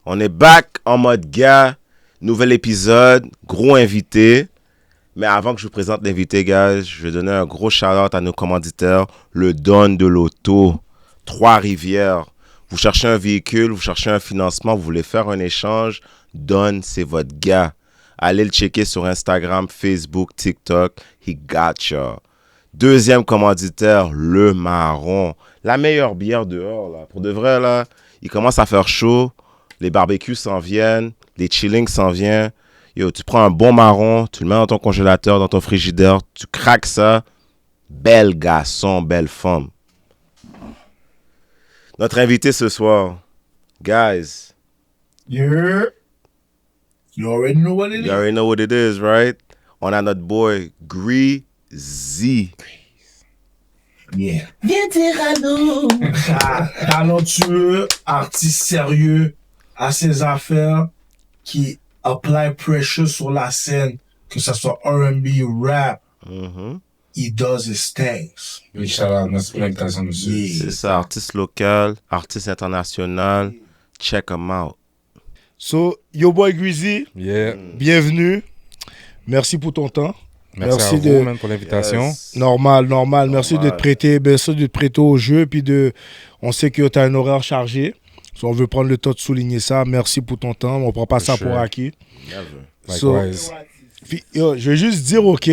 On est back en mode gars. Nouvel épisode, gros invité. Mais avant que je vous présente l'invité, guys, je vais donner un gros shout-out à nos commanditaires, le Don de l'Auto, Trois-Rivières. Vous cherchez un véhicule, vous cherchez un financement, vous voulez faire un échange, Don, c'est votre gars. Allez le checker sur Instagram, Facebook, TikTok. He got ya. Deuxième commanditaire, Le Marron. La meilleure bière dehors, là. Pour de vrai, là, il commence à faire chaud. Les barbecues s'en viennent. Les chillings s'en viennent. Yo, tu prends un bon marron, tu le mets dans ton congélateur, dans ton frigidaire, tu craques ça. Bel garçon, belle femme. Notre invité ce soir, guys. Yeah. You already know what it is. You already know what it is, right? On a notre boy, Greasy. Yeah. Vétérano. Talentueux, artiste sérieux, à ses affaires, qui apply pressure sur la scène, que ce soit R&B, rap. He does his things. Oui, shout-out, merci pour l'invitation, monsieur. Yeah. C'est ça, artiste local, artiste international. Check him out. So, yo boy Greasy, Yeah. bienvenue. Merci pour ton temps. Merci Merci à vous, man, pour l'invitation. Yes. Normal. Merci de te prêter au jeu. Puis on sait que tu as un horaire chargé. So, on veut prendre le temps de souligner ça. Merci pour ton temps. On prend pas ça Sure. pour acquis. Never. So, Likewise. puis, yo, je vais juste dire, OK,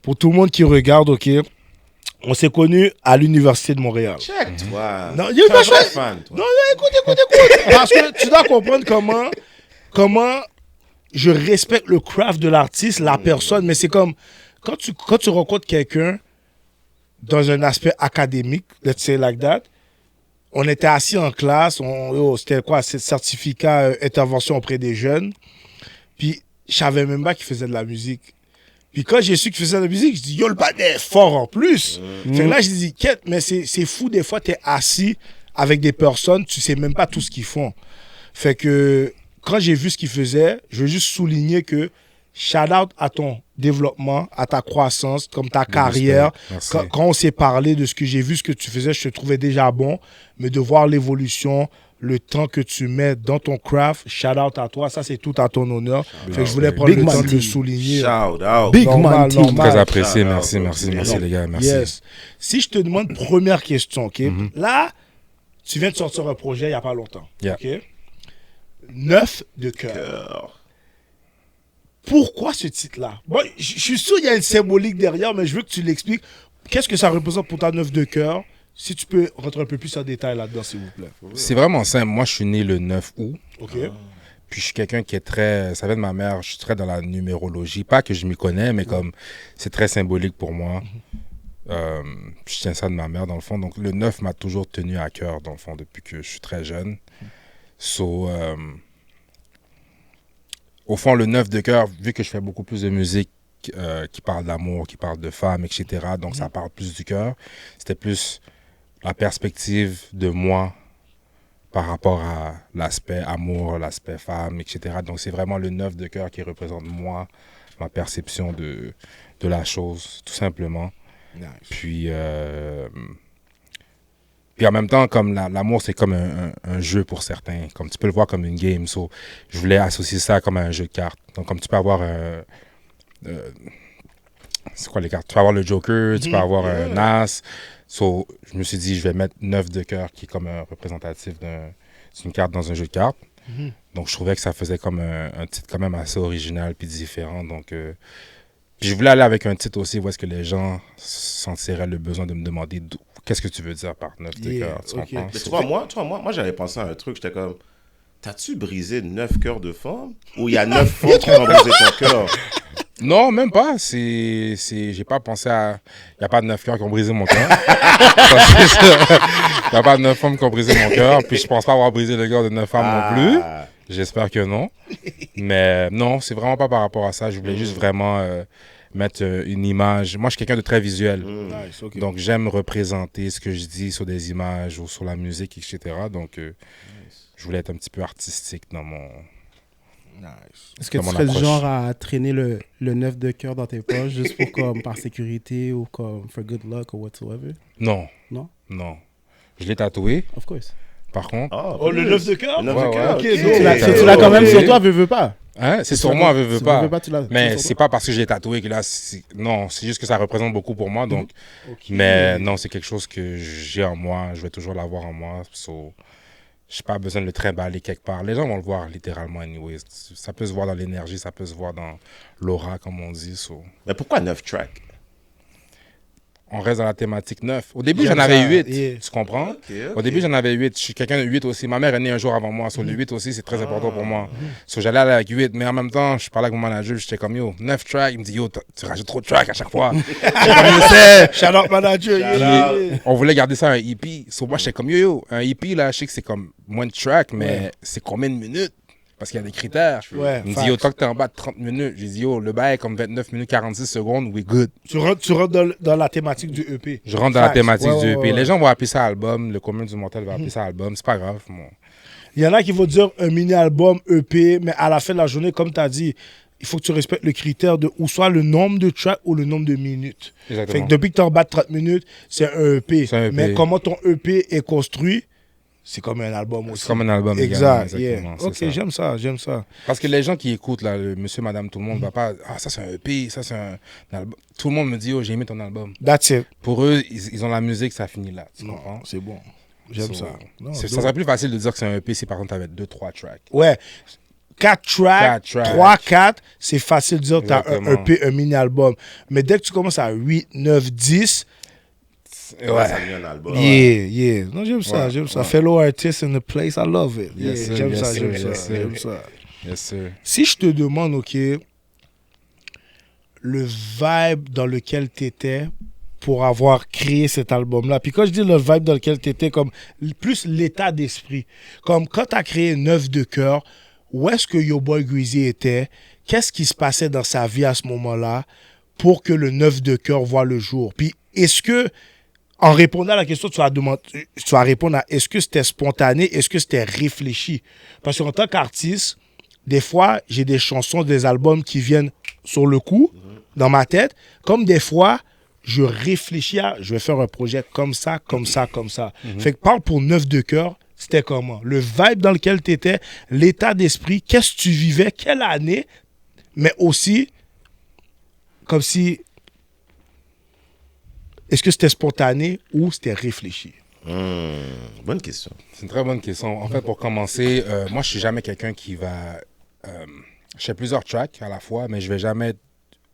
pour tout le monde qui regarde, OK, on s'est connus à l'Université de Montréal. Check, toi. Non, Tu il es un pas vrai choisi. fan, toi. Non, écoute. Parce que tu dois comprendre comment je respecte le craft de l'artiste, la personne, mais c'est comme quand tu rencontres quelqu'un dans un aspect académique, let's say like that, on était assis en classe, c'était quoi, c'est certificat intervention auprès des jeunes, puis je savais même pas qu'il faisait de la musique. Puis quand j'ai su qu'il faisait de la musique, je dis, yo, le bâton est fort en plus. Fait que là, je dis, quête, mais c'est fou, des fois, t'es assis avec des personnes, tu sais même pas tout ce qu'ils font. Fait que quand j'ai vu ce qu'ils faisaient, je veux juste souligner que shout out à ton développement, à ta croissance, comme ta carrière. Merci. Quand on s'est parlé de ce que j'ai vu, ce que tu faisais, je te trouvais déjà bon, mais de voir l'évolution, le temps que tu mets dans ton craft, shout out à toi, ça c'est tout à ton honneur. Fait que je voulais prendre Big le man temps de le team. souligner. Shout out. Big Normal, man team. normal. Très apprécié, Shout-out, merci merci. les gars, merci. Yes. Si je te demande première question, OK? Là, tu viens de sortir un projet il n'y a pas longtemps. Yeah. OK? Neuf de cœur. Pourquoi ce titre-là? Bon, je suis sûr qu'il y a une symbolique derrière, mais je veux que tu l'expliques. Qu'est-ce que ça représente pour ta neuf de cœur? Si tu peux rentrer un peu plus en détail là-dedans, s'il vous plaît. C'est vraiment simple. Moi, je suis né le 9 août. OK? Puis je suis quelqu'un qui est très, ça vient de ma mère, je suis très dans la numérologie. Pas que je m'y connais, mais comme c'est très symbolique pour moi. Je tiens ça de ma mère, dans le fond. Donc le 9 m'a toujours tenu à cœur, dans le fond, depuis que je suis très jeune. So, au fond, le 9 de cœur, vu que je fais beaucoup plus de musique qui parle d'amour, qui parle de femmes, etc., donc ça parle plus du cœur, c'était plus la perspective de moi par rapport à l'aspect amour, l'aspect femme, etc. Donc c'est vraiment le 9 de cœur qui représente moi, ma perception de la chose, tout simplement. Nice. Puis en même temps, comme l'amour, c'est comme un jeu pour certains. Comme tu peux le voir comme une game. So, je voulais associer ça comme à un jeu de cartes. Donc comme tu peux avoir c'est quoi les cartes? Tu peux avoir le Joker, tu peux avoir un As. So, je me suis dit, je vais mettre 9 de cœur qui est comme un représentatif d'une carte dans un jeu de cartes. Donc je trouvais que ça faisait comme un titre quand même assez original puis différent. Donc puis je voulais aller avec un titre aussi où est-ce que les gens sentiraient le besoin de me demander qu'est-ce que tu veux dire par 9 de Yeah, cœur, tu ok. comprends? Mais tu vois, moi j'avais pensé à un truc, j'étais comme, t'as-tu brisé 9 cœurs de femmes? Ou il y a 9 femmes qui ont brisé ton cœur? Non, même pas. J'ai pas pensé à... Il n'y a pas de 9 cœurs qui ont brisé mon cœur. Il n'y a pas de 9 femmes qui ont brisé mon cœur. Puis je pense pas avoir brisé le cœur de 9 femmes non plus. J'espère que non. Mais non, c'est vraiment pas par rapport à ça. Je voulais juste vraiment mettre une image. Moi, je suis quelqu'un de très visuel. Nice, OK. Donc, j'aime représenter ce que je dis sur des images ou sur la musique, etc. Donc, je voulais être un petit peu artistique dans mon... Nice. Est-ce que Dans tu mon serais du approche. genre à traîner le 9 de cœur dans tes poches juste pour comme par sécurité ou comme for good luck or whatsoever? Non. Non? Non. Je l'ai tatoué. Of course. par contre. Oh, le 9 de cœur? Le 9 de Ouais, cœur. ouais. ok. Ok, donc, Tu l'as quand même sur toi, veux pas. Hein? C'est sur moi, veux Tu pas. veux pas, tu l'as Mais sur c'est toi. pas parce que j'ai tatoué que là, non, c'est juste que ça représente beaucoup pour moi. Donc, mais non, c'est quelque chose que j'ai en moi. Je vais toujours l'avoir en moi. So, j'ai pas besoin de le trimballer quelque part. Les gens vont le voir littéralement, anyways. Ça peut se voir dans l'énergie, ça peut se voir dans l'aura, comme on dit. So. Mais pourquoi 9 tracks? On reste dans la thématique 9. Au début, J'aime j'en avais ça, 8. yeah. Tu comprends? Ok. Au début, j'en avais 8. Je suis quelqu'un de 8 aussi. Ma mère est née un jour avant moi. Sur le 8 aussi, c'est très important pour moi. So, j'allais aller avec 8. Mais en même temps, je parlais avec mon manager. J'étais comme, yo, 9 tracks. Il me dit, yo, tu rajoutes trop de tracks à chaque fois. Shout out manager. yeah. On voulait garder ça un EP. So, moi, j'étais comme, yo, un EP, là, je sais que c'est comme moins de tracks, mais c'est combien de minutes? Parce qu'il y a des critères. Ouais, Il me facts. dit, yo, tant que t'es en bas de 30 minutes. J'ai dit, yo, le bail est comme 29 minutes 46 secondes, we good. Tu rentres dans la thématique du EP. Je rentre dans la Facts. thématique Ouais, du ouais, EP. ouais. Les gens vont appeler ça album. Le commun du mortel va appeler ça album. C'est pas grave. Bon. Il y en a qui vont dire un mini-album EP, mais à la fin de la journée, comme tu as dit, il faut que tu respectes le critère de ou soit le nombre de tracks ou le nombre de minutes. Exactement. Fait que depuis que tu es en bas de 30 minutes, c'est un EP. C'est un EP. Mais comment ton EP est construit, c'est comme un album aussi. C'est comme un album. Exact, également, yeah. exactement, Ok, c'est ça. j'aime ça. Parce que les gens qui écoutent, là, le monsieur, madame, tout le monde, va pas. Ah, ça c'est un EP, ça c'est un album. Tout le monde me dit, oh, j'ai aimé ton album. That's it. Pour eux, ils ont la musique, ça finit là. Tu Non, comprends? c'est bon. J'aime So, ça. Non, ça dope. serait plus facile de dire que c'est un EP si par contre t'avais 2-3 tracks. Ouais. 4 tracks, 4 tracks. 3, 4, c'est facile de dire que tu as un Exactement. EP, un mini-album. Mais dès que tu commences à 8, 9, 10, Ça devient un album. yeah. Non, j'aime ça, Ouais, j'aime ça. ouais. Fellow artist in the place, I love it. Yeah, Yes, sir, j'aime yes, ça, sir, j'aime yes, ça, sir. j'aime ça. Yes, sir. Si je te demande, OK, le vibe dans lequel tu étais pour avoir créé cet album-là. Puis quand je dis le vibe dans lequel tu étais, comme plus l'état d'esprit. Comme quand tu as créé Neuf de cœur, où est-ce que Yo Boy Greasy était? Qu'est-ce qui se passait dans sa vie à ce moment-là pour que le Neuf de cœur voit le jour? Puis est-ce que, en répondant à la question, tu vas répondre à est-ce que c'était spontané, est-ce que c'était réfléchi? Parce qu'en tant qu'artiste, des fois, j'ai des chansons, des albums qui viennent sur le coup, dans ma tête, comme des fois, je réfléchis à, je vais faire un projet comme ça, comme ça, comme ça. Fait que parle pour Neuf de cœur, c'était comment? Le vibe dans lequel tu étais, l'état d'esprit, qu'est-ce que tu vivais, quelle année, mais aussi, comme si, est-ce que c'était spontané ou c'était réfléchi? Bonne question. C'est une très bonne question. En fait, pour commencer, moi, je suis jamais quelqu'un qui va. Je fais plusieurs tracks à la fois, mais je vais jamais être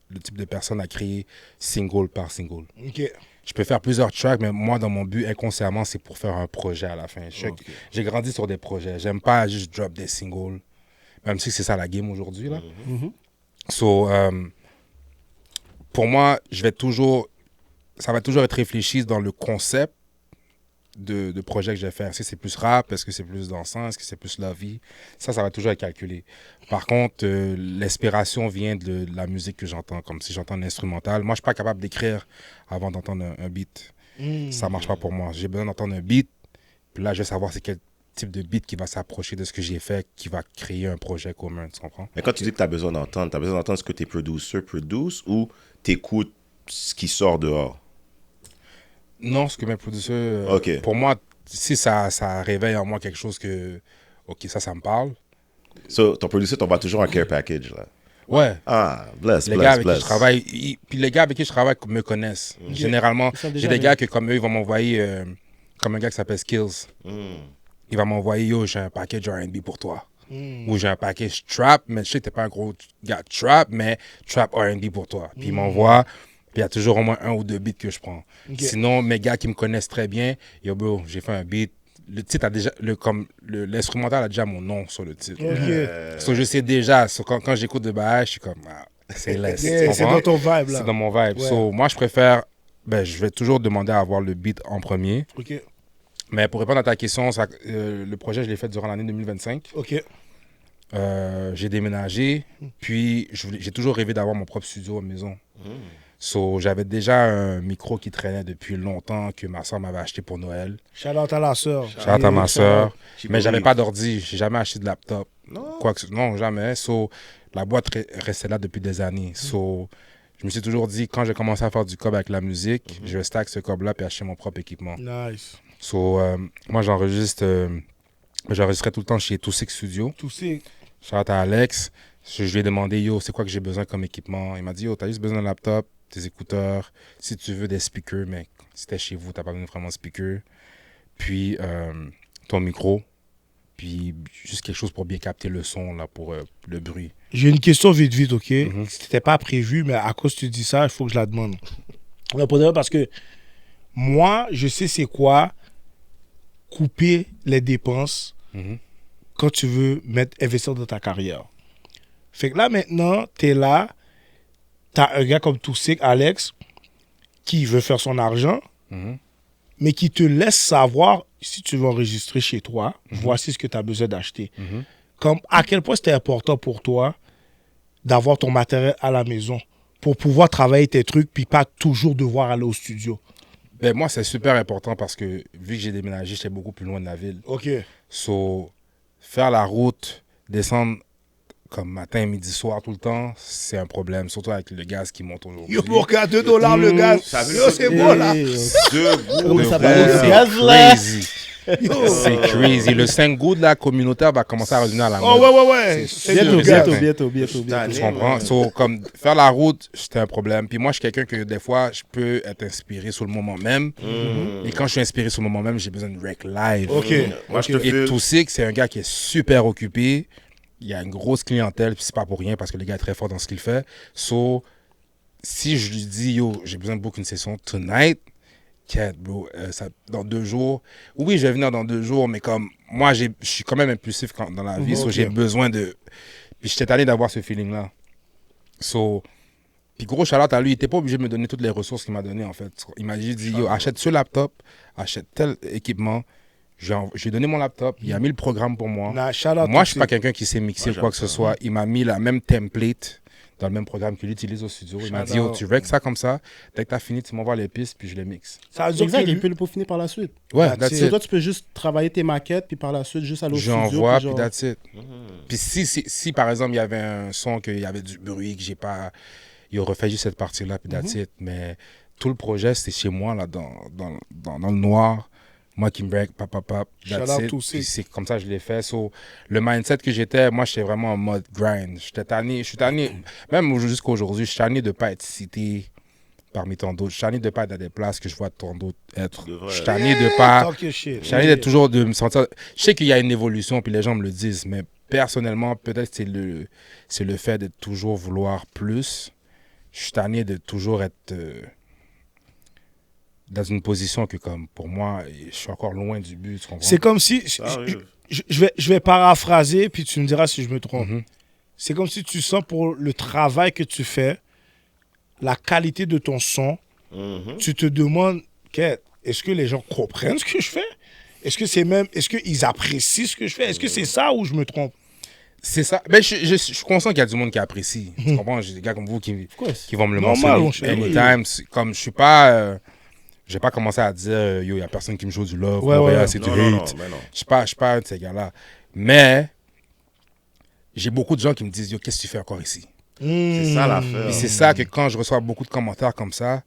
le type de personne à créer single par single. OK. Je peux faire plusieurs tracks, mais moi, dans mon but, inconsciemment, c'est pour faire un projet à la fin. J'ai grandi sur des projets. J'aime pas juste drop des singles, même si c'est ça la game aujourd'hui, là. So, pour moi, ça va toujours être réfléchi dans le concept de projet que je vais faire. Est-ce que c'est plus rap? Est-ce que c'est plus dansant? Est-ce que c'est plus la vie? Ça va toujours être calculé. Par contre, l'inspiration vient de la musique que j'entends. Comme si j'entends l'instrumental. Moi, je suis pas capable d'écrire avant d'entendre un beat. Ça marche pas pour moi. J'ai besoin d'entendre un beat. Puis là, je vais savoir c'est quel type de beat qui va s'approcher de ce que j'ai fait, qui va créer un projet commun. Tu comprends? Mais quand tu dis que tu as besoin d'entendre ce que tes producers produisent ou tu écoutes ce qui sort dehors? Non, ce que mes producteurs... Ok. Pour moi, si ça réveille en moi quelque chose que... OK, ça me parle. So, ton producer t'envoie toujours un care package, là. Ouais. Ah, bless, Les bless, gars avec bless. qui je travaille, puis les gars avec qui je travaille me connaissent. Généralement, Ils sont j'ai déjà des amis. gars que comme eux, ils vont m'envoyer, comme un gars qui s'appelle Skills. Il va m'envoyer, yo, j'ai un package R&B pour toi. Ou j'ai un package trap, mais je sais que t'es pas un gros gars trap, mais trap R&B pour toi. Puis il m'envoie, puis il y a toujours au moins 1 ou 2 beats que je prends. Sinon, mes gars qui me connaissent très bien, yo bro, j'ai fait un beat. Le titre a déjà, l'instrumental a déjà mon nom sur le titre. So, je sais déjà, so, quand j'écoute de bail, je suis comme, ah, c'est laisse. Yeah, c'est dans ton vibe, là. C'est dans mon vibe. Ouais. So, moi, je préfère, je vais toujours demander à avoir le beat en premier. OK. Mais pour répondre à ta question, le projet, je l'ai fait durant l'année 2025. OK. J'ai déménagé, puis j'ai toujours rêvé d'avoir mon propre studio à la maison. So, j'avais déjà un micro qui traînait depuis longtemps que ma soeur m'avait acheté pour Noël. Shout out à la sœur. Shout out à ma soeur. She Mais j'avais believe. pas d'ordi, j'ai jamais acheté de laptop. Non. Non, jamais. So, la boîte restait là depuis des années. So, je me suis toujours dit, quand j'ai commencé à faire du cob avec la musique, je vais stack ce cob-là puis acheter mon propre équipement. Nice. Moi, j'enregistrais tout le temps chez Toussaint Studio. Tout c'est. Shout out à Alex. Je lui ai demandé, yo, c'est quoi que j'ai besoin comme équipement? Il m'a dit, yo, t'as juste besoin d'un laptop, tes écouteurs, si tu veux des speakers, mais si t'es chez vous, t'as pas besoin vraiment de speakers. Puis ton micro, puis juste quelque chose pour bien capter le son, là, pour le bruit. J'ai une question vite, OK? Mhm. C'était pas prévu, mais à cause que tu dis ça, il faut que je la demande. Parce que moi, je sais c'est quoi couper les dépenses Mhm. quand tu veux investir dans ta carrière. Fait que là, maintenant, t'es là, t'as un gars comme Toussaint, Alex, qui veut faire son argent, Mhm. mais qui te laisse savoir si tu veux enregistrer chez toi, voici ce que tu as besoin d'acheter. Mhm. Comme à quel point c'était important pour toi d'avoir ton matériel à la maison pour pouvoir travailler tes trucs puis pas toujours devoir aller au studio. Ben, moi, c'est super important parce que vu que j'ai déménagé, j'étais beaucoup plus loin de la ville. OK. Faire la route, descendre comme matin, midi, soir tout le temps, c'est un problème, surtout avec le gaz qui monte aujourd'hui. Yo, mon gars, $2 le gaz. Ça veut Yo, dire c'est que- bon, là. Deux gros Comment de ça vrai. va, le C'est gaz, là? crazy. C'est crazy. Le 5 gouttes là, communautaire va commencer à revenir à la Oh, mode. ouais. C'est C'est sûr. du gaz. Tu Tanné, comprends? ouais. Comme faire la route, c'était un problème. Puis moi, je suis quelqu'un que des fois, je peux être inspiré sur le moment même. Et quand je suis inspiré sur le moment même, j'ai besoin de rec live. OK. Moi, je te Et file. Toussaint, c'est un gars qui est super occupé. Il a une grosse clientèle, puis c'est pas pour rien parce que le gars est très fort dans ce qu'il fait. Si je lui dis, yo, j'ai besoin de book une session tonight, bro, dans 2 jours. Oui, je vais venir dans 2 jours, mais comme moi, je suis quand même impulsif dans la vie, Ok. j'ai besoin de. Puis j'étais allé d'avoir ce feeling-là. Puis gros shout-out à lui, il n'était pas obligé de me donner toutes les ressources qu'il m'a données en fait. Il m'a juste dit, yo, achète ce laptop, achète tel équipement. Je lui ai donné mon laptop, il a mis le programme pour moi. Nah, shout out Moi, je suis Toussaint. pas quelqu'un qui sait mixer Moi, ou quoi que j'aime ce ça. soit. Il m'a mis la même template dans le même programme qu'il utilise au studio. Il m'a dit, yo, tu règles ça comme ça. Dès que tu as fini, tu m'envoies les pistes, puis je les mixe. Ça veut dire Exact, que il lui- peut le peaufiner par la suite. Ouais, That's that's it. C'est it. toi, tu peux juste travailler tes maquettes, puis par la suite, juste aller au studio. J'envoie, puis genre- that's it. Puis si, par exemple, il y avait un son, qu'il y avait du bruit, que j'ai pas... Il aurait fait juste cette partie-là, puis that's it. Mais tout le projet, c'était chez moi, là, dans le noir. Moi qui me break, pap, Shout that's out it. Toussaint. Puis c'est comme ça que je l'ai fait. Le mindset que j'étais, moi, j'étais vraiment en mode grind. Je suis tanné, même jusqu'à aujourd'hui, je suis tanné de ne pas être cité parmi tant d'autres. Je suis tanné de ne pas être dans des places que je vois tant d'autres être. De vrai. Je suis tanné de pas... Talk your shit. Je suis tanné d'être toujours de me sentir... Je sais qu'il y a une évolution, puis les gens me le disent, mais personnellement, peut-être c'est le fait de toujours vouloir plus. Je suis tanné de toujours être dans une position que, comme, pour moi, je suis encore loin du but, tu comprends? C'est comme si... Ça arrive. Je vais paraphraser, puis tu me diras si je me trompe. Mhm. C'est comme si tu sens pour le travail que tu fais, la qualité de ton son, Mhm. tu te demandes, est-ce que les gens comprennent ce que je fais? Est-ce qu'ils apprécient ce que je fais? Est-ce que c'est ça ou je me trompe? C'est ça. Ben, je suis conscient qu'il y a du monde qui apprécie. Tu comprends? J'ai des gars comme vous qui vont me le Normal, mon mentionner cher. anytime. Comme je suis pas... j'ai pas commencé à dire, yo, il y a personne qui me joue du love. Ouais, Montréal, ouais. c'est du Non, non, non, hate. mais non. Je suis pas un de ces gars-là. Mais j'ai beaucoup de gens qui me disent, yo, qu'est-ce que tu fais encore ici? C'est ça l'affaire. Et c'est ça que quand je reçois beaucoup de commentaires comme ça,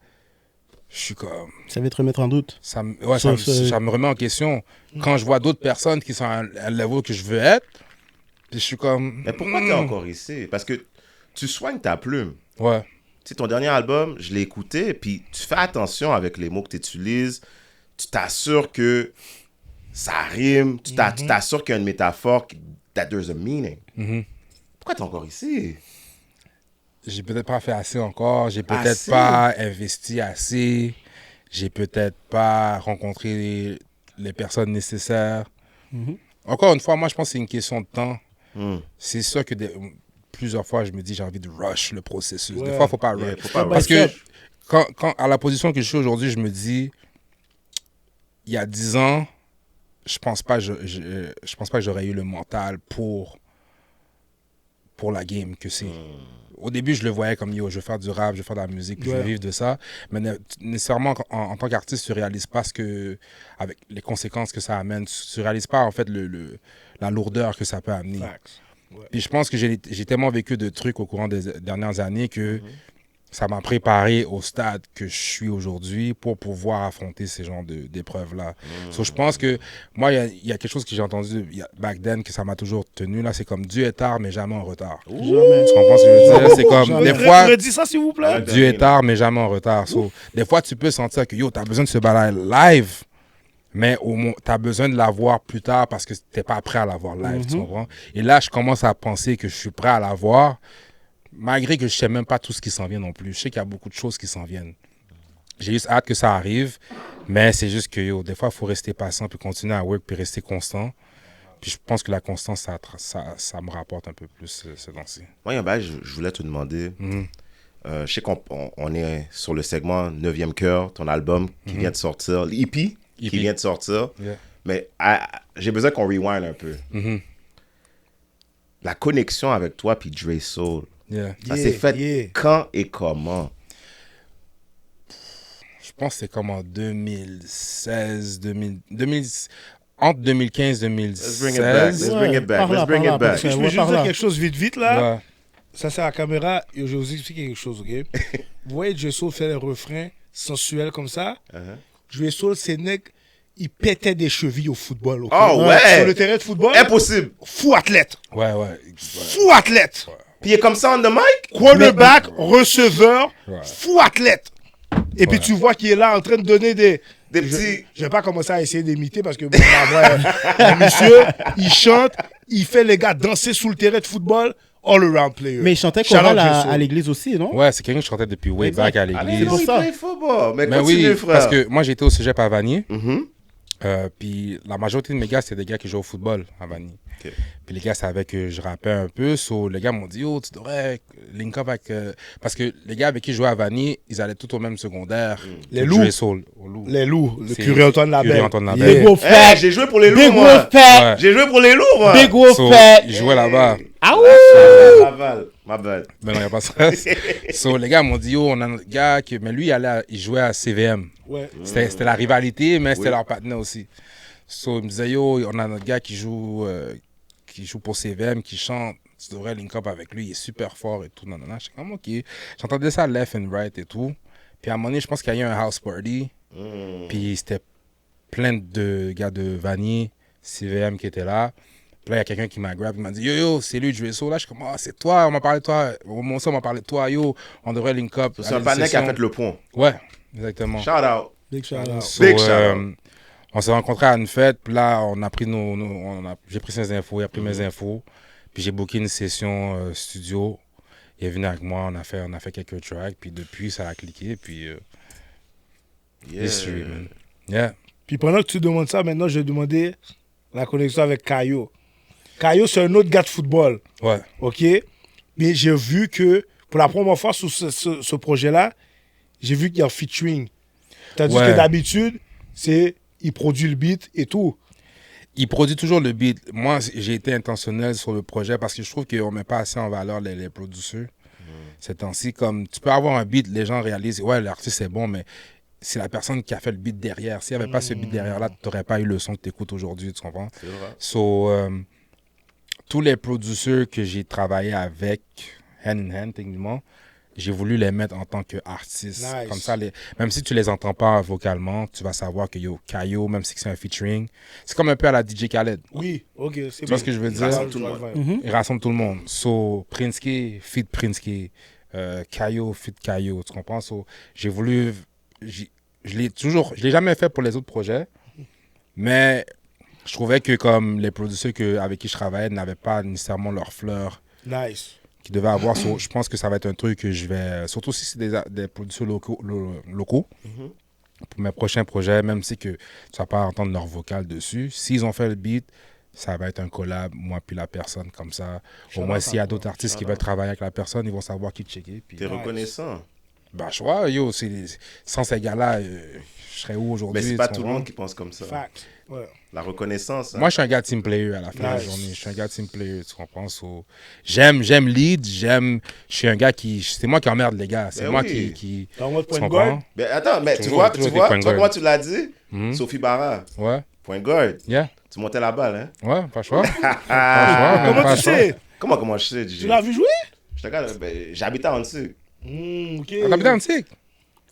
je suis comme... Ça va te remettre en doute. Ça me remet en question. Quand je vois d'autres personnes qui sont à un level que je veux être, puis je suis comme... Mais pourquoi t'es encore ici? Parce que tu soignes ta plume. Ouais. Tu sais, ton dernier album, je l'ai écouté, puis tu fais attention avec les mots que tu utilises. Tu t'assures que ça rime. Tu t'assures qu'il y a une métaphore, that there's a meaning. Mhm. Pourquoi t'es encore ici? J'ai peut-être pas fait assez encore. J'ai peut-être Assez? pas investi assez. J'ai peut-être pas rencontré les personnes nécessaires. Encore une fois, moi, je pense que c'est une question de temps. C'est sûr que plusieurs fois, je me dis, j'ai envie de rush le processus. Des Ouais. fois, il faut pas Yeah, rush. faut pas Parce rush. que quand, à la position que je suis aujourd'hui, je me dis, il y a 10 ans, je pense pas que j'aurais eu le mental pour la game que c'est. Au début, je le voyais comme, yo, je veux faire du rap, je veux faire de la musique, puis je veux Ouais. vivre de ça. Mais nécessairement, en tant qu'artiste, tu réalises pas avec les conséquences que ça amène. Tu réalises pas, en fait, la lourdeur que ça peut amener. Facts. Puis je pense que j'ai tellement vécu de trucs au courant des dernières années que ça m'a préparé au stade que je suis aujourd'hui pour pouvoir affronter ces genres d'épreuves-là. So, je pense que moi, il y a quelque chose que j'ai entendu back then que ça m'a toujours tenu. Là, c'est comme Dieu est tard, mais jamais en retard. Jamais. Tu comprends ce que je veux dire? C'est comme, des fois, Redis ça, s'il vous plaît. Dieu est tard, mais jamais en retard. So, des fois, tu peux sentir que, yo, t'as besoin de ce balai live, mais t'as besoin de l'avoir plus tard parce que t'es pas prêt à l'avoir live, tu comprends? Et là, je commence à penser que je suis prêt à l'avoir, malgré que je sais même pas tout ce qui s'en vient non plus. Je sais qu'il y a beaucoup de choses qui s'en viennent. J'ai juste hâte que ça arrive, mais c'est juste que, yo, des fois, il faut rester patient, puis continuer à work, puis rester constant. Puis je pense que la constance, ça me rapporte un peu plus ce temps-ci. Moi, il y a un bail, je voulais te demander. Je sais qu'on est sur le segment 9e cœur, ton album qui vient de sortir, l'EP qui vient de sortir. Yeah. Mais j'ai besoin qu'on rewind un peu. La connexion avec toi puis Dre Soul, Yeah. ça s'est fait quand et comment? Je pense que c'est comme en 2016, entre 2015 et 2016. Let's bring it back. Let's bring it back. par là, Let's bring par là, it back. parce que- Je peux Ouais, juste par dire là. quelque chose vite là. Ouais. Ça, c'est à la caméra. Et je vais vous expliquer quelque chose, ok? Vous voyez Dre Soul faire les refrains sensuels comme ça? Dre Soul, c'est nègre, il pétait des chevilles au football. ok? Oh, ouais. Sur le terrain de football, Impossible. fou athlète. Ouais. Fou athlète. Puis il est comme ça on the mic? Quarterback, receveur, Ouais. fou athlète. Et puis tu vois qu'il est là en train de donner des... Des petits... Je vais pas commencer à essayer d'imiter parce que bon, on va voir, un monsieur, il chante, il fait les gars danser sous le terrain de football, all around player. Mais il chantait Shout out choral Dre Soul. à l'église aussi, non? Ouais, c'est quelqu'un que je chantais depuis way back à Allez, l'église. pour il ça. play football. Mais Mais continue, oui, frère. parce que moi, j'étais au cégep à Vanier. Mhm. Puis la majorité de mes gars, c'est des gars qui jouent au football à Vanier. Ok. Puis les gars savaient que je rappais un peu. So, les gars m'ont dit, oh, tu devrais link up avec. Parce que les gars avec qui je jouais à Vanier, ils allaient tous au même secondaire. Les que loups. Dre Soul, au loup. Les loups, le C'est curé Antoine Labelle. Curé Antoine Labelle. Big Yeah. Wolf Fat. J'ai joué pour les loups, Big moi. Wolf Fat. Ouais. J'ai joué pour les loups, moi. Big Wolf So, Fat. ils jouaient là-bas. Ah oui! Laval. Ma bad. Mais non, il n'y a pas ça. So, les gars m'ont dit, oh, on a un gars qui. Mais lui, il jouait à CVM. Ouais. C'était la rivalité, mais c'était Oui. leur partenaire aussi. So, il me disait, yo, on a notre gars qui joue pour CVM, qui chante. Tu devrais link up avec lui, il est super fort et tout. Non. Je suis comme, ok. J'entendais ça left and right et tout. Puis à un moment donné, je pense qu'il y a eu un house party. Puis c'était plein de gars de Vanier, CVM qui étaient là. Puis là, il y a quelqu'un qui m'a grab, il m'a dit, yo, c'est lui, Dre Soul. Là, je suis comme, ah, c'est toi, on m'a parlé de toi. Mon on m'a parlé de toi, yo, on devrait link up. C'est un panneau qui a fait le pont. Ouais, exactement. Shout out. Big shout out. So, Big shout-out. on s'est rencontrés à une fête, puis là, on a pris j'ai pris ses infos, il a pris mes infos, puis j'ai booké une session studio. Il est venu avec moi, on a fait quelques tracks, puis depuis, ça a cliqué, puis Yeah. history, man. Yeah. Puis pendant que tu demandes ça, maintenant, je vais demander la connexion avec Caio. Caio, c'est un autre gars de football, Ouais. ok? Mais j'ai vu que, pour la première fois sur ce projet-là, j'ai vu qu'il y a un featuring. Tandis Ouais. que d'habitude, c'est il produit le beat et tout. Il produit toujours le beat. Moi, j'ai été intentionnel sur le projet parce que je trouve qu'on ne met pas assez en valeur les producteurs. Ces temps-ci, comme tu peux avoir un beat, les gens réalisent, ouais, l'artiste est bon, mais c'est la personne qui a fait le beat derrière. S'il n'y avait pas ce beat derrière-là, tu n'aurais pas eu le son que tu écoutes aujourd'hui, tu comprends? C'est vrai. So, tous les producteurs que j'ai travaillé avec, hand in hand, techniquement, j'ai voulu les mettre en tant qu'artistes. Nice. Comme ça, même si tu les entends pas vocalement, tu vas savoir que Caio, même si c'est un featuring, c'est comme un peu à la DJ Khaled. Oui, ok. C'est Tu vois ce que je veux dire? rassemble tout le monde. Il rassemble tout le monde. So, Prinski, feat Prinski, Caio, feat Caio, tu comprends? So, j'ai voulu... Je l'ai jamais fait pour les autres projets, mais je trouvais que comme les producteurs avec qui je travaillais n'avaient pas nécessairement leur fleur Nice. qu'ils devaient avoir. So, je pense que ça va être un truc que je vais... Surtout si c'est des producteurs locaux. Pour mes prochains projets, même si que tu vas pas entendre leur vocal dessus, s'ils ont fait le beat, ça va être un collab, moi puis la personne, comme ça. Au moins, s'il y a d'autres artistes qui veulent travailler avec la personne, ils vont savoir qui checker. Puis, T'es reconnaissant. bah, je vois, yo, sans ces gars-là, je serais où aujourd'hui? Mais c'est pas tu tout le comprends? monde qui pense comme ça. Fact. Ouais. La reconnaissance. hein. Moi, je suis un gars team player à la fin de la Nice. journée. Je suis un gars team player, tu comprends? So, j'aime lead, je suis un gars qui... C'est moi qui emmerde les gars. C'est Ben moi oui. qui T'es en mode tu point comprends? guard? Mais attends, mais tu Toujours- vois, toujours tu des vois, point tu vois guard. comment tu l'as dit? Mhm. Sophie Barra, Ouais, point guard. yeah, Tu montais la balle, hein? ouais, pas le choix. Pas le choix, même Comment pas tu le choix. sais? Comment je sais, DJ? Tu l'as vu jouer? Je te regarde, j'habitais en dessus. Ok. T'habites à Antique?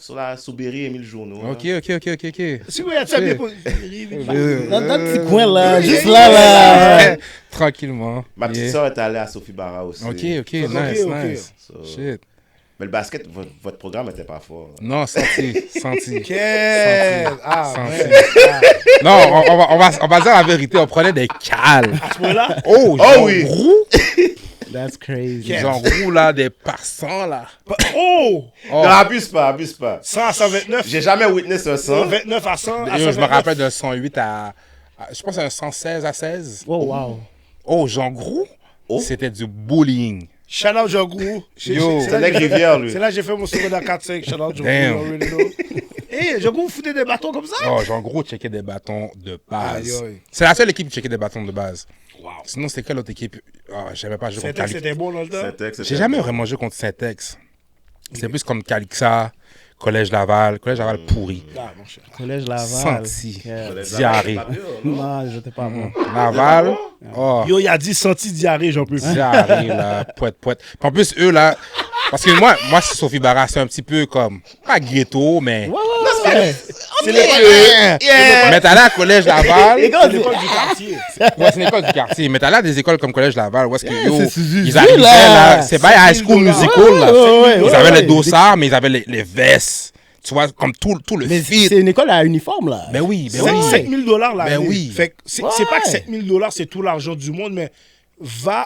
Sur la Soubéry, Émile Journeau. Ok. Si vous êtes ça, C'est- bien. Dans le petit coin, là. Juste là. Tranquillement. Ma petite Yeah. soeur est allée à Sophie Bara aussi. Ok, nice, ok. nice. So- Shit. Mais le basket, votre programme n'était pas fort. Non, senti. Quel. Ah, Senti. man. Non, on va dire la vérité, on prenait des cales. À ce point-là, Oh, oui. roux. That's crazy. Yeah. Genre roux, là, des passants, là. oh! Oh. Non, abuse pas. 100 à 129. J'ai jamais witness un 100. 29 à 100. À Yo, je me 129. rappelle d'un 108 je pense un 116 à 16. Oh, wow. Oh, Jean Gros, c'était du bullying. Shout out Jean Gros. Yo. C'est Nègre Rivière, lui. C'est là que j'ai fait mon secondaire 4-5. Shout out Jean Damn. Gros. you already know. Hey, Jean Gros, vous foutez des bâtons comme ça? Oh, Jean Gros checkait des bâtons de base. Aïe, aïe. C'est la seule équipe qui checkait des bâtons de base. Wow. Sinon, c'était quelle autre équipe? J'avais pas joué contre C'était Calix. c'était bon dans le temps. Saint-Ex, J'ai jamais vraiment joué contre Saint-Ex. C'était plus comme Calixa, Collège Laval pourri. Ah, mon cher. Collège Laval. Senti. Yeah. Diarrhée. Non, j'étais pas bon. Laval, oh, Yo, il a dit senti diarrhée, j'en peux plus. diarrhée, là, poète. Puis en plus, eux, là, parce que moi c'est Sophie Bara, c'est un petit peu comme, pas ghetto, mais... C'est l'école. Mais t'allais à Collège Laval, C'est l'école du quartier. ouais, c'est une école du quartier, mais t'allais à des écoles comme Collège Laval, où est-ce que, yo, c'est Suzuki, ils arrivaient, là. là, c'est pas High School Musical, là. ouais, Ils ouais, avaient ouais. les dossards, mais ils avaient les vestes. Tu vois, comme tout le Mais fit. c'est une école à uniforme, là. Ben oui, ben 5 oui. 000 $ l'année. Ben oui. Fait que c'est pas que 5 000 $ c'est tout l'argent du monde, mais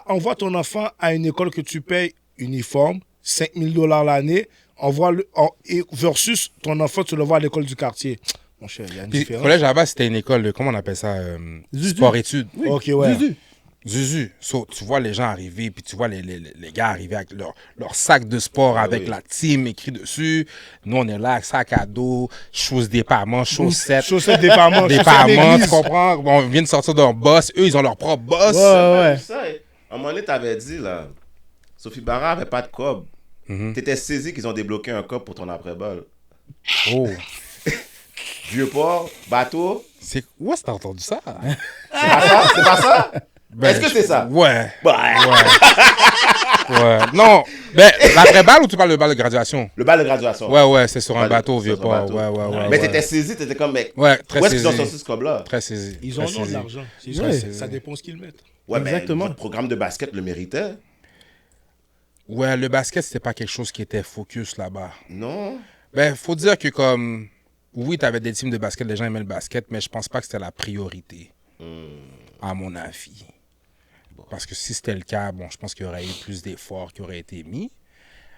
envoie ton enfant à une école que tu payes uniforme, 5 000 $ l'année, versus ton enfant, tu le vois à l'école du quartier. Mon cher, il y a une Puis, différence. Collège Laval, c'était une école de, comment on appelle ça, Zuzu. sport-études. Ok, ouais. Zuzu. Zuzu. So, tu vois les gens arriver, puis tu vois les gars arriver avec leur sac de sport avec la team écrit dessus. Nous, on est là avec sac à dos, choses d'éparement, chaussettes. Chaussettes d'éparement. D'éparement, tu comprends? On vient de sortir d'un boss. Eux, ils ont leur propre boss. Ouais. Ça, à un moment donné, t'avais dit, là, Sophie Bara avait pas de cob. T'étais saisi qu'ils ont débloqué un cob pour ton après-balle. Oh. Vieux-port, bateau. Où est-ce que t'as entendu ça? C'est pas ça? C'est pas ça? Ben, Est-ce que c'est ça? Ouais. Bah, Ouais. Non. Ben, l'après-balle ou tu parles de balle de graduation? le bal de graduation. Ouais, c'est sur un Balle- bateau, c'est sur un Vieux-Port. bateau. Ouais. Mais t'étais saisi, t'étais comme, mec. Ouais, très Où est-ce qu'ils ont saisi. sorti ce cob-là? Très saisi. Ils ont Très non de saisi. l'argent. C'est Ouais. ça, ça dépend ce qu'ils mettent. Ouais, Exactement. mais votre programme de basket le méritait. Ouais, le basket, c'était pas quelque chose qui était focus là-bas. Non? Ben, faut dire que comme... Oui, t'avais des teams de basket, les gens aimaient le basket, mais je pense pas que c'était la priorité, à mon avis. Parce que si c'était le cas, bon, je pense qu'il y aurait eu plus d'efforts qui auraient été mis.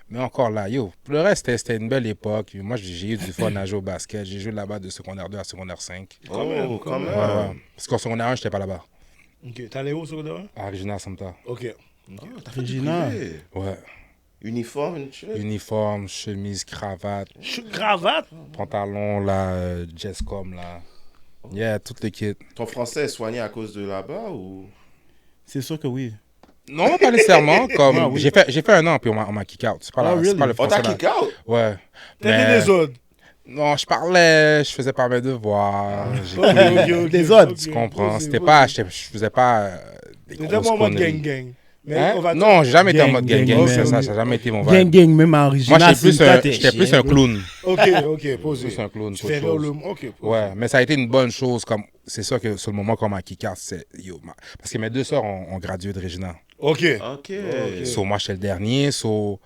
Mais encore là, yo, pour le reste, c'était une belle époque. Moi, j'ai eu du fun à jouer au basket. J'ai joué là-bas de secondaire 2 à secondaire 5. Quand même. Ouais. Parce qu'en secondaire 1, j'étais pas là-bas. Ok, t'allais où, secondaire? À Regina Santa. Ok. T'as fait du Regina. privé. Ouais. Uniforme, une chose. Uniforme, chemise, cravate, Cravate? pantalon, là, Jesscom, là. Yeah, tout le kit. Ton français est soigné à cause de là-bas ou? C'est sûr que oui. Non, pas nécessairement. Comme, Ah oui. j'ai fait un an, puis on m'a kick out. C'est pas, Ah, c'est really? pas le On français. t'a là. kick out? Ouais. T'as des autres. Non, je parlais, je faisais pas mes devoirs. Des autres. Tu comprends? C'était pas, je faisais pas des T'étais grosses pas en mode conneries. gang-gang. Mais Hein? on va Non, j'ai jamais été en Gang, mode gang gang, gang. gang. Ça n'a jamais été mon Gang, vibe. gang, même en original. Moi, c'est une tête, j'étais plus chien, un clown. Ok, posé. Plus un clown. Tu qu'autre fais chose. le... Ok, posé. Ouais, mais ça a été une bonne chose. Comme c'est sûr que sur le moment qu'on m'a kick out, c'est yo. Parce que mes deux sœurs ont gradué de Regina. Ok. Ok. So, moi, j'étais le dernier. So,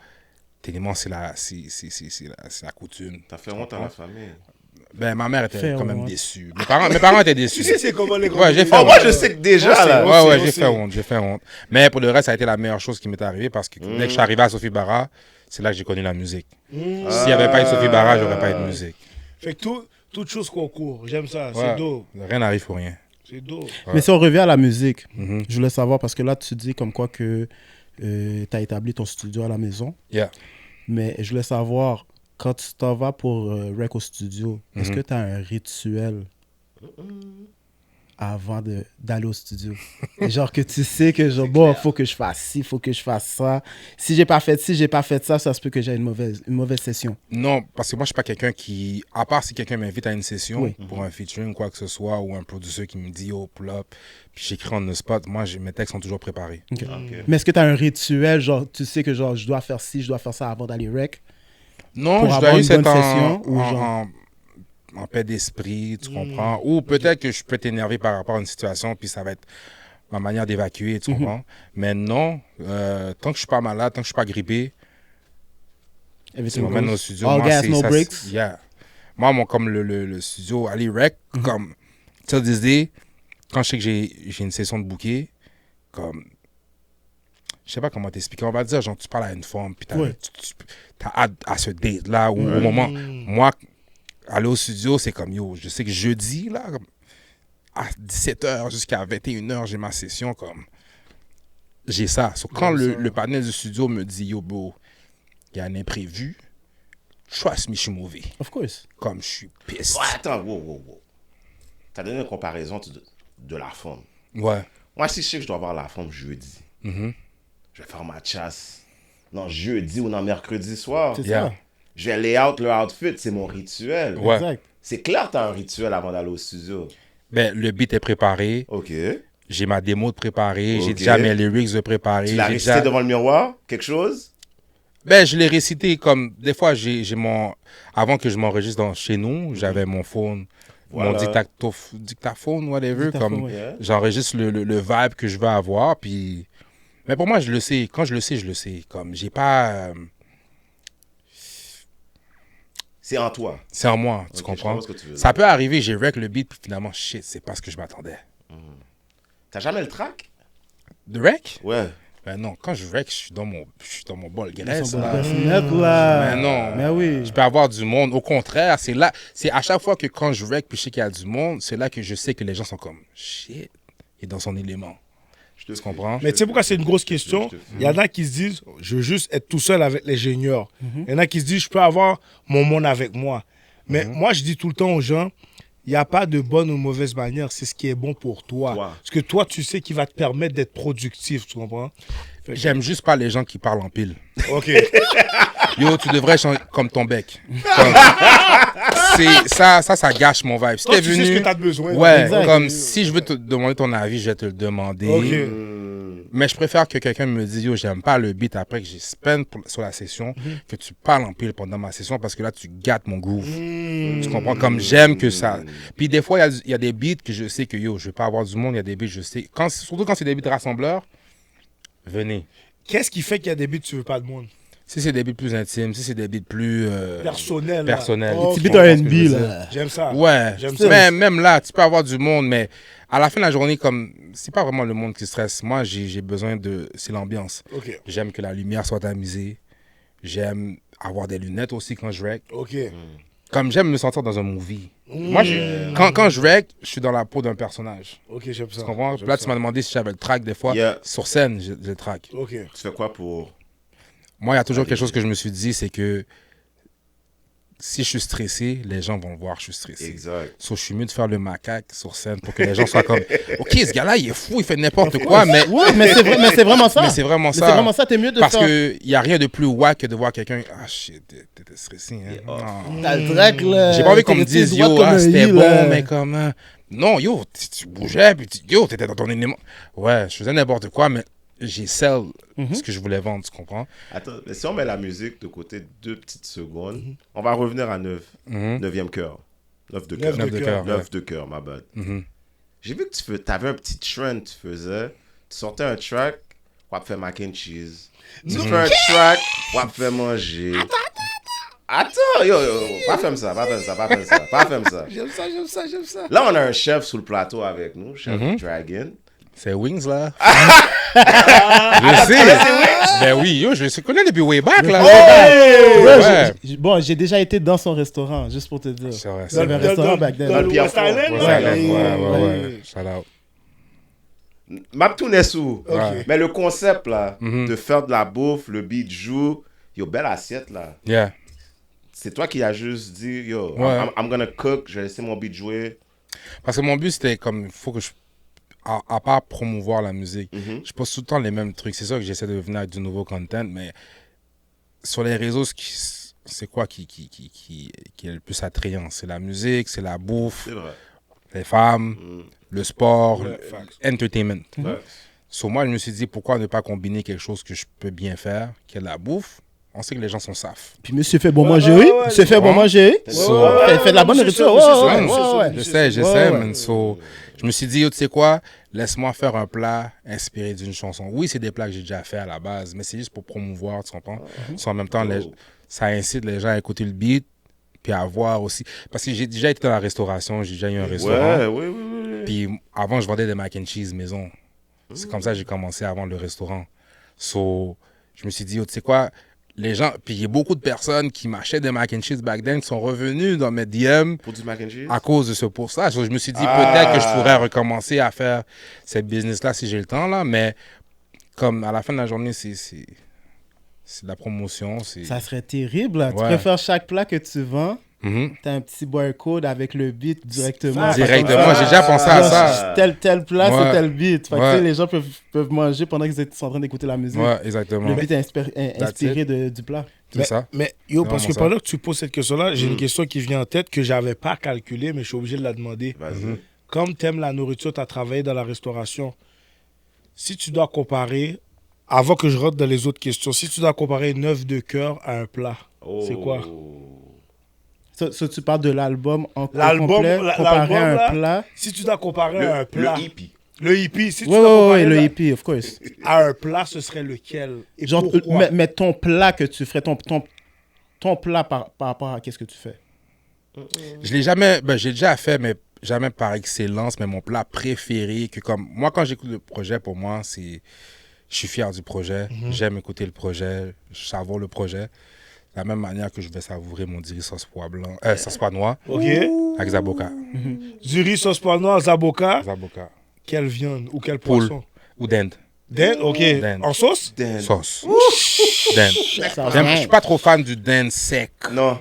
techniquement, c'est la coutume. T'as fait honte à la famille. Ben, ma mère était Faire quand même honte. déçue. Mes parents étaient Tu déçus. sais, c'est comment les Ouais, j'ai fait Oh, honte. moi, je sais que déjà, Moi, là. c'est- Ouais, aussi. j'ai fait honte. Mais pour le reste, ça a été la meilleure chose qui m'est arrivée parce que dès que je suis arrivé à Sophie Bara, c'est là que j'ai connu la musique. S'il n'y avait pas eu Sophie Bara, j'aurais pas eu de musique. Fait que toute chose concourt. J'aime ça. Ouais. C'est dope. Rien n'arrive pour rien. C'est dope. Mais si on revient à la musique, Mhm. je voulais savoir, parce que là, tu dis comme quoi que tu as établi ton studio à la maison. Yeah. Mais je voulais savoir, quand tu t'en vas pour rec au studio, est-ce Mhm. que tu as un rituel? avant d'aller au studio? Genre que tu sais que genre, bon, faut que je fasse ci, faut que je fasse ça. Si j'ai pas fait ci, j'ai pas fait ça, ça se peut que j'ai une mauvaise session. Non, parce que moi, je suis pas quelqu'un qui... À part si quelqu'un m'invite à une session Oui. pour un featuring, quoi que ce soit, ou un producteur qui me dit « Oh, pull up », puis j'écris on the spot, moi, mes textes sont toujours préparés. Ok. Ok. Mais est-ce que tu as un rituel, genre tu sais que genre je dois faire ci, je dois faire ça avant d'aller rec? Non, Pour je avoir dois une juste être bonne session, ou genre- en paix d'esprit, tu comprends? Ou peut-être que je peux t'énerver par rapport à une situation, puis ça va être ma manière d'évacuer, tu comprends? Mais non, tant que je suis pas malade, tant que je suis pas grippé, tu Everything m'emmènes goes. au studio. All moi, gas, c'est no ça, breaks. Yeah. Moi, comme le studio Ali Rec, comme, till this day, quand je sais que j'ai une session de bouquet, comme, je sais pas comment t'expliquer, on va dire, genre, tu parles à une femme, puis Ouais. t'as hâte à ce date-là, ou au moment, moi, aller au studio, c'est comme, yo, je sais que jeudi, là, comme, à 17h jusqu'à 21h, j'ai ma session, comme, j'ai ça. So, quand le panel du studio me dit, yo, bro, il y a un imprévu, trust me, je suis mauvais. Of course. Comme, je suis pissed. Ouais, attends, wow. T'as donné une comparaison de la femme. Ouais. Moi, si je sais que je dois voir la femme jeudi, Mhm. je vais faire ma chasse. Non, jeudi ou non, mercredi soir. C'est Yeah. ça. Je vais layout le outfit, c'est mon rituel. Ouais. Exact. C'est clair, t'as un rituel avant d'aller au studio. Ben, le beat est préparé, Ok. j'ai ma démo de préparée, j'ai Ok. déjà mes lyrics de préparer. Tu l'as j'ai récité déjà- devant le miroir? Quelque chose? Ben, je l'ai récité comme, des fois, j'ai mon... Avant que je m'enregistre chez nous, j'avais mon phone, Voilà. mon dictaphone, whatever, Dictaphone, comme, ouais. Yeah. j'enregistre le vibe que je veux avoir, puis... Mais pour moi, je le sais. Quand je le sais, je le sais. Comme, j'ai pas... C'est en toi. c'est en moi, tu Ok, comprends? je comprends ce que tu veux Ça dire. peut arriver, j'ai rec le beat, puis finalement, shit, c'est pas ce que je m'attendais. T'as jamais le track? De rec? Ouais. Ben non, quand je rec, je suis dans mon bol graisse, Son bon là. personnel, là. Mais non. Mais oui. Je peux avoir du monde. Au contraire, c'est là, c'est à chaque fois que quand je rec puis je sais qu'il y a du monde, c'est là que je sais que les gens sont comme shit, il est dans son élément. Je te Tu comprends? Mais tu sais pourquoi c'est une grosse question? Je te fais. Il y en a qui se disent, je veux juste être tout seul avec l'ingénieur. Mhm. Il y en a qui se disent, je peux avoir mon monde avec moi. Mais Mhm. moi, je dis tout le temps aux gens, il n'y a pas de bonne ou mauvaise manière, c'est ce qui est bon pour toi. Toi. Parce que toi, tu sais qui va te permettre d'être productif, tu comprends? J'aime juste pas les gens qui parlent en pile. Ok. Yo, tu devrais changer comme ton bec. Comme- ça gâche mon vibe. Si Toi, t'es tu sais venu, ce que t'as besoin. ouais, Exact. comme si je veux te demander ton avis, je vais te le demander. Ok. Mais je préfère que quelqu'un me dise, yo, j'aime pas le beat après que j'ai spend sur la session, que tu parles en pile pendant ma session parce que là, tu gâtes mon groove. Tu comprends? Comme j'aime que ça. Puis des fois, il y a des beats que je sais que, yo, je vais pas avoir du monde, il y a des beats, je sais. Surtout quand c'est des beats rassembleurs, venez. Qu'est-ce qui fait qu'il y a des beats que tu veux pas de monde? Si c'est des beats plus intimes, si c'est des beats plus Personnel. là. personnels. Ok. Petit beat comprends ce que R&B, je veux dire? là. J'aime ça. Ouais, J'aime ça. mais même là, tu peux avoir du monde, mais à la fin de la journée, comme c'est pas vraiment le monde qui stresse. Moi, j'ai besoin de. C'est l'ambiance. Ok. J'aime que la lumière soit tamisée. J'aime avoir des lunettes aussi quand je rec. Ok. Comme j'aime me sentir dans un movie. Moi, quand je rec, je suis dans la peau d'un personnage. Ok, j'aime ça. Tu comprends? J'aime Là, ça. tu m'as demandé si j'avais le track des fois. Yeah. Sur scène, j'ai le track. Ok. Tu fais quoi pour... Moi, il y a toujours quelque chose que je me suis dit, c'est que si je suis stressé, les gens vont le voir, je suis stressé. Exact. So, je suis mieux de faire le macaque sur scène pour que les gens soient comme OK, ce gars-là, il est fou, il fait n'importe quoi, mais, Ouais, mais c'est vraiment ça. mais c'est vraiment Mais ça. c'est vraiment ça, t'es mieux de Parce faire. qu'il n'y a rien de plus wack que de voir quelqu'un. Ah shit, t'étais stressé. Hein? Non. T'as le track, là. J'ai pas envie qu'on me T'es dise droit yo, comme ah, un c'était i, bon, là. mais comment. Non, yo, tu bougeais, puis yo, t'étais dans ton élément. Ouais, je faisais n'importe quoi, mais j'ai sell ce que je voulais vendre, tu comprends? Attends, mais si on met la musique de côté 2 petites secondes, on va revenir à 9. Mhm. 9e cœur. 9 de cœur. Neuf de cœur, 9 ouais. de cœur, ma bad. Mhm. J'ai vu que tu avais un petit trend tu faisais. Tu sortais un track, on va faire mac and cheese. Tu fais un track, on va faire manger. Attends, yo, pas faire ça, pas faire ça, pas faire ça, pas faire ça. J'aime ça, j'aime ça, j'aime ça. Là, on a un chef sous le plateau avec nous, chef Dragon. C'est Wings, là. Je sais. Ben oui, yo, je le connais depuis way back, là. Ouais. Bon, j'ai déjà été dans son restaurant, juste pour te dire. C'est vrai, Il y c'est avait un vrai. restaurant back then. Dans le West Pierrefonds. Island, West là? Island, ouais. Ouais. Shout out. Maptoun est sous. Ouais. Mais le concept, là, Mhm. de faire de la bouffe, le beat joue, yo, belle assiette, là. Yeah. C'est toi qui as juste dit, yo, Ouais. I'm gonna cook, je vais laisser mon beat jouer. Parce que mon but, c'était comme, il faut que je... À part promouvoir la musique, je poste tout le temps les mêmes trucs. C'est sûr que j'essaie de venir avec du nouveau content, mais sur les réseaux, c'est quoi qui est le plus attrayant? C'est la musique, c'est la bouffe, C'est vrai. les femmes, le sport, Ouais, facts. l'entertainment. Ouais. So, moi, je me suis dit, pourquoi ne pas combiner quelque chose que je peux bien faire, qui est la bouffe? On sait que les gens sont safs. Puis monsieur fait bon manger, ouais, oui. ouais, Monsieur fait bon ouais. manger. So, Fait de la bonne monsieur nourriture. ça, Ouais, monsieur ça, ouais, ouais. Je monsieur sais, Ouais, man. So, je me suis dit, yo, tu sais quoi, laisse-moi faire un plat inspiré d'une chanson. Oui, c'est des plats que j'ai déjà fait à la base, mais c'est juste pour promouvoir, tu comprends? So, en même temps, ça incite les gens à écouter le beat, puis à voir aussi. Parce que j'ai déjà été dans la restauration, j'ai déjà eu un restaurant. Ouais, oui. Puis avant, je vendais des mac and cheese maison. C'est comme ça que j'ai commencé à vendre le restaurant. So, je me suis dit, oh, tu sais quoi, les gens, puis il y a beaucoup de personnes qui m'achetaient des mac and cheese back then qui sont revenus dans mes DM Pour du mac and cheese? à cause de ce pourcentage. So, je me suis dit, peut-être que je pourrais recommencer à faire cette business-là si j'ai le temps, là, mais comme à la fin de la journée, c'est de la promotion. Ça serait terrible. Là. Tu Ouais. préfères chaque plat que tu vends. Mhm. T'as un petit barcode avec le beat directement. Directement, j'ai déjà pensé à ça. Tel plat, Ouais. c'est tel beat. Fait que, Ouais. tu sais, les gens peuvent manger pendant qu'ils sont en train d'écouter la musique. Ouais, exactement. Le beat est inspiré du plat. C'est ça. Mais yo, parce que vraiment ça. pendant que tu poses cette question-là, j'ai une question qui vient en tête que j'avais pas calculée, mais je suis obligé de la demander. Vas-y. Comme t'aimes la nourriture, t'as travaillé dans la restauration. Si tu dois comparer, avant que je rentre dans les autres questions, si tu dois comparer une œuf de cœur à un plat, c'est quoi? Ça, tu parles de l'album en L'album, complet, comparé à là, un plat. Si tu dois comparer à un plat, Le hippie. le hippie, si tu Ouais, dois ouais, comparer ouais, le la- hippie, of course. à un plat, ce serait lequel? Et Genre, pourquoi? mais ton plat que tu ferais, ton plat par rapport à qu'est-ce que tu fais. Je l'ai jamais, j'ai déjà fait, mais jamais par excellence, mais mon plat préféré, que comme, moi, quand j'écoute le projet, pour moi, je suis fier du projet, j'aime écouter le projet, je savoure le projet. De la même manière que je vais savourer mon diri sauce pois blanc, sauce pois noir, Ok. avec Zaboka. Du riz sauce pois noir, zaboka. Zaboka. Quelle viande ou quel Poule. poisson? Ou dinde. Dinde, ok. Dinde. En sauce? Sauce. Dinde. Ça Je suis pas trop fan du dinde sec. Non.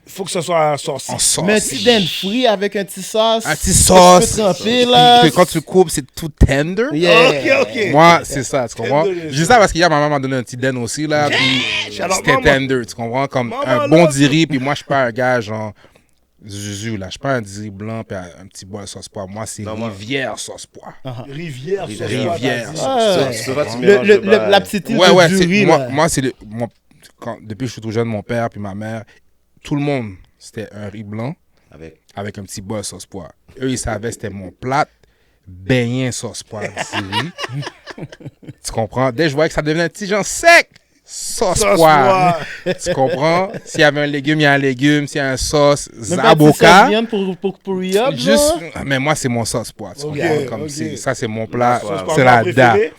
Faut que ce soit en sauce. En sauce. Mais si dinde frit avec un petit sauce. Un petit sauce. Tu peux tremper, là. Que quand tu coupes, c'est tout tender. Yeah. Ok. Moi, c'est ça, tu comprends? Tender, Je dis ça parce qu'hier, ma maman m'a donné un petit den aussi, là, puis Alors, c'était maman- tender, tu comprends? Comme Maman, un là, bon diri, puis moi, je suis pas un gars, genre, Zuzu, là. Je suis pas un diri blanc, puis un petit bol sauce pois. Moi, c'est Non, moi- Rivière sauce pois. Rivière, sauce Rivière. pois, Ouais. Ça va, tu Le- mélanges le- le bail. la petite île Ouais, de c'est, riz, moi, là. moi, c'est depuis que je suis tout jeune, mon père, puis ma mère, tout le monde, c'était un riz blanc avec un petit bol sauce pois. Eux, ils savaient que c'était mon plat, beignet sauce pois diri. Tu comprends? Dès que je voyais que ça devenait un petit genre sec, sauce Sauce pois. pois. Tu comprends? S'il y avait un légume, il y a un légume. S'il y a un sauce, Même pas de petite sauce zaboka. viande pour re-up, Juste, là. mais moi, c'est mon sauce pois. Tu Ok, comprends? Comme ok. ça, c'est mon plat. Sauce Pois C'est blanc la da préféré?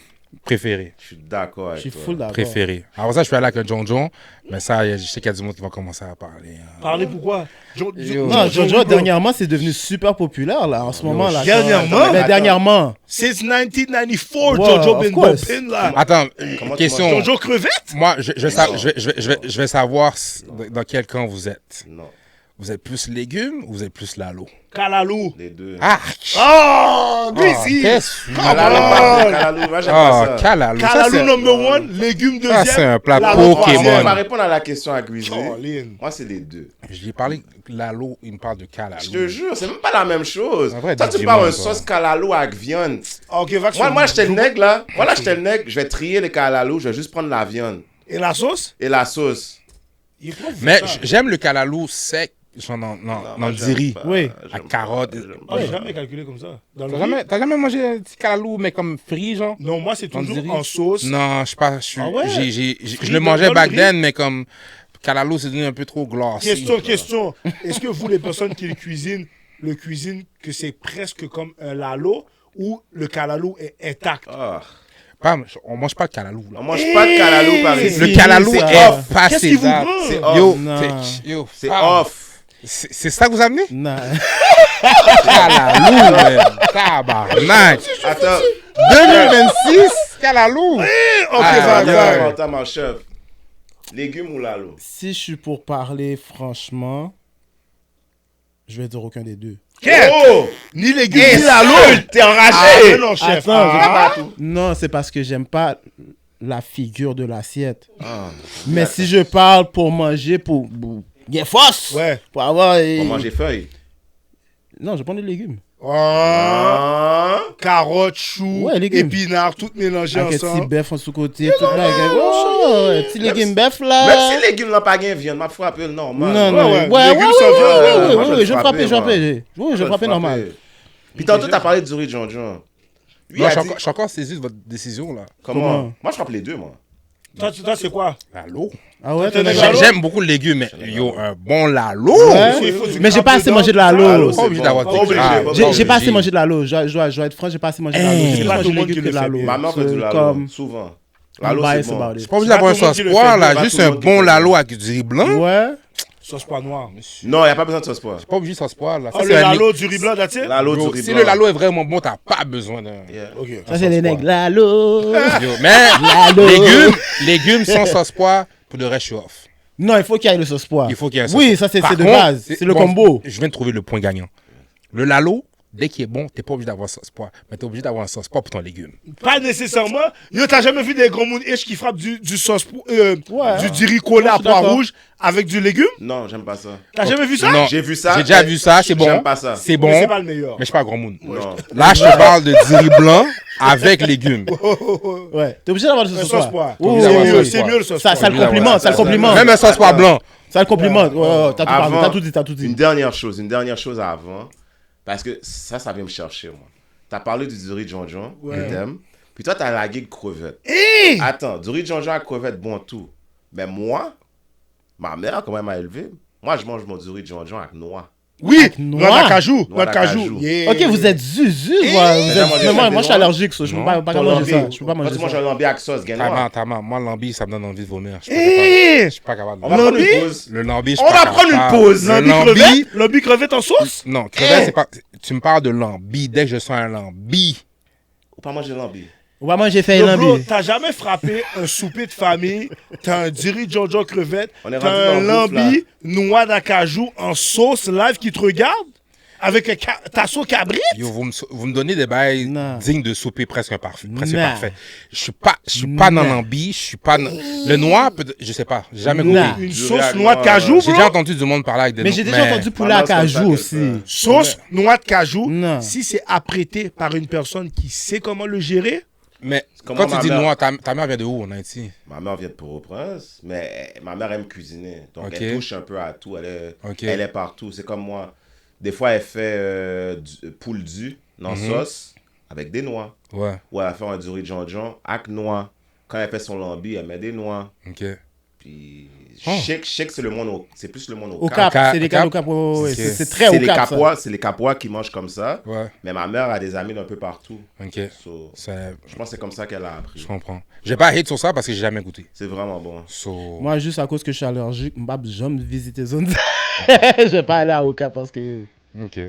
préférée. Je suis d'accord Je avec suis toi. full d'accord. Préférée. Alors ça, je suis allé avec un John, mais ça, je sais qu'il y a du monde qui va commencer à parler. hein. Parlez pourquoi? Non, Jojo, dernièrement, c'est devenu super populaire, là, en ce moment, là. Dernièrement? Mais dernièrement. Since 1994, Wow, Jojo of been course. bumping, là. Attends, Comment tu question. Jojo crevette? Moi, je vais savoir dans quel camp vous êtes. Non, Vous êtes plus légumes ou vous êtes plus lalo? Kalalou. les deux. Ah! Oh, Grizzly. Qu'est-ce que Calalou, moi, j'aime Ah, pas ça. Kalalou. Ça, Kalalou c'est- number one, légumes deuxième. c'est un plat Lalo Pokémon. On troisième. va répondre à la question à Grizzly. Caroline. Moi, c'est les deux. J'ai parlé lalo, il me parle de Kalalou. Je te jure, c'est même pas la même chose. Un vrai Toi, tu Digimon, parles une toi. sauce calalou avec viande. Ok, va que Moi, c'est- j'étais le nègre, là. Moi, là, j'étais le nègre. Je vais trier les calalou. Je vais juste prendre la viande Et la sauce? et la sauce. Il faut Mais faire ça. j'aime le Kalalou sec, genre dans Moi, le j'aime diri. pas. Oui. J'aime À pas. carotte. J'aime Ah, pas. j'ai jamais calculé comme ça. Dans le T'as jamais mangé un petit Kalalou, mais comme frit, genre? Non, moi, c'est On toujours dirait- en sauce. Non, je sais pas. Ah ouais? Je le mangeais dans le back riz? then, mais comme Kalalou, c'est devenu un peu trop glossy. Question. Est-ce que vous, les personnes qui le cuisinent que c'est presque comme un lalo ou le kalalou est intact? Ah. On mange pas de Kalalou, là. On mange pas de calalou par ici. Le fini, Kalalou ça. est pas Qu'est-ce qui vous César. prend? C'est off. Yo, Non. yo, C'est ah, off. C'est ça que vous amenez? Non. Kalalou, man. Tabarnak. Attends. 2026, Kalalou. Ok, Ah, va, yeah. va. Attends, mon chef. Légumes ou lalo? Si je suis pour parler franchement, Je vais dire aucun des deux. Oh! Ni légumes, Et ni lalo. t'es enragé! Ah, non, chef. Attends, non, c'est parce que j'aime pas la figure de l'assiette. Mais si je parle pour manger, pour get force, Ouais. pour avoir... On mange des feuilles. Non, je prends des légumes. Ah. Carottes, choux, Ouais, légumes. épinards, tout mélangé Avec un petit ensemble. bœuf en sous-côté, tout là. Oh, un petit légume bœuf là. Même si les légumes n'ont pas gain viande, m'a frappé le normal. Non, non, ouais, ouais, légumes sans viande, moi, je vais je le frappais, frapper, je frappais normal. Puis tantôt, t'as parlé du riz de John. Lui, Non, a je dit... suis encore saisi de votre décision, là. Comment? Moi, je frappe les deux, moi. Toi, c'est quoi? Lalo. Ah ouais, T'as t'en as des déjà- lalo? J'aime beaucoup le légume, mais yo, un bon lalo. Ouais. Il faut du Mais j'ai crabe pas assez dedans. mangé de Lalo, l'alo. Pas c'est obligé bon. d'avoir Pas du obligé, crabe. pas J'ai pas assez obligé. mangé de l'alo. Je dois être franc, j'ai pas assez mangé de l'alo. J'ai c'est plus pas mangé tout de le monde légumes qui que de le fait l'alo. bien. Ma mère fait du C'est lalo, comme... souvent. I'm Lalo, c'est biased bon. about it. C'est pas obligé C'est d'avoir un pas tout le monde sauce qui le poire, fait, là. pas Juste tout le un monde qui bon le lalo avec du riz blanc. Ouais. Sauce pas noire. Non, il n'y a pas besoin de sauce poire. Pas obligé de sauce poire, là. Oh, Ça, le c'est un lalo du riz blanc, that's it? Lalo du Yo, riz si blanc. le lalo est vraiment bon, t'as pas besoin d'un. Yeah. Ok. Ça, c'est les nègres. Lalo. Yo, mais Lalo. légumes sans sauce poire, pour de vrai, je suis off. Non, il faut qu'il y ait le sauce poire. Il faut qu'il y ait un sauce Oui, poire. ça, c'est Par de contre, base. C'est le bon, combo. Je viens de trouver le point gagnant. Le lalo, dès qu'il est bon, t'es pas obligé d'avoir sauce poire. Mais t'es obligé d'avoir un sauce poire pour ton légume. Pas nécessairement. Yo, t'as jamais vu des gros moun qui frappent du sauce, Ouais. du riz collé Ouais, à je suis pois d'accord. rouge avec du légume? Non, j'aime pas ça. T'as jamais vu ça? Non. J'ai vu ça. J'ai déjà mais vu ça, c'est bon. J'aime pas ça. C'est bon. Mais c'est pas le meilleur. Mais je suis pas un grand monde. Non. Là, je te parle de du riz blanc avec légumes. Ouais. T'es obligé d'avoir le Un sauce sauce poire. poire. Oui, C'est oui, mieux, oui. C'est mieux le sauce Ça poire. le complimente, ça le complimente. Même un sauce poire blanc. Ça le complimente. Ouais, t'as tout parlé, Avant- t'as tout dit, t'as tout Une dit. dernière chose avant. Parce que ça vient me chercher, moi. T'as parlé du riz de John, que t'aimes. Puis toi, t'as lagué de crevettes. Attends, du riz de John à crevettes, bon tout. Mais moi, ma mère, quand même, m'a élevé. Moi, je mange mon du riz de John avec noix. Oui, noix. noix d'acajou. Noix Noix d'acajou. d'acajou. Yeah. Ok, vous êtes zuzu. Mais Mais moi, je suis noix. allergique, ça. Je peux pas Ton manger lambi. ça. Je peux pas Quand manger tu manges ça. un lambi avec sauce, gagne noix. Moi, lambi, ça me donne envie de vomir. Je Eh, suis pas capable. On va prendre Lambi? une pause. Le lambi, je suis On pas va prendre capable. une pause. Le Lambi lambi, crevette? Lambi crevette en sauce? non, crevette, c'est pas. Tu me parles de lambi. Dès que je sens un lambi, Ou pas manger lambi. Ouais, moi, j'ai fait Yo, un bro, lambi. t'as jamais frappé un souper de famille, t'as un diri Jojo crevette, On est t'as rendu un dans le bouffe, lambi noix d'acajou en sauce live qui te regarde avec ta sauce cabri? yo, vous me donnez des bails Non. dignes de souper presque parfait. Presque Non. parfait. Je suis pas dans Non. lambi, je suis pas. Le noir, je sais pas. J'ai jamais Non. goûté. Une Du sauce riz noix de à cajou, noix. J'ai bro? déjà entendu du monde parler avec des Mais noms, j'ai déjà entendu poulet Ma à mère, c'est comme ça cajou qu'elle aussi. fait. Sauce noix de cajou, Non. si c'est apprêté par une personne qui sait comment le gérer, Mais Comment quand tu ma dis mère- noir, ta mère vient de où en Haïti? Ma mère vient de Port-au-Prince, mais ma mère aime cuisiner. Donc, Ok. elle touche un peu à tout. Ok. Elle est partout. C'est comme moi. Des fois, elle fait poule du dans sauce avec des noix. Ouais, Ou elle va faire un du riz de John avec noix. Quand elle fait son lambi, elle met des noix. ok. Puis, Oh. je sais que c'est le monde c'est plus le monde Au Cap. cap, c'est des Cap. cas au cap. ouais, ouais, Ok. C'est très C'est au les cap. ça. Capois, c'est les Capois qui mangent comme ça. Ouais, Mais ma mère a des amis d'un peu partout. ok. So, Ça- je pense que c'est comme ça qu'elle a appris. Je comprends. J'ai pas hate sur ça parce que j'ai jamais goûté. C'est vraiment bon. So... Moi, juste à cause que je suis allergique, m'bab jamais visiter zone. Je vais pas aller à Oka parce que. Ok.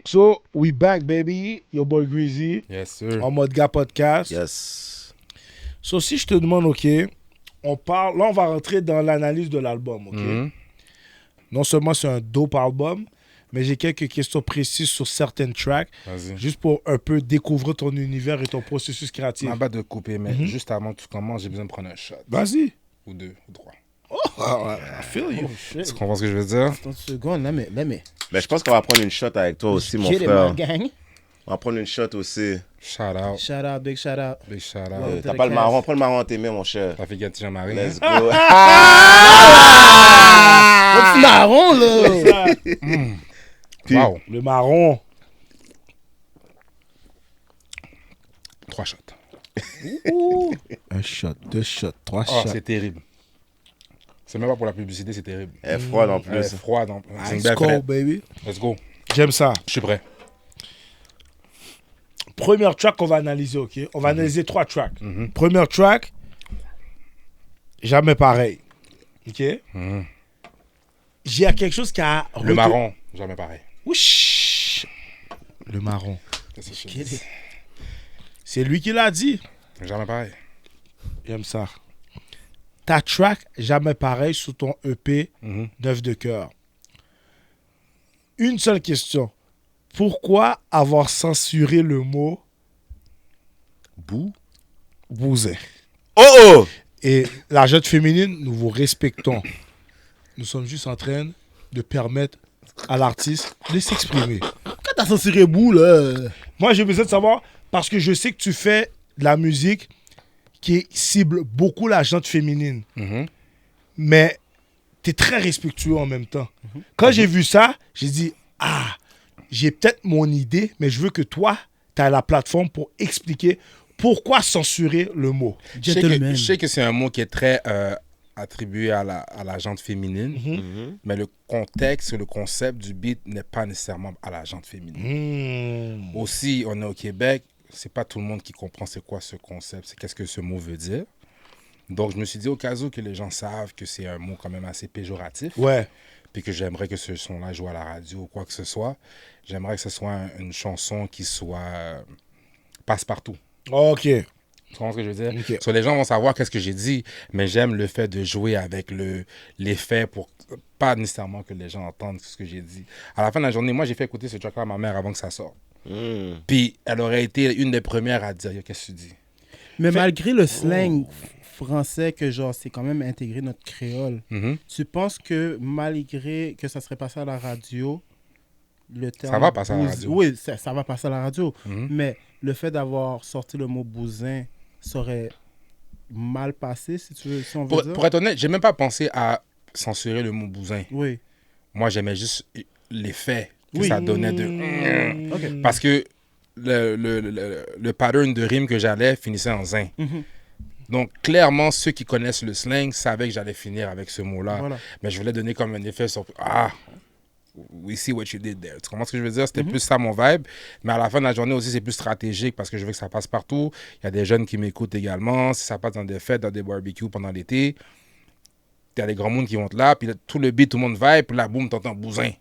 so we back baby, your boy Greasy, Yes, sir. en mode gars podcast. Yes. So si je te demande, ok, on parle, là on va rentrer dans l'analyse de l'album, ok. Mhm. Non seulement c'est un dope album, mais j'ai quelques questions précises sur certaines tracks, Vas-y. juste pour un peu découvrir ton univers et ton processus créatif. Ma batte de couper, mais juste avant que tu commences, j'ai besoin de prendre un shot. Vas-y. Ou deux, ou trois. I feel you. Tu comprends ce que je veux dire? 30 secondes, là, mais. Mais je pense qu'on va prendre une shot avec toi aussi, mon Get it, frère. my gang. On va prendre une shot aussi. Shout out. Shout out, big shout out. Big shout out. Ouais. T'as pas le marron, prends le marron en tes mains, mon cher. Ça fait gâter Jean-Marie. Let's go. Petit marron, là. Puis, Wow. Le marron. 3 shots. Un shot, deux shots, trois Oh, c'est terrible. C'est même pas pour la publicité, c'est terrible. elle est froide en Elle est plus. froide. C'est une Ice belle cold, frette. baby. Let's go. J'aime ça. Je suis prêt. Première track qu'on va analyser, ok? On va analyser 3 tracks. Première track, jamais pareil. Ok? J'ai quelque chose qui a... Le marron, jamais pareil. Ouch! Le marron. Qu'est-ce que je te dis? C'est lui qui l'a dit. Jamais pareil. J'aime ça. Ta track Jamais pareil sous ton EP Mhm. 9 de cœur. Une seule question. Pourquoi avoir censuré le mot bousin? Oh! Et la jeune féminine, nous vous respectons. Nous sommes juste en train de permettre à l'artiste de s'exprimer. Pourquoi t'as censuré Bou, là? Moi, j'ai besoin de savoir, parce que je sais que tu fais de la musique qui cible beaucoup la gente féminine. Mhm. Mais tu es très respectueux en même temps. Quand j'ai vu ça, j'ai dit, j'ai peut-être mon idée, mais je veux que toi, tu as la plateforme pour expliquer pourquoi censurer le mot. Gentleman. Je sais que c'est un mot qui est très attribué à la gente féminine, Mhm. mais le contexte, le concept du beat n'est pas nécessairement à la gente féminine. Aussi, on est au Québec, c'est pas tout le monde qui comprend c'est quoi ce concept, c'est qu'est-ce que ce mot veut dire. Donc, je me suis dit au cas où que les gens savent que c'est un mot quand même assez péjoratif, Ouais. puis que j'aimerais que ce son-là joue à la radio ou quoi que ce soit, j'aimerais que ce soit une chanson qui soit passe-partout. OK. Tu comprends ce que je veux dire? Ok. So, les gens vont savoir qu'est-ce que j'ai dit, mais j'aime le fait de jouer avec l'effet pour pas nécessairement que les gens entendent ce que j'ai dit. À la fin de la journée, moi, j'ai fait écouter ce track-là à ma mère avant que ça sorte. Mm. Puis, elle aurait été une des premières à dire, yo, qu'est-ce que tu dis? Mais malgré le slang français, que genre, c'est quand même intégré notre créole, Mhm. tu penses que malgré que ça serait passé à la radio, le terme... va passer à la radio. Oui, ça va passer à la radio. Mhm. Mais le fait d'avoir sorti le mot bousin, ça aurait mal passé, si tu veux, si on veut dire. Pour être honnête, j'ai même pas pensé à censurer le mot bousin. Oui. Moi, j'aimais juste l'effet que Oui. ça donnait de... Ok. Parce que le pattern de rime que j'allais finissait en zin. Mhm. Donc, clairement, ceux qui connaissent le slang savaient que j'allais finir avec ce mot-là. Voilà. Mais je voulais donner comme un effet sur... We see what you did there. Tu comprends ce que je veux dire? C'était plus ça mon vibe. Mais à la fin de la journée aussi, c'est plus stratégique parce que je veux que ça passe partout. Il y a des jeunes qui m'écoutent également. Si ça passe dans des fêtes, dans des barbecues pendant l'été, il y a des grands mondes qui vont là. Puis là, tout le beat, tout le monde vibe. Puis là, boum, t'entends bousin.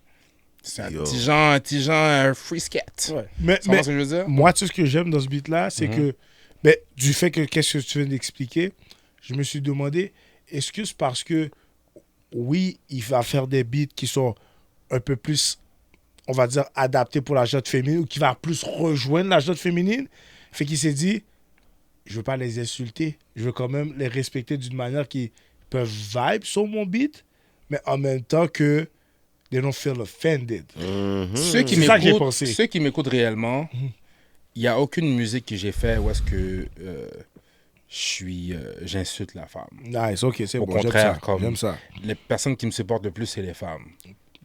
C'est un Yo. petit genre, un free scat. Ouais. Mais, Tu comprends ce que je veux dire? moi, tout ce que j'aime dans ce beat-là, c'est que, ben, du fait que qu'est-ce que tu viens d'expliquer, je me suis demandé, est-ce que c'est parce que, oui, il va faire des beats qui sont un peu plus, on va dire, adaptés pour la gente féminine ou qui va plus rejoindre la gente féminine, fait qu'il s'est dit, je veux pas les insulter, je veux quand même les respecter d'une manière qui peuvent vibe sur mon beat, mais en même temps que they don't feel offended. Mhm. Ceux qui C'est ça que j'ai m'écoutent, pensé. ceux qui m'écoutent réellement, il n'y a aucune musique que j'ai fait où est-ce que j'insulte la femme. Nice, ok, c'est Au bon, j'aime contraire, ça. comme- J'aime ça. Les personnes qui me supportent le plus, c'est les femmes.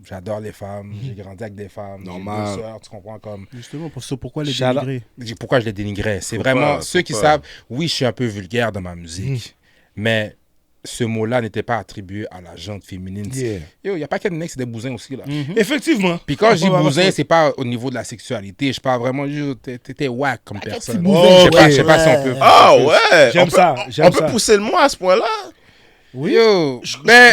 J'adore les femmes, j'ai grandi avec des femmes, Normal. j'ai deux sœurs, tu comprends comme... Justement, pourquoi les Shout out. dénigrer? Pourquoi je les dénigrais? C'est Faut vraiment pas, ceux faut qui pas. savent, oui, je suis un peu vulgaire dans ma musique, mais ce mot-là n'était pas attribué à la gente féminine. Yeah. Yo, il n'y a pas qu'un mec, c'est des bousins aussi, là. Effectivement. Puis quand je dis Ouais, ouais, bousin, ouais. c'est pas au niveau de la sexualité. Je parle vraiment juste, t'étais whack comme personne. bousin, Je sais pas si on peut. Ah ouais! J'aime On peut- ça, j'aime On peut ça. pousser le mot à ce point-là? Oui. Yo, Moi, je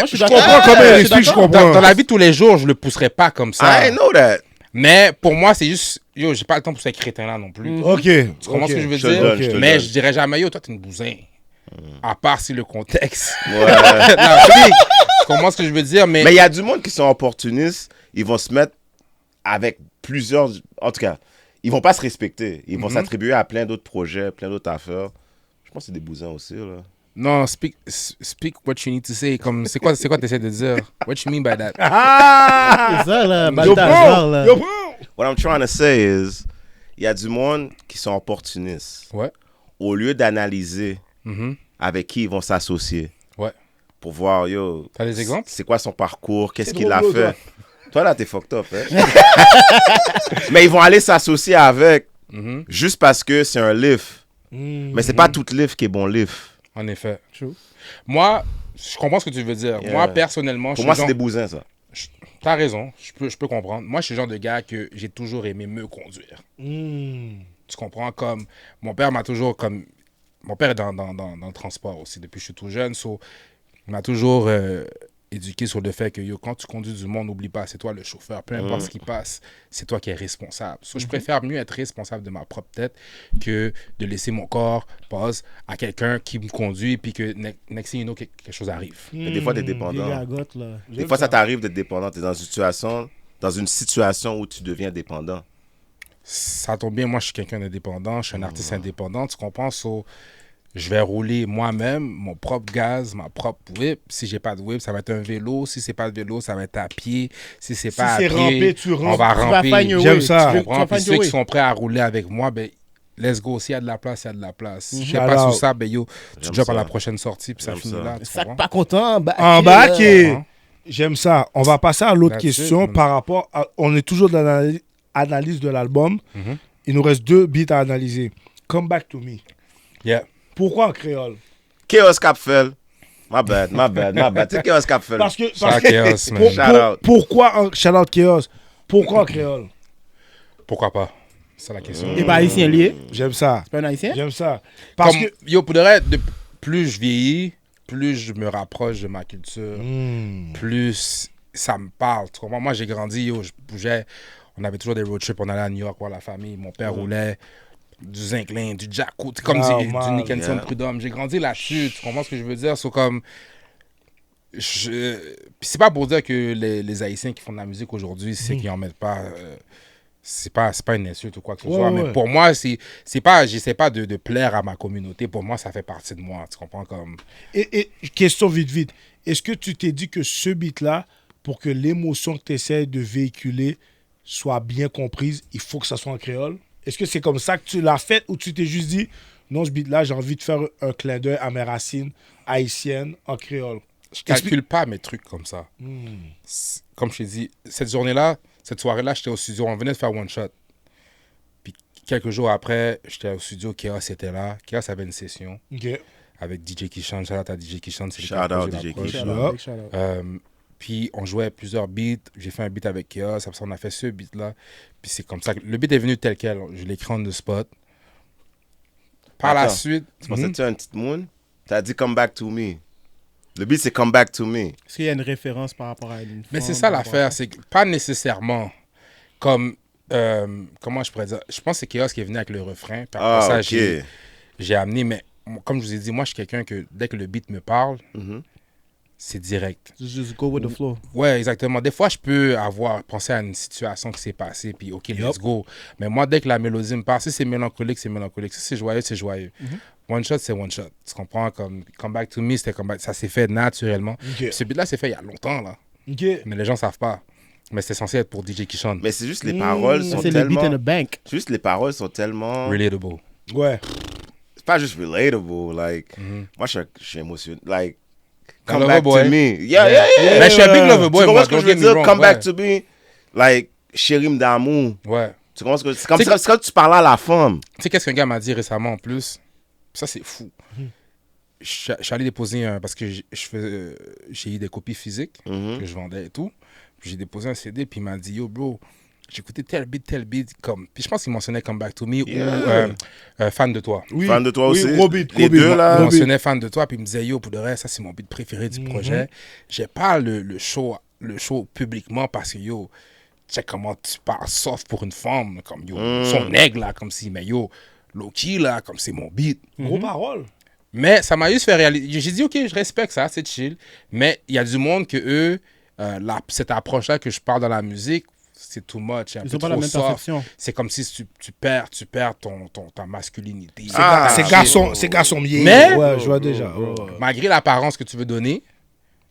suis Je d'accord. comprends comment je elle suis explique, je d'accord. comprends. dans la vie de tous les jours, je le pousserais pas comme ça. I know that. Mais pour moi, c'est juste, yo, j'ai pas le temps pour ces crétins-là non plus. Ok. Tu comprends ce que je veux Je te dire? donne, je te Mais donne. je dirais jamais, yo, toi, t'es une bousin. À part si le contexte. Ouais. Non, je dis, tu comprends ce que je veux dire? Mais, Mais il y a du monde qui sont opportunistes. Ils vont se mettre avec plusieurs... En tout cas, ils vont pas se respecter. Ils vont s'attribuer à plein d'autres projets, plein d'autres affaires. Je pense que c'est des bousins aussi, là. non, speak what you need to say. Comme, c'est quoi t'essaies de dire? What you mean by that? Ah! C'est ça, là, Yo, Balthazar, bro! là. Yo, bro! What I'm trying to say is, il y a du monde qui sont opportunistes. Ouais. Au lieu d'analyser Mhm. avec qui ils vont s'associer. Ouais. Pour voir, yo... T'as des exemples? C'est quoi son parcours? Qu'est-ce C'est qu'il drôle, a toi. fait? Toi, là, t'es fucked up, hein? Mais ils vont aller s'associer avec Mhm. juste parce que c'est un lift. Mm. Mais c'est pas tout lift qui est bon lift. En effet. True. Moi, je comprends ce que tu veux dire. Yeah. Moi, personnellement, Pour je moi, suis c'est genre... des bousins, ça. T'as raison, je peux comprendre. Moi, je suis le genre de gars que j'ai toujours aimé me conduire. Mm. Tu comprends? Comme mon père m'a toujours comme... Mon père est dans le transport aussi depuis que je suis tout jeune. So, il m'a toujours éduqué sur le fait que yo, quand tu conduis du monde, n'oublie pas, c'est toi le chauffeur. Peu importe ce qui passe, c'est toi qui es responsable. So, je préfère mieux être responsable de ma propre tête que de laisser mon corps, à quelqu'un qui me conduit puis que next thing you know, quelque chose arrive. Mais des fois, t'es Vieille dépendant. gargote, là. Des fois, ça t'arrive d'être dépendant. T'es dans une situation où tu deviens dépendant. Ça tombe bien, moi je suis quelqu'un d'indépendant, je suis un artiste indépendant, tu comprends? So, je vais rouler moi-même mon propre gaz, ma propre whip. Si j'ai pas de whip, ça va être un vélo. Si c'est pas de vélo, ça va être à pied. Si c'est pas à c'est pied, rampé, tu on rampes. va Tu vas ramper. find your J'aime way. ça. Tu Tu comprends? Puis find ceux your qui way. sont prêts à rouler avec moi, ben let's go. S'il y a de la place, il y a de la place. Si j'ai Shout pas out. sur ça, ben yo, tu J'aime drops ça. à la prochaine sortie, puis ça J'aime finit ça. là. Tu Sac comprends? pas content. En bac et... Hein? J'aime ça. On va passer à l'autre That's question it, man. par rapport à... On est toujours dans l'analyse de l'album. Mhm. Il nous reste 2 beats à analyser. Come Back to Me. Yeah. Pourquoi en créole? Chaos Capfel. My bad. C'est Chaos Capfel. Parce que... Shout out Chaos, man. Shout out. Pourquoi en... Shout out Chaos. Pourquoi en créole? Pourquoi pas? C'est la question. Et pas haïtien lié. J'aime ça. C'est pas un haïtien? J'aime ça. Parce Comme, que... yo, pour de vrai, plus je vieillis, plus je me rapproche de ma culture. Plus ça me parle. Tu comprends? Moi, j'ai grandi, yo, je bougeais. On avait toujours des road trips. On allait à New York voir la famille. Mon père roulait du Zinklin, du Jacko, comme Wow, du man, Nickenson yeah. Prud'homme. J'ai grandi là-dessus. Tu comprends ce que je veux dire? C'est comme. Puis c'est pas pour dire que les Haïtiens qui font de la musique aujourd'hui, c'est qu'ils en mettent pas. C'est pas une insulte ou quoi que ce Ouais, soit. ouais. Mais pour moi, c'est pas. J'essaie pas de plaire à ma communauté. Pour moi, ça fait partie de moi. Tu comprends? Comme. Et question vite. Est-ce que tu t'es dit que ce beat-là, pour que l'émotion que tu essaies de véhiculer soit bien comprise, il faut que ça soit en créole? Est-ce que c'est comme ça que tu l'as fait ou tu t'es juste dit, non, ce beat-là, j'ai envie de faire un clin d'œil à mes racines haïtiennes en créole? Je calcule pas mes trucs comme ça. Comme je t'ai dit, cette soirée-là, j'étais au studio. On venait de faire One Shot. Puis quelques jours après, j'étais au studio. Chaos était là. Chaos avait une session OK. avec DJ Kishan. Shout out à DJ Kishan. C'est lui qui Shout a out posé la DJ prod. Kishan. Shout out, big shout out. Puis on jouait plusieurs beats. J'ai fait un beat avec Chaos. Après ça, on a fait ce beat-là. Puis c'est comme ça que le beat est venu tel quel. Je l'ai écrit on the spot. Par la Attends. suite. Tu pensais que tu as un petit moon? T'as dit Come Back to Me. Le beat, c'est Come Back to Me. Est-ce qu'il y a une référence par rapport à une Mais femme, c'est ça par rapport l'affaire, à c'est que pas nécessairement comme comment je pourrais dire, je pense que c'est Chaos qui est venu avec le refrain, puis après ça Ah, ok. j'ai amené, mais comme je vous ai dit, moi je suis quelqu'un que dès que le beat me parle, Mhm. c'est direct. Just go with the flow. Ouais, exactement. Des fois je peux avoir pensé à une situation qui s'est passée, puis ok, let's go. Mais moi dès que la mélodie me parle, si c'est mélancolique, c'est mélancolique. Si c'est joyeux, c'est joyeux. One shot, c'est one shot. Tu comprends? Comme Come Back to Me, c'était Come Back. Ça s'est fait naturellement. Ok. Ce beat-là s'est fait il y a longtemps, là. OK. Mais les gens savent pas. Mais c'était censé être pour DJ Kishan. Mais c'est juste les paroles sont C'est le beat tellement... in the bank. Juste les paroles sont tellement... Relatable. Ouais. C'est pas juste relatable. Like, moi, je suis émotionnel. Like, Come lover Back boy. to Me. Yeah. Mais je suis un big lover Tu boy, comprends moi. ce que je don't veux get me dire? wrong, Come ouais. Back to Me. Like, chérim d'amour. Ouais. Tu comprends ce que... C'est comme, C'est c'est comme tu parlais à la femme. Tu sais, qu'est-ce qu'un gars m'a dit récemment en plus? Ça, c'est fou. Je suis allé déposer un. Parce que j'ai eu des copies physiques Mhm. que je vendais et tout. Puis j'ai déposé un CD, puis il m'a dit, yo, bro, j'ai écouté tel beat. Comme... Puis je pense qu'il mentionnait Come Back to Me Yeah. ou Fan de toi. Oui. Fan de toi oui, aussi. gros beat, Les gros beat. deux, là. Il Gros beat. mentionnait Fan de toi, puis il me disait, yo, pour de vrai, ça, c'est mon beat préféré du projet. J'ai pas le show publiquement parce que, yo, check comment tu parles soft pour une femme. Comme, yo, son aigle, là, comme si, mais yo, low-key, là, comme c'est mon beat. Gros parole. Mais ça m'a juste fait réaliser. J'ai dit, OK, je respecte ça, c'est chill. Mais il y a du monde que eux, cette approche-là que je parle dans la musique, c'est too much. C'est un Ils peu ont pas la trop même soft. perception. C'est comme si tu perds ta masculinité. C'est garçon mieux. Mais- Ouais, je vois déjà. Ouais, ouais. Malgré l'apparence que tu veux donner,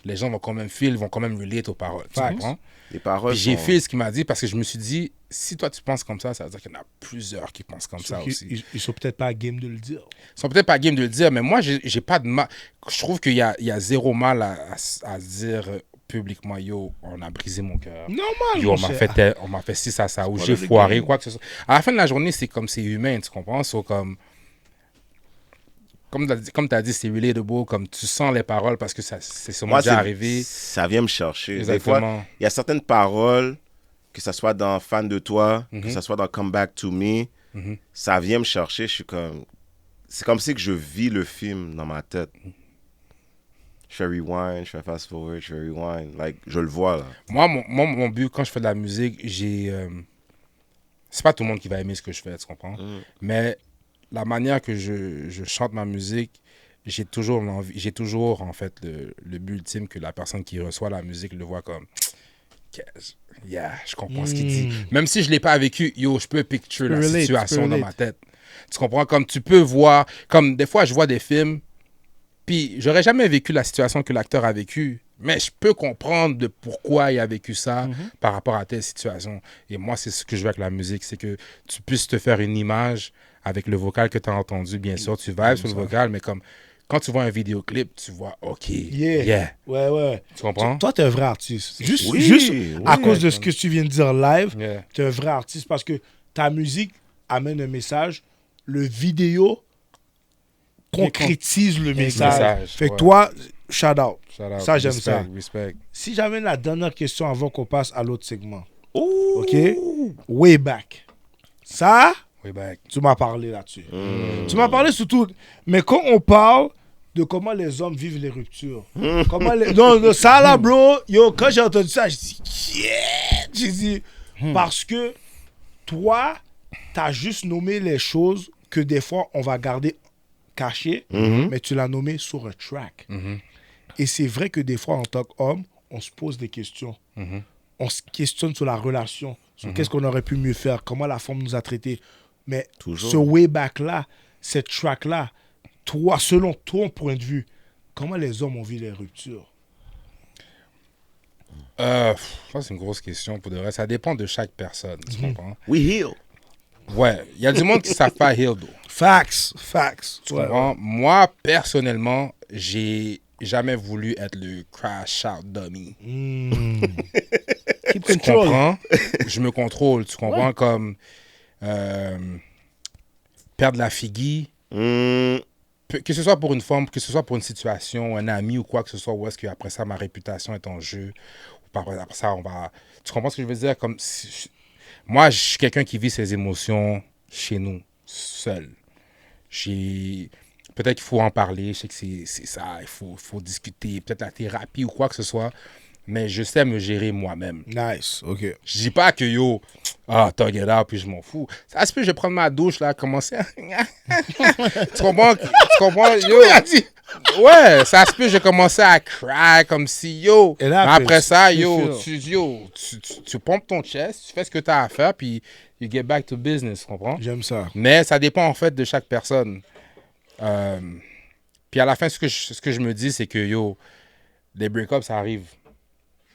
les gens vont quand même feel, vont quand même relate aux paroles. Tu Facts. comprends? Les paroles Puis j'ai sont... fait ce qu'il m'a dit parce que je me suis dit, si toi tu penses comme ça veut dire qu'il y en a plusieurs qui pensent comme ça aussi. Ils sont peut-être pas à game de le dire. Ils sont peut-être pas game de le dire, mais moi, j'ai pas de mal. Je trouve qu'il y a zéro mal à dire publiquement, yo, on a brisé mon cœur. Normal. Yo, mon cher. on m'a fait ci, ça, ou Part j'ai of the foiré, game. quoi que ce soit. À la fin de la journée, c'est comme c'est humain, tu comprends? So, comme tu as dit, c'est relatable, comme tu sens les paroles parce que c'est sûrement Moi, déjà arrivé. ça vient me chercher. Des fois, Exactement. il y a certaines paroles, que ça soit dans Fan de toi, que ça soit dans Come Back to Me, ça vient me chercher. Je suis comme... C'est comme si que je vis le film dans ma tête. Je fais rewind, je fais fast forward, je fais rewind. Like, je le vois, là. Moi, mon but, quand je fais de la musique, c'est pas tout le monde qui va aimer ce que je fais, tu comprends? Mais la manière que je chante ma musique, j'ai toujours en fait, le but ultime que la personne qui reçoit la musique le voit comme... Yeah, je comprends ce qu'il dit. Même si je l'ai pas vécu, yo, je peux picture la relate, situation tu peux dans relate. ma tête. Tu comprends? Comme tu peux voir... Comme des fois, je vois des films, puis j'aurais jamais vécu la situation que l'acteur a vécue, mais je peux comprendre de pourquoi il a vécu ça par rapport à telle situation. Et moi, c'est ce que je veux avec la musique, c'est que tu puisses te faire une image avec le vocal que tu as entendu. Bien sûr, tu vibes sur le vocal, mais comme quand tu vois un vidéoclip, tu vois, OK, yeah. Ouais. Tu comprends? Toi, t'es un vrai artiste. Juste Oui. à cause de ce que tu viens de dire live, Yeah. t'es un vrai artiste parce que ta musique amène un message, le vidéo concrétise le message. Fait que ouais. toi, shout out. Shout out. Ça, j'aime Respect, ça. Respect. Si j'avais la dernière question avant qu'on passe à l'autre segment. Ouh. OK? Way back. Ça, Way back. tu m'as parlé là-dessus. Tu m'as parlé surtout... Mais quand on parle de comment les hommes vivent les ruptures, non, ça là, bro, yo, quand j'ai entendu ça, j'ai dit, yeah! J'ai dit, parce que toi, t'as juste nommé les choses que des fois, on va garder cachées, mais tu l'as nommé sur un track. Et c'est vrai que des fois, en tant qu'homme, on se pose des questions. On se questionne sur la relation, sur qu'est-ce qu'on aurait pu mieux faire, comment la femme nous a traités. Mais Toujours. ce way back-là, cette track-là, toi, selon ton point de vue, comment les hommes ont vu les ruptures? Ça, c'est une grosse question pour de vrai. Ça dépend de chaque personne, tu comprends? We heal. Ouais, il y a du monde qui ne savent pas heal, though. Facts. Tu comprends? Moi, personnellement, j'ai jamais voulu être le crash out dummy. Keep Tu control. comprends? Je me contrôle, tu comprends? Comme perdre la figue, que ce soit pour une femme, que ce soit pour une situation, un ami ou quoi que ce soit, où est-ce qu'après ça, ma réputation est en jeu. Ou après ça, on va... Tu comprends ce que je veux dire? Comme moi, je suis quelqu'un qui vit ses émotions chez nous, seul. Peut-être qu'il faut en parler, je sais que c'est ça, il faut discuter, peut-être la thérapie ou quoi que ce soit, mais je sais me gérer moi-même. Nice, OK. Je dis pas que yo, tug it out, puis je m'en fous. Ça se peut, je vais prendre ma douche, là, commencer à... tu comprends, yo? Ouais, ça se peut, je vais commencer à cry comme si, yo. Et là, Mais après ça, tu tu pompes ton chest, tu fais ce que tu as à faire, puis you get back to business, tu comprends? J'aime ça. Mais ça dépend, en fait, de chaque personne. Puis à la fin, ce que je me dis, c'est que, yo, des break-ups, ça arrive.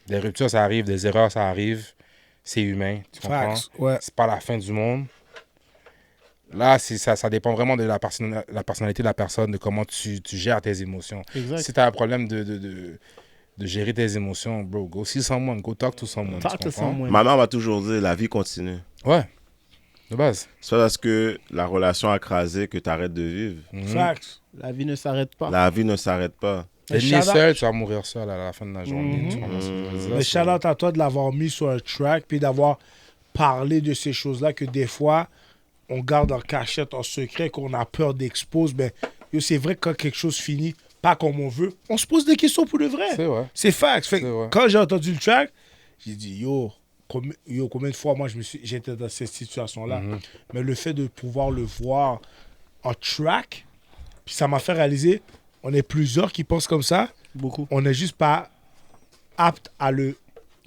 Des ruptures, ça arrive. Des erreurs, ça arrive. C'est humain, tu comprends? Facts, ouais. C'est pas la fin du monde. Là, ça dépend vraiment de la personnalité de la personne, de comment tu gères tes émotions. Exact. Si tu as un problème de gérer tes émotions, bro, go see someone, go talk to someone. Talk tu to comprends? someone. Ma mère m'a toujours dit, la vie continue. Ouais, de base. C'est pas parce que la relation a crasé que tu arrêtes de vivre. Facts. La vie ne s'arrête pas. La vie ne s'arrête pas. T'es Mais né shout-out- seul, tu vas mourir seul à la fin de la journée. Tu comprends ce que je veux dire? Mais shout-out à toi de l'avoir mis sur un track puis d'avoir parlé de ces choses-là que des fois, on garde en cachette, en secret, qu'on a peur d'exposer. Ben, yo, c'est vrai que quand quelque chose finit pas comme on veut, on se pose des questions pour le vrai. C'est vrai. C'est fact. Fait que C'est vrai. quand j'ai entendu le track, j'ai dit, yo, combien de fois moi j'étais dans cette situation-là. Mais le fait de pouvoir le voir en track, puis ça m'a fait réaliser, on est plusieurs qui pensent comme ça. Beaucoup. On n'est juste pas apte à le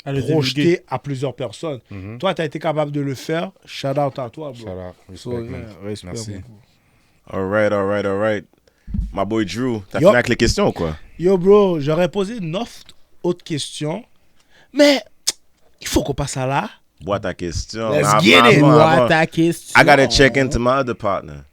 À le projeter divulguer. à plusieurs personnes. Toi, tu as été capable de le faire. Shout out à toi, bro. Shout out. Respect, So, man. yeah, respect Merci. beaucoup. All right. My boy Drew, t'as Yo. fini avec les questions ou quoi? Yo, bro, j'aurais posé 9 autres questions, mais il faut qu'on passe à là. Boîte à questions. Let's Avant- get it. avant- avant. What ta question? I gotta check into my other partner.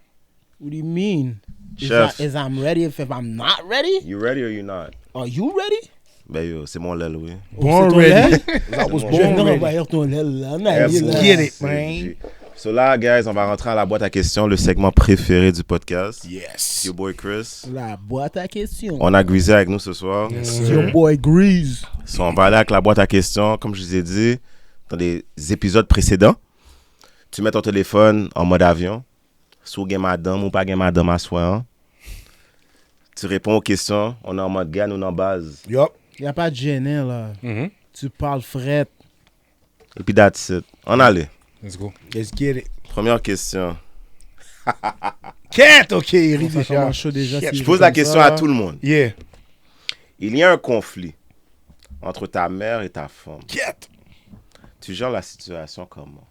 What do you mean? Chef. Is I'm ready if I'm not ready? You ready or you not? Are you ready? Ben yo, c'est mon lel, oui. Born ton ready. lait? That was Je born viens ready. envahir ton aile là. Let's là. get it, C'est- man. So là, guys, on va rentrer à la boîte à questions, le segment préféré du podcast. Yes. Your boy Chris. La boîte à questions. On a Grisé avec nous ce soir. It's your boy Grease. So, on va aller avec la boîte à questions, comme je vous ai dit dans les épisodes précédents. Tu mets ton téléphone en mode avion. Sous gain madame ou pas gain madame à soir. Tu réponds aux questions. On est en mode gars, nous en base. Yup. Il n'y a pas de gêner, là. Mhm. Tu parles fret. Et puis that's it. On allait. Let's go. Let's get it. Première question. Quête, ok, il rit Ça déjà. commence chaud déjà. Shit, si Je je pose fais la comme question ça. à tout le monde. Yeah. Il y a un conflit entre ta mère et ta femme. Quête. Tu gères la situation comment?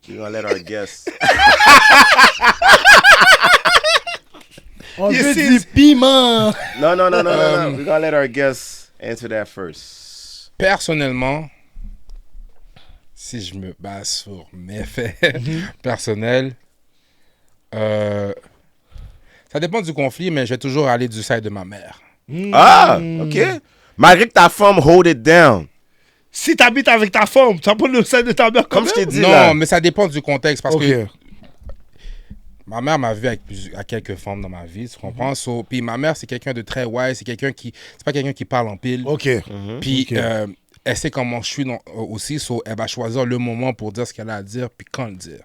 Tu vas let our guess. On Yes, veut yes. du piment. No. We're gonna let our guests answer that first. Personnellement, si je me base sur mes faits personnels, ça dépend du conflit, mais je vais toujours aller du side de ma mère. Ah, ok. Malgré que ta femme hold it down. Si t'habites avec ta femme, tu vas prendre le sein de ta mère Comme je t'ai dit Non, là. mais ça dépend du contexte parce Ok. que ma mère m'a vu avec quelques femmes dans ma vie, tu comprends? So, puis ma mère, c'est quelqu'un de très wise, c'est pas quelqu'un qui parle en pile. Ok. Puis Ok. elle sait comment je suis aussi, so elle va choisir le moment pour dire ce qu'elle a à dire, puis quand le dire.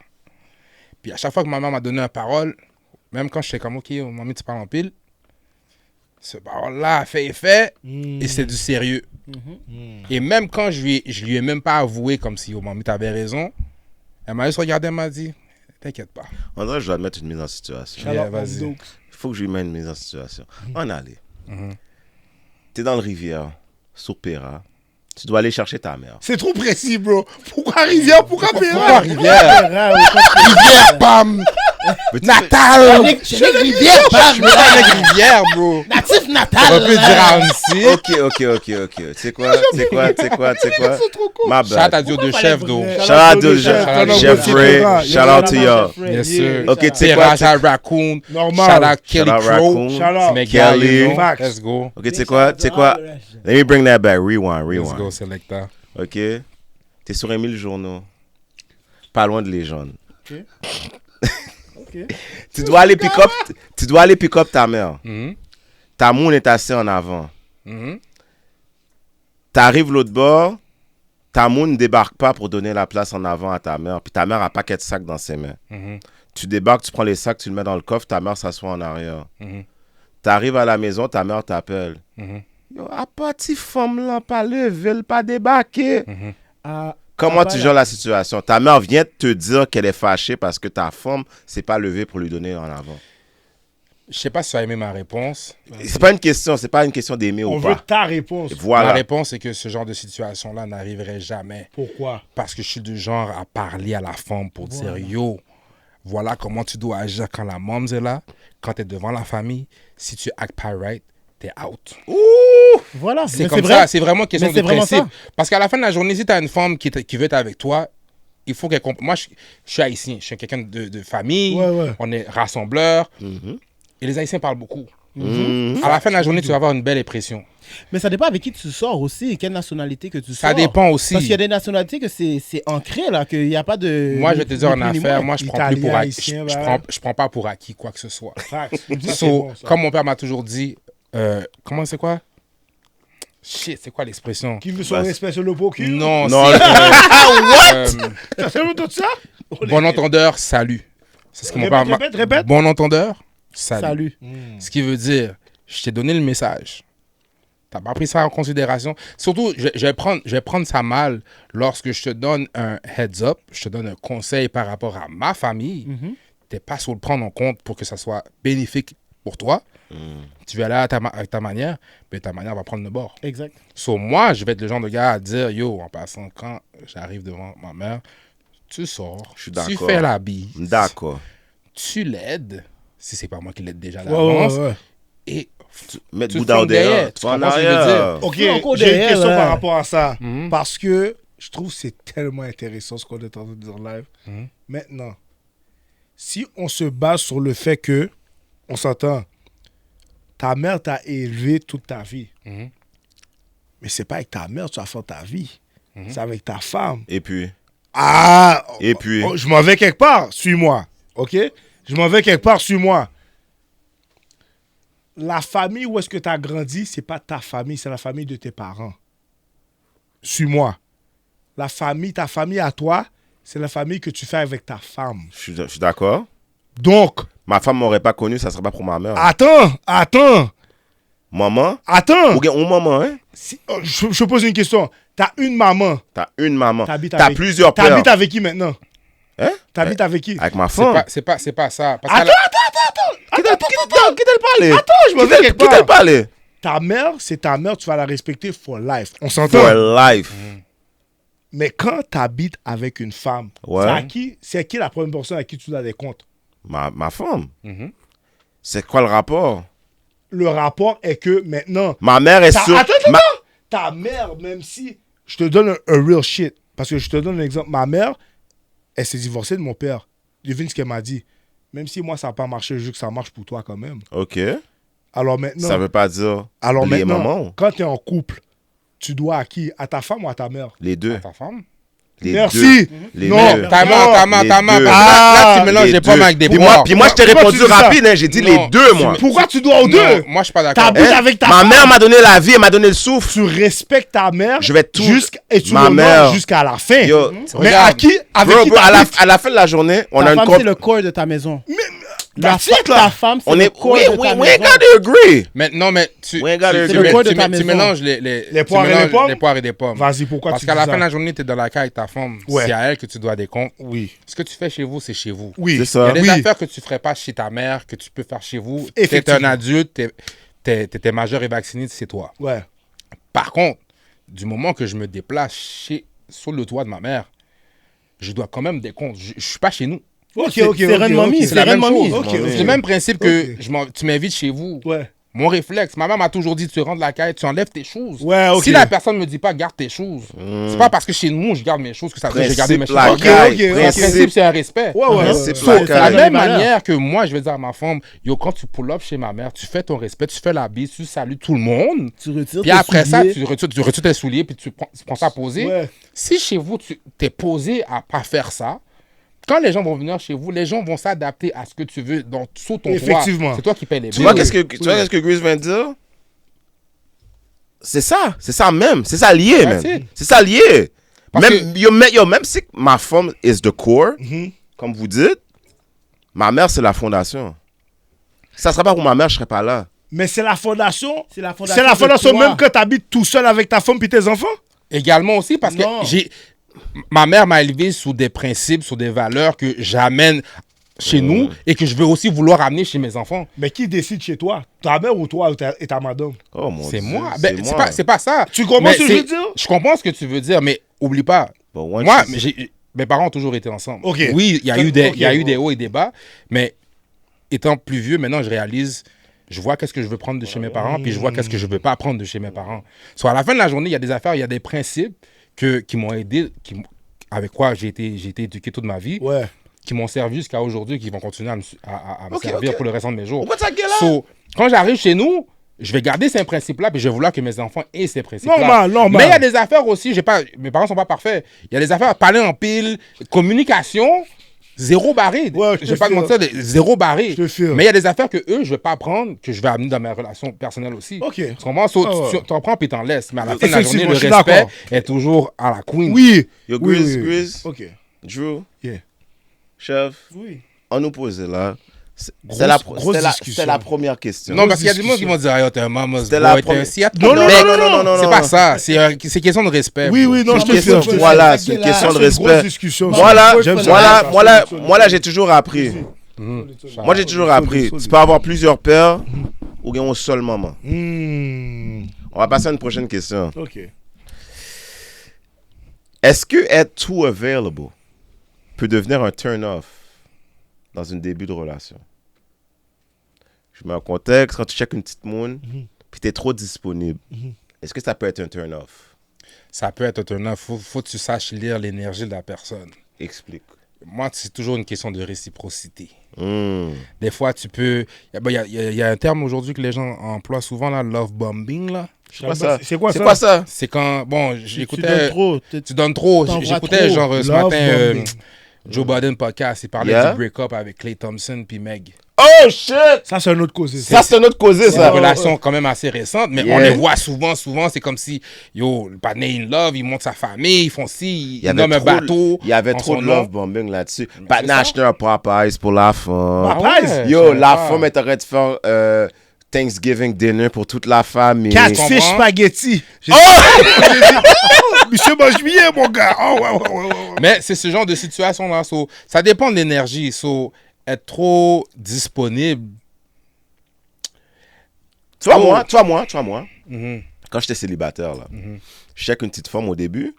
Puis à chaque fois que ma mère m'a donné une parole, même quand j'étais comme, OK, mamie, tu parles en pile, ce parole-là a fait effet, et c'est du sérieux. Et même quand je lui ai même pas avoué comme si, oh, mamie, t'avais raison, elle m'a juste regardé, elle m'a dit, t'inquiète pas. On dirait que je dois te mettre une mise en situation. Yeah, Alors, vas-y. donc, Il faut que je lui mette une mise en situation. On allait. T'es dans le rivière, sur Péra. Tu dois aller chercher ta mère. c'est trop précis, bro. Pourquoi Rivière? Pourquoi Pourquoi Péra? Rivière? Rivière, bam! Mais tu- Natal! Rivière, Je me avec Rivière, bro! Natif On natal. peut dire à Annecy. Ok. Tu sais quoi? Ma Shout bad. à Dieu de chef, d'eau. Shout out to Shout Jeffrey. out. Shout out to y'all. Yes, sir. Ok, tu sais quoi? Terra, shout out Raccoon. Normal. Shout out Kelly Shout out Crow. Raccoon. Shout out. Mes gars, Kelly. you know. Facts. Let's go. Ok, tu sais quoi? Let me bring that back. Rewind. Let's go, Selecta. Ok? T'es sur Émile Journaux. Pas loin de Légende. Tu dois aller pick up ta mère. Mhm. Ta moune est assez en avant. Mhm. T'arrives l'autre bord, ta moune ne débarque pas pour donner la place en avant à ta mère. Puis ta mère a un paquet de sacs dans ses mains. Mhm. Tu débarques, tu prends les sacs, tu le mets dans le coffre, ta mère s'assoit en arrière. Mhm. T'arrives à la maison, ta mère t'appelle. Mhm. Yo, à partir femme là, pas lever, pas débarquer. Ah, Comment tu gères la situation? Ta mère vient de te dire qu'elle est fâchée parce que ta femme s'est pas levée pour lui donner en avant. Je sais pas si tu as aimé ma réponse. C'est pas une question d'aimer On ou veut pas. ta réponse. Ma Voilà. réponse, c'est que ce genre de situation-là n'arriverait jamais. Pourquoi? Parce que je suis du genre à parler à la femme pour dire, yo, voilà comment tu dois agir quand la mom's est là, quand tu es devant la famille. Si tu actes pas right, t'es out. voilà. C'est Mais comme vrai. ça, c'est vraiment question Mais de c'est vraiment principe. ça. Parce qu'à la fin de la journée, si tu as une femme qui veut être avec toi, il faut qu'elle comprenne. Moi, je suis haïtien, je suis quelqu'un de famille, Ouais. on est rassembleur, Mhm. et les haïtiens parlent beaucoup. Mhm. À la fin de la journée, tu vas avoir une belle impression. Mais ça dépend avec qui tu sors aussi, quelle nationalité que tu sors. Ça dépend aussi. Parce qu'il y a des nationalités que c'est ancré, là, qu'il n'y a pas de. Moi, je vais te dire en ni plus ni affaire, moins. moi, je prends Italien, plus pour acquis. haïtien, Je prends pas pour acquis quoi que ce soit. Facts. Ça, c'est So, bon, ça. comme mon père m'a toujours dit, comment c'est quoi? Shit, c'est quoi l'expression? Qui veut son Bah, respect sur le procure? Non, Non, c'est... T'as seulement tout ça? bon entendeur, salut. C'est ce que mon père m'a... Répète. Bon entendeur, salut. Salut. Ce qui veut dire, je t'ai donné le message. T'as pas pris ça en considération. Surtout, je vais prendre ça mal lorsque je te donne un heads up, je te donne un conseil par rapport à ma famille. T'es pas sur le prendre en compte pour que ça soit bénéfique pour toi. Tu vas aller avec ta manière, mais ta manière va prendre le bord. Exact. So, moi, je vais être le genre de gars à dire, yo, en passant, quand j'arrive devant ma mère, tu sors, Je suis tu d'accord. fais la bille, D'accord. tu l'aides, si c'est pas moi qui l'aide déjà Ouais, d'avance, ouais. et Mettre Tu Bouddha au fonds derrière, derrière. tu Tu vas en comprends ce que je veux arrière. Ok, Tu es encore j'ai une derrière, question là. par rapport à ça. Mhm. Parce que je trouve que c'est tellement intéressant ce qu'on est en train de dire live. Mhm. Maintenant, si on se base sur le fait que, on s'entend, ta mère t'a élevé toute ta vie. Mhm. Mais c'est pas avec ta mère que tu vas faire ta vie. C'est avec ta femme. Et puis, Ah! Et puis? Je m'en vais quelque part, suis-moi. OK? Je m'en vais quelque part, suis-moi. La famille où est-ce que tu as grandi, c'est pas ta famille, c'est la famille de tes parents. Suis-moi. La famille, ta famille à toi, c'est la famille que tu fais avec ta femme. je suis d'accord. Donc, Ma femme m'aurait pas connu, ça serait pas pour ma mère. Attends. Maman? Attends. Ou bien une maman, hein? Je pose une question. T'as une maman. T'as une maman. T'habites T'as avec- plusieurs pères. T'habites avec qui maintenant? Hein? T'habites avec qui? Avec ma C'est femme. pas ça. Parce Attends, Qui t'a parlé? Attends, je me fais quelque Qui t'a part. parlé? Ta mère, c'est ta mère, tu vas la respecter for life. On s'entend? For life. Mais quand t'habites avec une femme, Ouais. c'est qui la première personne à qui tu dois des comptes? Ma femme. Mhm. C'est quoi le rapport? Le rapport est que maintenant... Ma mère est sur... Attends. Ma- Ta mère, même si... Je te donne un real shit. Parce que je te donne un exemple. Ma mère, elle s'est divorcée de mon père. Devine ce qu'elle m'a dit. Même si moi, ça n'a pas marché, je veux que ça marche pour toi quand même. OK. Alors maintenant... Ça veut pas dire... Alors les maintenant, mamans. quand tu es en couple, tu dois à qui? À ta femme ou à ta mère? Les deux. ta femme. Les Merci. deux. Les Non. deux. Ta main. Les Là, deux. là, tu mélanges Les les pommes deux. avec des Puis poires. moi, je t'ai Pourquoi répondu tu dis ça? rapide, hein. J'ai dit Non, les deux, moi. Pourquoi tu dois aux deux? Non, moi, je suis pas d'accord. T'habites Hein? avec ta Ma femme. mère m'a donné la vie, elle m'a donné le souffle. Tu respectes ta mère Je vais tout- et tu Ma l'honores mère. jusqu'à la fin. Yo, Mais regarde. à qui? Avec Bro, qui bro, t'habites? à la fin de la journée, on Ta a une femme, comp- c'est le corps de ta maison. That's it, là. Ta femme, c'est On le est... corps We de ta ain't maison. gotta agree. Mais non, mais tu, We ain't gotta tu- agree. tu- C'est le corps de tu- ta tu maison. mélanges Les tu poires et les mélanges pommes? les poires et des pommes. Vas-y, pourquoi Parce tu qu'à dis la ça? fin de la journée, tu es dans la cage avec ta femme. Ouais. C'est à elle que tu dois des comptes. Oui. Ce que tu fais chez vous, c'est chez vous. Oui. C'est Il y ça. a des Oui. affaires que tu ferais pas chez ta mère, que tu peux faire chez vous. Tu es Effectivement. un adulte, t'es majeur et vacciné, c'est toi. Ouais. Par contre, du moment que je me déplace sur le toit de ma mère, je dois quand même des comptes. Je suis pas chez nous. Ok, C'est Ren Mommy, C'est la même chose. Ok, ok. C'est le même principe que Ok. tu m'invites chez vous. Ouais. Mon réflexe, ma mère m'a toujours dit, tu rentres la caille, tu enlèves tes choses. Ouais, ok. Si la personne me dit pas, garde tes choses, c'est pas parce que chez nous, je garde mes choses que ça veut dire que j'ai gardé mes Principe choses. la caille. ok, Le principe, c'est un respect. Ouais, ouais. Principe So, la de la caille. même valeurs. manière que moi, je vais dire à ma femme, yo, quand tu pull up chez ma mère, tu fais ton respect, tu fais la bise, tu salues tout le monde. Tu retires Puis tes après ça, souliers. tu retires tes souliers, puis tu prends ça posé. Ouais. Si chez vous, tu t'es posé à pas faire ça, quand les gens vont venir chez vous, les gens vont s'adapter à ce que tu veux donc, sous ton toit. Effectivement. C'est toi qui payes les Tu billes. vois qu'est-ce que Gris vient de dire? C'est ça même. C'est ça lié, That's man. it. C'est ça lié. Parce Même, même si ma femme is the core, comme vous dites, ma mère, c'est la fondation. Si ça serait pas pour ma mère, je serais pas là. Mais c'est la fondation. C'est la C'est la fondation de toi. même quand tu habites tout seul avec ta femme et tes enfants. Également aussi parce Non. que ma mère m'a élevé sous des principes, sous des valeurs que j'amène chez nous et que je veux aussi vouloir amener chez mes enfants. Mais qui décide chez toi? Ta mère ou toi et ta madame? Oh mon C'est Dieu. moi. c'est Ben, moi. c'est pas ça. Tu comprends Mais ce que je veux c'est- dire? Je comprends ce que tu veux dire, mais oublie pas. But once Moi, you- mes parents ont toujours été ensemble. Ok. Oui, il y a eu Ok, des hauts et des bas, mais étant plus vieux, maintenant, je réalise, je vois qu'est-ce que je veux prendre de chez mes parents, puis je vois qu'est-ce que je veux pas prendre de chez mes parents. Soit à la fin de la journée, il y a des affaires, il y a des principes qui m'ont aidé, avec quoi j'ai été éduqué toute ma vie, Ouais. qui m'ont servi jusqu'à aujourd'hui, qui vont continuer à me Ok, servir ok. pour le restant de mes jours. Pourquoi ta gueule là? So, quand j'arrive chez nous, je vais garder ces principes-là, puis je vais vouloir que mes enfants aient ces principes-là. Normal. Mais il y a des affaires aussi, mes parents sont pas parfaits. Il y a des affaires, parler en pile, communication, zéro barré. Ouais, je Je vais te pas te file. mentir, zéro barré. Je te file. Mais il y a des affaires que eux, je vais pas apprendre, que je vais amener dans mes relations personnelles aussi. Ok. Tu comprends? So, Ah ouais. tu en prends puis t'en laisses. Mais à la fin de la journée, Effectivement, le je suis respect d'accord. est toujours à la queen. Oui. Yo, Oui, Gris, oui, oui. Gris, Ok. Drew, Yeah. chef, Oui. on nous posait là. Grosse C'était discussion. la première question. Non, parce qu'il y a des gens discussion. qui vont dire, ah, yo, t'es un mama's C'était boy, la t'es un première- Seattle. Non, non, Mais non, non, non, c'est pas ça. C'est question de respect. Oui, bro. oui, non, je te question, file. voilà, c'est une là. question de C'est une grosse respect. discussion. Moi là, J'aime ça. moi là, Ça, moi là, ça, moi là, j'ai toujours appris. Moi j'ai toujours appris. Tu peux avoir plusieurs pères ou bien un seul maman. Hmm. On va passer à une prochaine question. Ok. Est-ce que être too available peut devenir un turn-off dans un début de relation? Je mets un contexte, quand tu checkes une petite moon, puis tu es trop disponible, est-ce que ça peut être un turn-off? Ça peut être un turn-off. Faut que tu saches lire l'énergie de la personne. Explique. Moi, c'est toujours une question de réciprocité. Hmm. Des fois, tu peux... Il y a un terme aujourd'hui que les gens emploient souvent, là, love bombing, là. C'est quoi ça? C'est quoi C'est ça? quoi ça? C'est quand... Bon, Tu j'écoutais... donnes trop. Tu donnes trop. T'envoies J'écoutais, trop. genre, ce Love matin, bombing. Joe Biden podcast. Il parlait Yeah. du break-up avec Klay Thompson puis Meg. Oh shit! Ça, c'est un autre cause. Ça, c'est notre causé, C'est une ça. relation quand même assez récente, mais Yeah. on les voit souvent, c'est comme si, yo, le partner in love, il monte sa famille, ils font ci, ils nomment un bateau. Il y avait en trop son de nom. love bombing là-dessus. c'est Partner ça. acheté un Popeyes pour la femme. Ah ouais, Yo, je savais la pas. femme est en train de faire Thanksgiving dinner pour toute la famille. Catfish comprends? spaghetti. Oh! Monsieur mange bien, mon gars. Oh, ouais. Mais c'est ce genre de situation-là, ça dépend de l'énergie, être trop disponible. Tu vois, moi, Mhm. quand j'étais célibataire, là, je check une petite femme au début.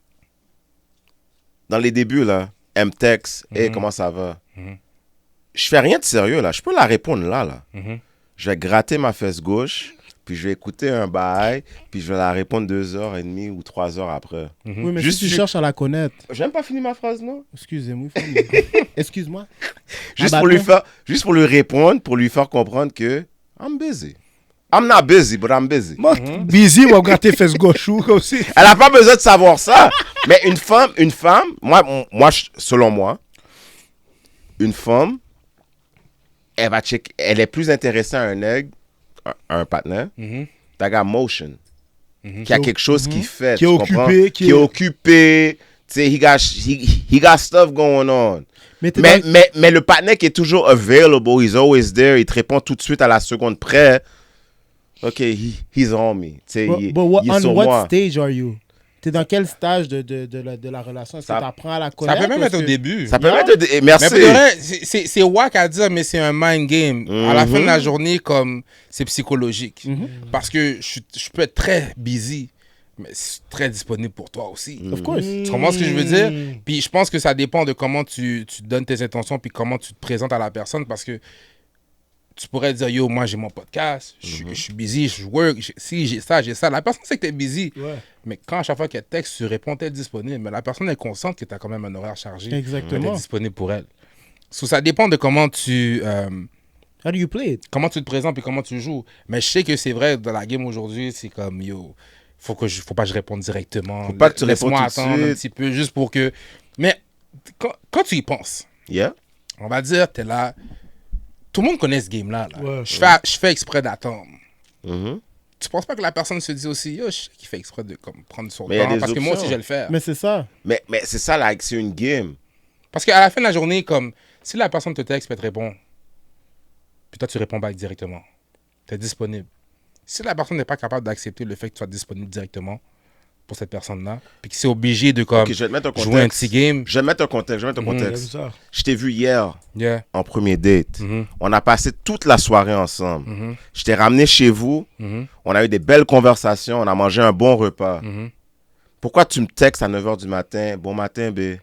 Dans les débuts, là, elle me texte, hey, comment ça va? Je fais rien de sérieux, là. Je peux la répondre là. Je vais gratter ma fesse gauche, puis je vais écouter un bail, puis je vais la répondre 2h30 ou 3 heures après. Oui, mais Juste si tu ju- cherches à la connaître. J'aime pas finir ma phrase, non? Excusez-moi. Excuse-moi. Juste Ah, pour, lui bâton. juste pour lui répondre, pour lui faire comprendre que I'm busy. I'm not busy, but I'm busy. Moi, busy, on va gratter fesses gauche ou comme si. Elle n'a pas besoin de savoir ça. Mais une femme, selon moi, une femme, elle va check, elle est plus intéressée à un nègre, à un partenaire, that got motion, qui a quelque chose qui fait, Qui est tu occupé, comprends? qui Qui est- est occupé, tu sais, he got stuff going on. Mais t'es Mais, dans- mais le partenaire qui est toujours available, he's always there, il te répond tout de suite à la seconde près. OK, he's on me. Tu sais, il est on sur what moi. stage are you? T'es dans quel stage de la relation? Est-ce que Ça- tu apprends à la Ça connaître? peut même ou être au est-ce que- début. Ça permet de... Merci. Mais pour de vrai, c'est wack à dire, mais c'est un mind game. À la fin de la journée, comme c'est psychologique. Parce que je peux être très busy, mais c'est très disponible pour toi aussi. Of course. Tu comprends ce que je veux dire? Puis je pense que ça dépend de comment tu donnes tes intentions puis comment tu te présentes à la personne parce que tu pourrais dire, yo, moi j'ai mon podcast, je suis busy, je work, si j'ai ça, j'ai ça. La personne sait que t'es busy. Ouais. Mais quand à chaque fois qu'elle texte, tu réponds, t'es disponible. Mais la personne est consciente que tu as quand même un horaire chargé. Exactement. Elle est disponible pour elle. So, ça dépend de comment How do you play it? comment tu te présentes et comment tu joues. Mais je sais que c'est vrai, dans la game aujourd'hui, c'est comme, yo, faut pas que je réponde directement. Faut pas que tu Laisse-moi répondes tout de attendre un suite. petit peu, juste pour que... Mais quand tu y penses, Yeah. on va dire, t'es là... Tout le monde connaît ce game-là. Là. Ouais. Je fais exprès d'attendre. Mhm. Tu penses pas que la personne se dit aussi, yo, je sais qu'il fait exprès de comme, prendre son Mais il y a temps, des parce que moi options. aussi, je vais le faire. Mais c'est ça. Mais c'est ça, là, c'est une game. Parce qu'à la fin de la journée, comme si la personne te texte et te répond, puis toi tu réponds back directement, tu es disponible. Si la personne n'est pas capable d'accepter le fait que tu sois disponible directement pour cette personne-là, puis que c'est obligé de comme Ok, je vais te mettre un contexte. jouer un petit game, Je vais te mettre un contexte. J'aime contexte. ça. Je t'ai vu hier yeah. en premier date. Mhm. On a passé toute la soirée ensemble. Mhm. Je t'ai ramené chez vous. Mhm. On a eu des belles conversations. On a mangé un bon repas. Mhm. Pourquoi tu me textes à 9h du matin? Bon matin, B.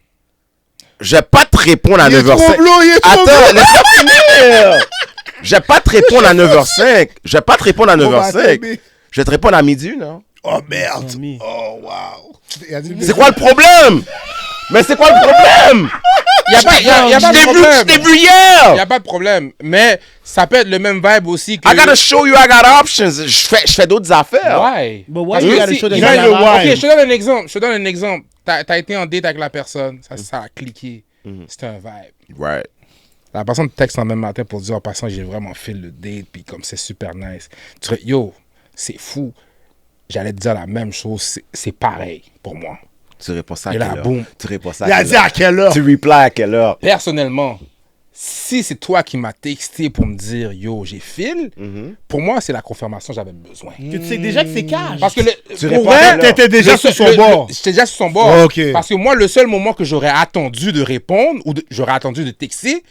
Je vais pas te répondre à Il est 9h05. trop bleu, il est trop bleu. Attends, laisse-moi finir. Je vais pas te répondre à 9h05. Je vais pas te répondre à Bon matin, 9h05. B. Je vais te répondre à midi, non? Oh merde. Ami. Oh wow. Il a dit- C'est quoi le problème? Mais c'est quoi le problème? Y a pas de Je problème. t'ai vu Y hier. a pas de problème. Mais ça peut être le même vibe aussi que... I gotta show you I got options. Je fais d'autres affaires. Why? But why Parce you que gotta si- show the il guy va- that le why? why? Ok, je te donne un exemple. T'as été en date avec la personne, ça a cliqué. C'était un vibe. Right. La personne te texte le même matin pour dire en passant, j'ai vraiment fait le date, puis comme c'est super nice. Yo, c'est fou. J'allais te dire la même chose, c'est pareil pour moi. Tu réponds ça à Et quelle là, heure? boum. Tu réponds ça à Il a quelle dit heure? à quelle heure? Tu replies à quelle heure? Personnellement, si c'est toi qui m'as texté pour me dire yo, j'ai fil, pour moi, c'est la confirmation que j'avais besoin. Que tu sais déjà que c'est cash. Parce que Tu pour réponds à vrai, quelle heure? T'étais déjà sur son bord. J'étais déjà sur son bord. Ok. Parce que moi, le seul moment que j'aurais attendu de répondre ou j'aurais attendu de texter,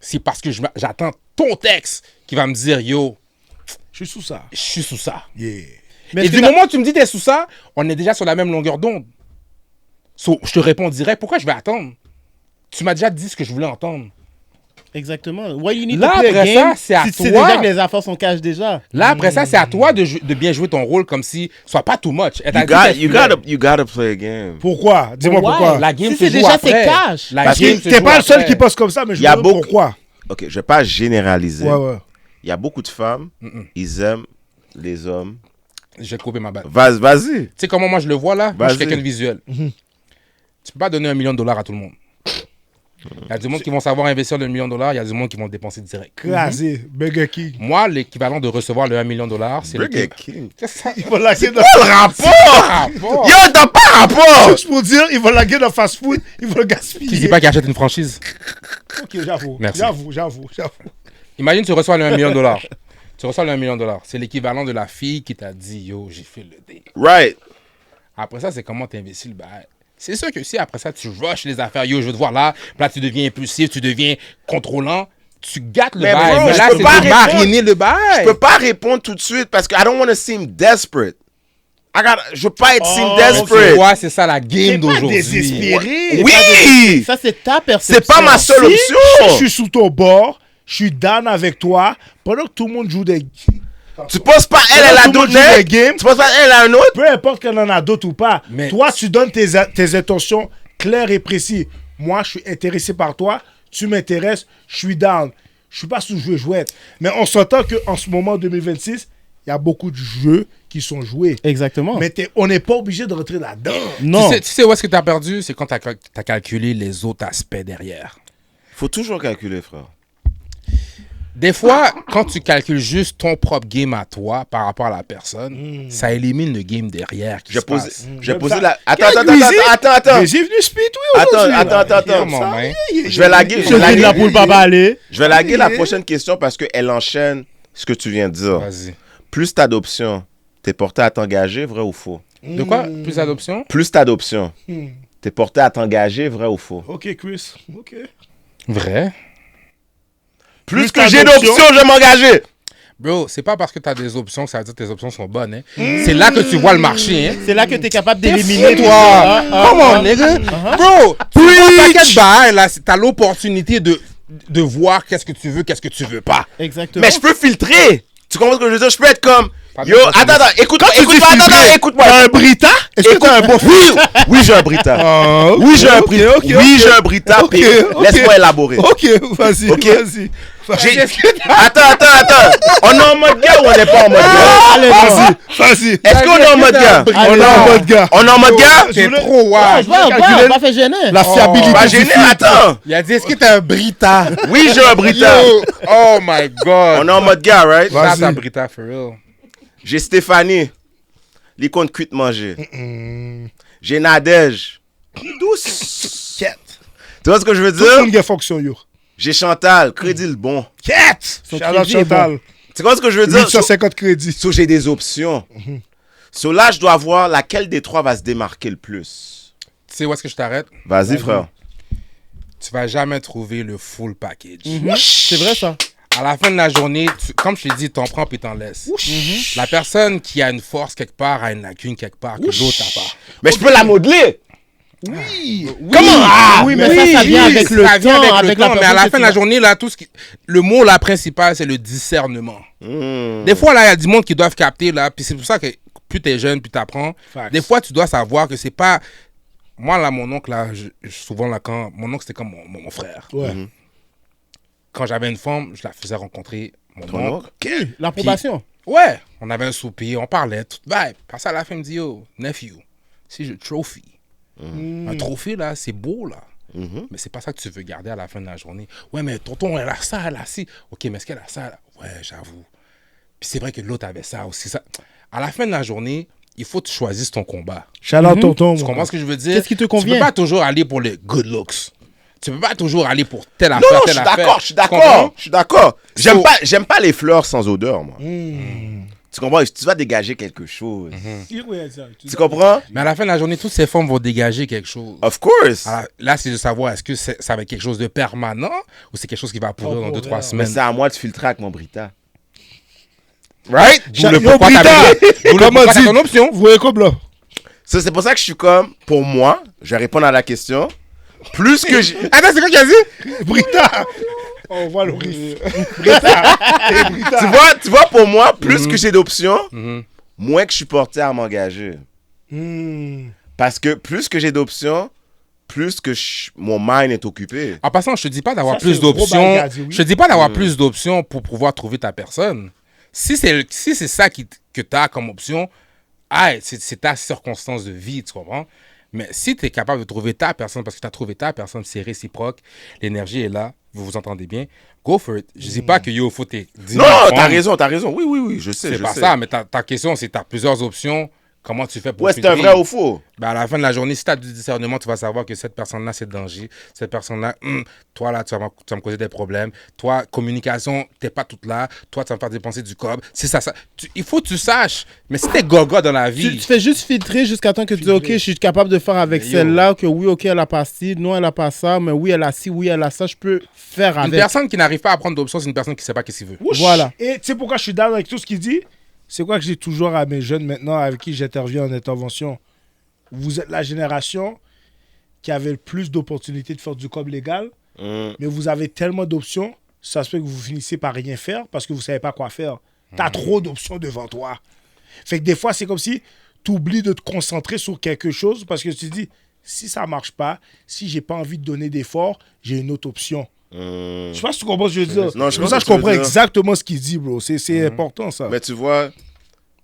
c'est parce que j'attends ton texte qui va me dire yo, Je suis sous ça. je suis sous ça. Yeah. Mais Et est-ce du que t'as- moment où tu me dis t'es sous ça, on est déjà sur la même longueur d'onde. So, je te réponds direct. Pourquoi je vais attendre? Tu m'as déjà dit ce que je voulais entendre. Exactement. Why you need Là, to play a après game ça, c'est à si tu sais toi. déjà que les affaires sont cash déjà? Là, après ça, c'est à toi de bien jouer ton rôle comme si soit pas too much. Elle t'a You, dit qu'elle you voulait. gotta play a game. Pourquoi? Dis-moi Why? pourquoi. La game Si se c'est joue déjà, après. c'est cash. La Parce game que se T'es joue pas le seul après. qui pense comme ça, mais je Il y a me demande beaucoup- pourquoi. Ok, je vais pas généraliser. Ouais, ouais. Il y a beaucoup de femmes, ils aiment les hommes. Je vais te couper ma balle. Vas-y. Tu sais comment moi je le vois là? Moi, je suis Vas-y. quelqu'un de visuel. Tu peux pas donner $1 million à tout le monde. Il y a du monde qui vont savoir investir le $1 million, il y a du monde qui vont le dépenser direct. Crasé, Burger King. Moi, l'équivalent de recevoir le $1 million, c'est Burger l'équivalent. King. Qu'est-ce que ça Il va laguer dans... Quel rapport? Yo, t'as pas rapport! Juste pour dire, il va laguer dans fast food, il va le gaspiller. Qui dit pas qu'il achète une franchise? Ok, j'avoue. Merci. J'avoue. Imagine, tu reçois le $1 million. Tu reçois le $1 million. C'est l'équivalent de la fille qui t'a dit, yo, j'ai fait le dé. Right. Après ça, c'est comment tu investis le bail. C'est sûr que si après ça, tu rushes les affaires, yo, je veux te voir là, puis là, tu deviens impulsif, tu deviens contrôlant, tu gâtes le Mais bail. bro, Mais je là, peux c'est pas de répondre. mariner le bail. Je peux pas répondre tout de suite parce que I don't want to seem desperate. Je veux pas être seem Tu desperate. vois, c'est ça la game d'aujourd'hui. Désespéré. Oui! Ça, c'est ta perception. C'est pas ma seule Si option. je suis sous ton bord, je suis down avec toi, pendant que tout le monde joue des... Tu penses pas elle a Tout le monde d'autres joue des nègres? games. Tu penses pas elle a un autre? Peu importe qu'elle en a d'autres ou pas. Mais- Toi, tu donnes tes intentions claires et précises. Moi, je suis intéressé par toi. Tu m'intéresses. Je suis down. Je suis pas sous jouette. Mais on s'entend qu'en ce moment, 2026, il y a beaucoup de jeux qui sont joués. Exactement. Mais on n'est pas obligé de rentrer là-dedans. non. Tu sais où est-ce que tu as perdu? C'est quand tu as calculé les autres aspects derrière. Faut toujours calculer, frère. Des fois, quand tu calcules juste ton propre game à toi par rapport à la personne, ça élimine le game derrière qui J'ai se posé, passe. j'ai posé ça. la. Attends. Mais j'ai venu split, oui, Attends, aujourd'hui. attends, là. attends, attends. Mon man. Je vais laguer, Je dis de la poule pas aller. je vais laguer la prochaine question parce qu'elle enchaîne ce que tu viens de dire. Vas-y. Plus t'as d'options, t'es porté à t'engager, vrai ou faux? De quoi? Plus d'adoption? Plus t'as d'options, t'es porté à t'engager, vrai ou faux? Ok, Chris. Ok. Vrai? Plus t'as que j'ai d'options. d'options, je vais m'engager. Bro, c'est pas parce que tu as des options que ça veut dire que tes options sont bonnes. Hein. C'est là que tu vois le marché. Hein. C'est là que tu es capable d'éliminer Toi, come on, nigga. Bro, tu vois un paquet de bail, là, t'as l'opportunité de voir qu'est-ce que tu veux pas. Exactement. Mais je peux filtrer. Tu comprends ce que je veux dire? Je peux être comme. Pas de Yo, façon. attends, écoute-moi, écoute-moi. T'as un Brita? Est-ce que t'as un bon Oui, j'ai un Brita. Ah, ok, Oui, j'ai un ok, Brita. ok, Oui, ok. j'ai un Brita. Ok, puis ok. Laisse-moi élaborer. Ok, vas-y, Ok. vas-y. Attends. On est en mode gars ou on n'est pas en mode gars? Allez, Vas-y. Est-ce qu'on est en mode gars? On est en mode gars. On est en mode gars? C'est voulais- trop wild. on va faire gêner. La fiabilité. Pas du gêné, film. attends. Il a dit, est-ce que t'as un Brita? Oui, j'ai un Brita. Yo, oh my God. On est en mode gars, right? Ça, Vas-y. t'as Brita for real. J'ai Stéphanie. Les comptes cuits de manger. J'ai Nadège. Douce. Quête. Tu vois ce que je veux Tout le monde dire? a fonction, yo. J'ai Chantal. Crédit le bon. Quête. Son Shout out crédit est Chantal. Tu vois ce que je veux dire? 850 crédits. So, j'ai des options. So, là, je dois voir laquelle des trois va se démarquer le plus. Tu sais où est-ce que je t'arrête? Vas-y, frère. Tu vas jamais trouver le full package. C'est vrai, ça. À la fin de la journée, comme je t'ai dit, t'en prends puis t'en laisses. La personne qui a une force quelque part a une lacune quelque part que l'autre n'a pas. Mais je peux la modeler. Oui, mais ça vient avec le ça vient temps, avec le temps, mais à personne la que fin tu de la vas- journée, là, le mot là, principal, c'est le discernement. Des fois, là, il y a du monde qui doivent capter, là, puis c'est pour ça que plus t'es jeune, plus t'apprends. Facts. Des fois, tu dois savoir que c'est pas... Moi, là, mon oncle, là, souvent, là, quand... Mon oncle, c'était comme mon frère. Ouais. Quand j'avais une femme, je la faisais rencontrer mon Ton oncle. oncle? L'approbation. Ouais, on avait un souper, on parlait, tout vibe. Parce à la fin, il me dit, yo, nephew, si je trophy. Un trophée, là, c'est beau, là. Mais c'est pas ça que tu veux garder à la fin de la journée. Ouais, mais tonton, elle a ça, elle a ci. Ok, mais est-ce qu'elle a ça? Là? Ouais, j'avoue. Puis c'est vrai que l'autre avait ça aussi. Ça. À la fin de la journée, il faut que tu choisisses ton combat. Shout out tonton. Tu mon comprends gars. ce que je veux dire? Qu'est-ce qui te Tu convient? peux pas toujours aller pour les good looks. Tu peux pas toujours aller pour telle Non, affaire, non, je telle suis affaire. d'accord, je suis Tu comprends? d'accord. Je suis d'accord. So- J'aime pas les fleurs sans odeur, moi. Tu comprends? Tu vas dégager quelque chose. Tu comprends? Mais à la fin de la journée, toutes ces femmes vont dégager quelque chose. Of course. Alors, là, c'est de savoir est-ce que ça va être quelque chose de permanent ou c'est quelque chose qui va pourrir dans 2-3 Mais semaines. c'est à moi de filtrer avec mon Brita. Right? D'où le Yo, pourquoi Brita, d'où le comment pourquoi t'as dit- ton option. Vous voyez comme là? Ça, c'est pour ça que je suis comme, pour moi, je vais répondre à la question. Plus que j'ai. Attends, c'est quoi qu'il a dit? Brita! On voit le riff. Tu vois, pour moi, plus que j'ai d'options, moins que je suis porté à m'engager. Parce que plus que j'ai d'options, plus que mon mind est occupé. En passant, je te dis pas d'avoir Ça, plus c'est un gros d'options. bagage, oui. Je te dis pas d'avoir plus d'options pour pouvoir trouver ta personne. Si c'est ça que tu as comme option, c'est ta circonstance de vie, tu comprends? Mais si tu es capable de trouver ta personne, parce que tu as trouvé ta personne, c'est réciproque, l'énergie est là, vous vous entendez bien, go for it. Je dis pas que yo, faut tes 10 000 Non, femmes. t'as raison. Oui, je sais. C'est je pas sais. ça, mais ta question, c'est que tu as plusieurs options. Comment tu fais pour Ouais, c'est un filtrer? vrai ou faux. Ben à la fin de la journée, si tu as du discernement, tu vas savoir que cette personne-là, c'est danger. Cette personne-là, toi, là, tu vas me causer des problèmes. Toi, communication, t'es pas toute là. Toi, tu vas me faire dépenser du cob. C'est ça. Il faut que tu saches. Mais si t'es gogo dans la vie... Tu fais juste filtrer jusqu'à temps que tu dis, OK, je suis capable de faire avec Mais yo. celle-là, que oui, OK, elle a pas ci, non, elle a pas ça, mais oui, elle a ci, oui, elle a ça, je peux faire Une avec. personne qui n'arrive pas à prendre d'options, c'est une personne qui sait pas qu'est-ce qu'il veut. Voilà. Et tu sais pourquoi je suis d'accord avec tout ce qu'il dit? C'est quoi que j'ai toujours à mes jeunes maintenant avec qui j'interviens en intervention? Vous êtes la génération qui avait le plus d'opportunités de faire du cob légal, mais vous avez tellement d'options, ça se peut que vous finissez par rien faire parce que vous savez pas quoi faire. T'as trop d'options devant toi. Fait que des fois, c'est comme si tu oublies de te concentrer sur quelque chose parce que tu te dis, si ça marche pas, si j'ai pas envie de donner d'effort, j'ai une autre option. Je sais pas si tu comprends ce que je veux dire. Non, je C'est pour ça que je comprends ce que tu veux comprends dire. exactement ce qu'il dit, bro. C'est important, ça. Mais tu vois,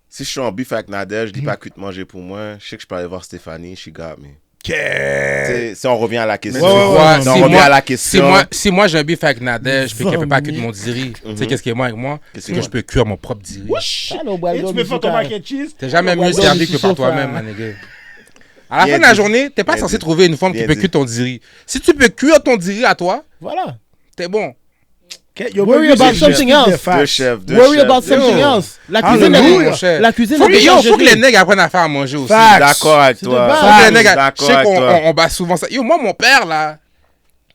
si je suis en bif avec Nadège, je dis pas que tu manger pour moi. Je sais que je peux aller voir Stéphanie, she got me. Si on revient à la question. Mais tu vois, si on si revient moi- à la question. Si moi j'ai un beef avec Nadège, puis qu'elle peut pas cuire mon diri, tu sais qu'est-ce qui est moi avec moi? C'est que je peux cuire mon propre diri. Et tu peux faire ton mac and cheese. T'es jamais mieux servi que par toi-même, ma nigga. À la Bien fin de la dit. journée, t'es pas Bien censé dit. trouver une femme qui Bien peut dit. cuire ton diri. Si tu peux cuire ton diri à toi, Voilà. t'es bon. Worry about something else. Deux chefs. Worry about something Yo. else. La Ah, cuisine, non, elle mon est... cher. La cuisine, Faut elle que, est yo, faut que gérée. les nègres apprennent à faire à manger aussi. Facts. D'accord avec C'est de toi. base. Faut que les nègres, je D'accord sais avec qu'on toi. on bat souvent ça. Yo, moi, mon père, là,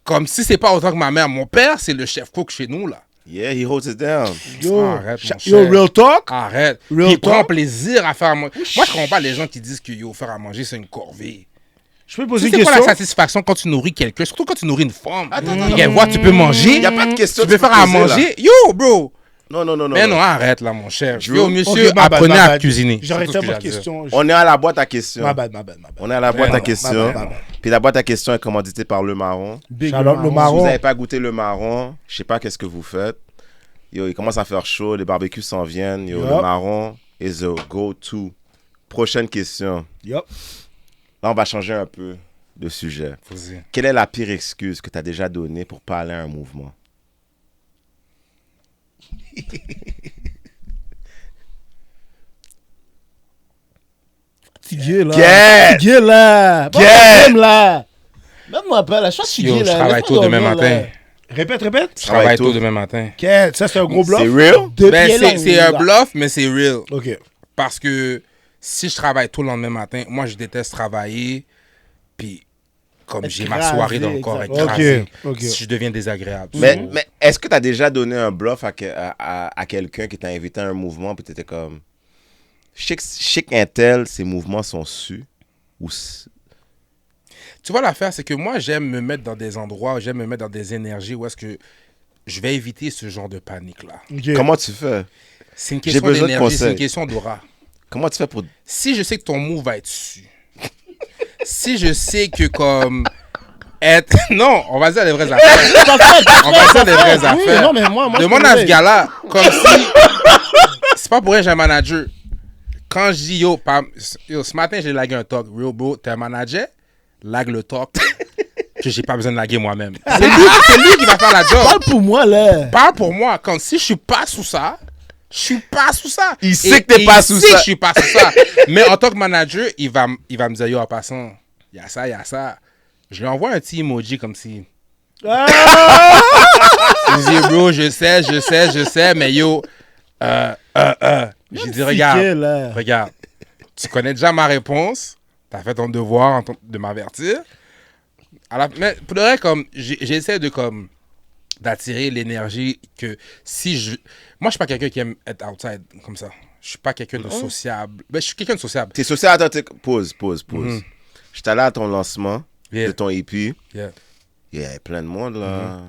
comme si c'est pas autant que ma mère, mon père, c'est le chef cook chez nous, là. Yeah, he holds it down. Arrête, mon Yo, cher. real talk. Arrête. Real Il prend talk. plaisir à faire à manger. Moi, je comprends pas les gens qui disent que yo, faire à manger, c'est une corvée. Je peux poser C'est une quoi la question? satisfaction quand tu nourris quelqu'un, surtout quand tu nourris une femme. Et qu'elle voit, tu peux manger. Y a pas de question. Tu peux faire à poser, là. manger. Yo, bro. Non. Mais non, arrête là, mon cher. Drew. Yo, monsieur, Ok, ma bad, apprenez ma à bad. cuisiner. J'aurais C'est tout ce que tellement de j'ai à dire. questions. On est à la boîte à questions. Ma bad. On est à la boîte non, à ma questions. bad. Puis la boîte à questions est commanditée par Le Marron. Big Shout out le Si vous marron. n'avez pas goûté Le Marron, je sais pas qu'est-ce que vous faites. Yo, il commence à faire chaud, les barbecues s'en viennent. Yo, Yup. Le Marron is the go-to. Prochaine question. Yup. Là, on va changer un peu de sujet. Vas-y. Quelle est la pire excuse que tu as déjà donnée pour pas aller à un mouvement? Fatigué, là. Get! Fatigué, là. Pas Get! de problème, là. Même-moi pas, là. Je suis fatigué, Yo, là. je travaille Laisse-moi tôt demain dormir, matin. là. Répète. Je travaille tôt demain matin. Quel? Ça, c'est un gros bloc? C'est real? Deux Ben, pieds longs, c'est un là. bluff, mais c'est real. OK. Parce que si je travaille tôt le lendemain matin, moi, je déteste travailler. Puis, comme j'ai ma Écrasé, soirée dans le corps exactement. écrasée, Ok. je deviens désagréable. Mais est-ce que tu as déjà donné un bluff à quelqu'un qui t'a invité à un mouvement puis tu étais comme... Je sais qu'un tel, ses mouvements sont sus. Tu vois, l'affaire, c'est que moi, j'aime me mettre dans des endroits, j'aime me mettre dans des énergies où est-ce que je vais éviter ce genre de panique-là. OK. Comment tu fais? C'est une J'ai question besoin de d'énergie, c'est conseils. une question d'aura. Comment tu fais pour... Si je sais que ton move va être su, si je sais que comme être... Non, on va dire les vraies affaires. On va dire les vraies Oui, affaires. non, mais moi, Demande à ce gars-là, comme si... C'est pas pour rien que j'ai un manager. Quand je dis, yo, ce matin, j'ai lagué un talk. Real bro, t'es un manager, lag le talk que j'ai pas besoin de laguer moi-même. C'est lui qui va faire la job. Parle pour moi, là. Parle pour moi. Comme si je suis pas sous ça, je suis pas sous ça. Il sait que t'es pas sous Il sait ça. que je suis pas sous ça. Mais en tant que manager, il va me dire, yo, en passant, il y a ça. Je lui envoie un petit emoji comme si... Il me dit, bro, je sais, mais yo, j'ai dit, regarde, tu connais déjà ma réponse, t'as fait ton devoir de m'avertir. Mais pour le reste, comme, j'essaie de, comme, d'attirer l'énergie que si je... Moi, je suis pas quelqu'un qui aime être outside comme ça. Je suis pas quelqu'un de sociable. Ben, je suis quelqu'un de sociable. T'es social, attends, pause. J'étais allé à ton lancement Yeah. de ton EP. Yeah. Il y avait plein de monde, là.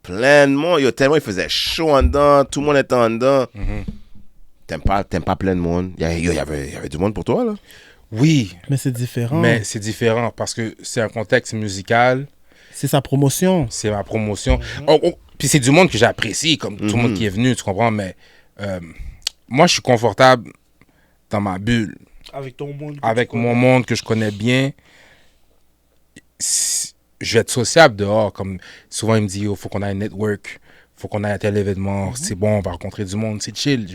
Plein de monde. Yo, tellement il faisait chaud en dedans. Tout le monde était en dedans. T'aimes pas plein de monde. Il y avait du monde pour toi, là. Oui, Mais c'est différent. mais c'est différent parce que c'est un contexte musical, C'est sa promotion. c'est ma promotion. Puis c'est du monde que j'apprécie, comme tout le monde qui est venu, tu comprends, mais moi, je suis confortable dans ma bulle. Avec ton monde. avec mon monde que je connais bien, je vais être sociable dehors. Comme souvent, il me dit, il faut qu'on aille network, faut qu'on aille à tel événement. C'est bon, on va rencontrer du monde, c'est chill.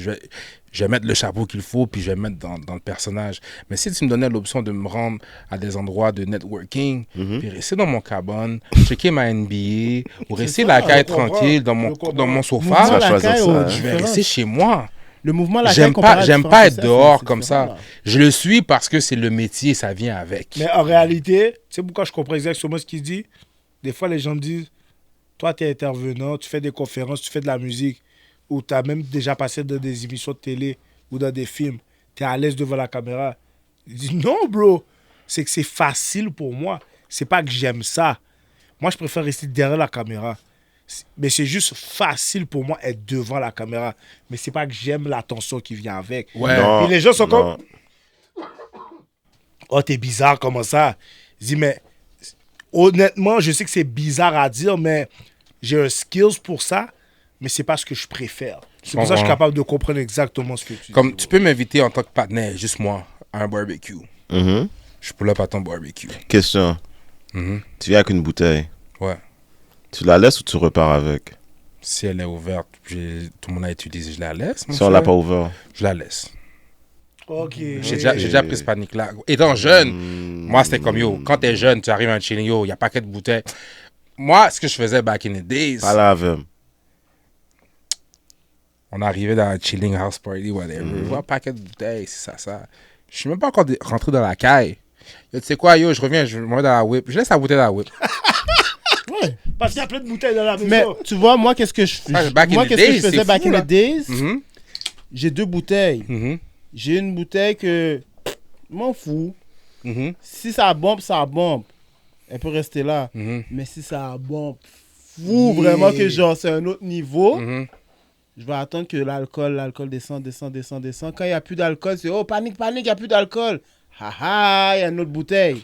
Je vais mettre le chapeau qu'il faut, puis je vais mettre dans le personnage. Mais si tu me donnais l'option de me rendre à des endroits de networking, puis rester dans mon cabane, checker ma NBA, ou rester la caille tranquille dans mon sofa, Tu vas choisir ça, je vais rester chez moi. Le mouvement, la J'aime pas être dehors comme ça. Là. Je le suis parce que c'est le métier, ça vient avec. Mais en réalité, tu sais pourquoi je comprends exactement ce qu'il dit? Des fois, les gens me disent, toi, tu es intervenant, tu fais des conférences, tu fais de la musique, ou tu as même déjà passé dans des émissions de télé ou dans des films. Tu es à l'aise devant la caméra. Je dis, non, bro. C'est que c'est facile pour moi. C'est pas que j'aime ça. Moi, je préfère rester derrière la caméra. Mais c'est juste facile pour moi être devant la caméra. Mais c'est pas que j'aime l'attention qui vient avec. Ouais. Non, Et les gens sont non. comme, oh, t'es bizarre, comment ça? Je dis, mais honnêtement, je sais que c'est bizarre à dire, mais j'ai un skills pour ça, mais c'est pas ce que je préfère. C'est pour ça que je suis capable de comprendre exactement ce que tu Comme dis. tu peux m'inviter en tant que partenaire, juste moi, à un barbecue. Mhm. Je pull up à ton barbecue. Question. Mhm. Tu viens avec une bouteille. Ouais. Tu la laisses ou tu repars avec? Si elle est ouverte, tout le monde a utilisé, je la laisse. mon Si on l'a cher. pas ouvert. Je la laisse. Ok. J'ai déjà pris ce panique-là. Étant jeune, moi, c'était comme, yo, quand t'es jeune, tu arrives à un chilling, yo, il y a paquet de bouteilles. Moi, ce que je faisais back in the days, Pas la avec. on arrivait dans un chilling house party, whatever. Je vois un paquet de bouteilles, c'est ça. Je suis même pas encore rentré dans la caille. Yo, tu sais quoi, yo, je reviens, je me mets dans la whip. Je laisse la bouteille dans la whip. Parce qu'il y a plein de bouteilles dans la maison. Mais tu vois, moi, qu'est-ce que je back in moi, the qu'est-ce que days, je faisais c'est back fou, in là. the days? Mhm, J'ai 2 bouteilles. mhm, J'ai une bouteille que m'en fous. mhm, Si ça bombe, ça bombe. Elle peut rester là. mhm, Mais si ça bombe fou, vraiment que genre c'est un autre niveau, mhm. je vais attendre que l'alcool descend. Quand il n'y a plus d'alcool, c'est oh panique, il n'y a plus d'alcool. Haha, il y a une autre bouteille.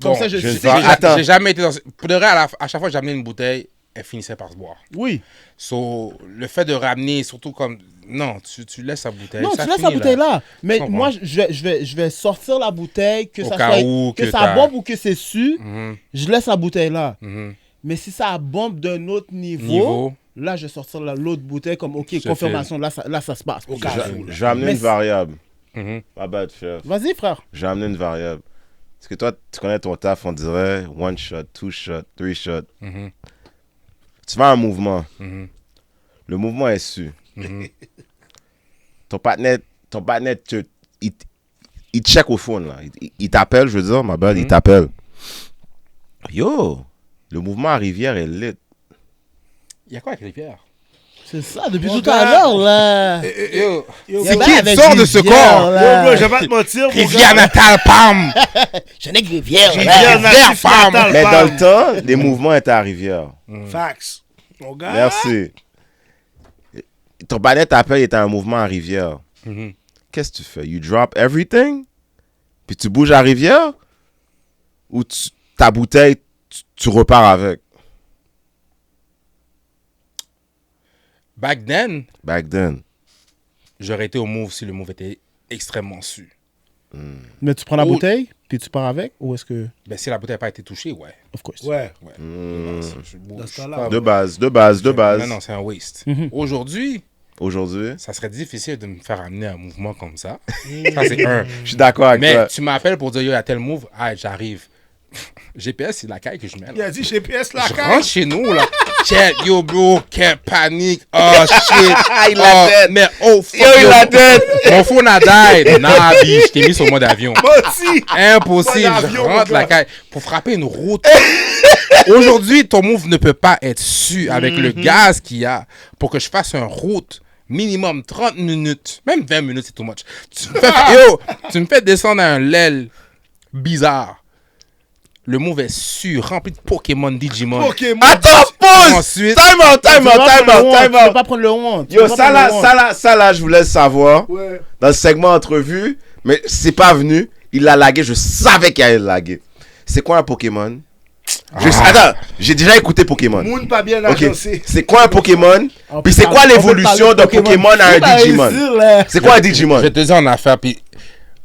Comme Bon, ça, je je sais. vais- Attends. J'ai jamais été dans... Pour de vrai, à chaque fois que j'amenais une bouteille, elle finissait par se boire. Oui. So, le fait de ramener, surtout comme... Non, tu laisses la bouteille. Non, ça tu laisses la finit, bouteille là. Mais comprends. moi, je vais sortir la bouteille, que Au ça cas soit où que que ça t'as- bombe ou que c'est su, Mhm, je laisse la bouteille là. mhm. Mais si ça bombe d'un autre niveau, Niveau. là, je vais sortir l'autre bouteille comme, OK, Je confirmation, là, ça se passe. Au cas où. Je vais amener Mais une variable. Mhm. Pas bad, chef. Vas-y, frère. Je vais amener une variable. Parce que toi, tu connais ton taf, on dirait 1 shot, 2 shot, 3 shot. Mhm. Tu vas à un mouvement. Mhm. Le mouvement est su. Mhm. Ton partenaire, il te check au phone, là. Il t'appelle, je veux dire, ma belle, il t'appelle. Yo, le mouvement à Rivière est lit. Il y a quoi avec Rivière? C'est ça, depuis Mon tout à gars. l'heure, là. Yo, Yo, c'est bro, qui avec sort de ce Rivière, corps? là. Yo, bro, je vais pas te mentir, mon Rivière gars. natale, pam! Je n'ai que Rivière, Rivière natif femme. natal, Mais dans femme. le temps, les mouvements étaient à Rivière. Fax. Mon gars. Merci. Ton partenaire t'appelle, il est à un mouvement à Rivière. Mhm. Qu'est-ce que tu fais? You drop everything? Puis tu bouges à Rivière? Ou ta bouteille, tu repars avec? Back then, Back then. j'aurais été au move si le move était extrêmement su. Mais tu prends la Oh. bouteille, puis tu pars avec, ou est-ce que... Ben, si la bouteille n'a pas été touchée, ouais. Of course. Ouais. Je bouge Dans ce pas. temps-là. De base, de base, de base. Non, non, c'est un waste. Mhm. Aujourd'hui, Aujourd'hui, ça serait difficile de me faire amener un mouvement comme ça. Ça, c'est un. je suis d'accord avec Mais toi. tu m'appelles pour dire, yo, il y a tel move. Ah, j'arrive. GPS, c'est la caille que je mets. Il Là. a dit GPS la Je carte. rentre chez nous, là. Check, yo, bro, quelle panique. Oh, shit. Il a Oh, tête. mais, oh, fuck. Yo, il a tête. Mon phone a died. Nah, bitch, je t'ai mis sur mode avion. Moi aussi. Impossible, Mode je avion, rentre mon la gars. caille pour frapper une route. Aujourd'hui, ton move ne peut pas être su avec le gaz qu'il y a pour que je fasse une route minimum 30 minutes. Même 20 minutes, c'est too much. Tu me fais descendre à un l'aile bizarre. Le move est su, rempli de Pokémon, Digimon. Pokémon. Attends, pause! Ensuite- Time out, time Tu out, vas time prendre le out, honte, time Tu peux out. pas prendre le honte. Yo, ça là, je vous laisse savoir. Ouais. Dans le segment entrevue, mais c'est pas venu. Il l'a lagué, je savais qu'il allait le laguer. C'est quoi un Pokémon? Attends, j'ai déjà écouté Pokémon. Moon pas bien Ok, agencé. c'est quoi un Pokémon? On Puis peut c'est quoi parler- on peut l'évolution parler d'un de Pokémon à un Faut pas Digimon? réussir, là. C'est quoi un Digimon? Je vais te dire en affaire, puis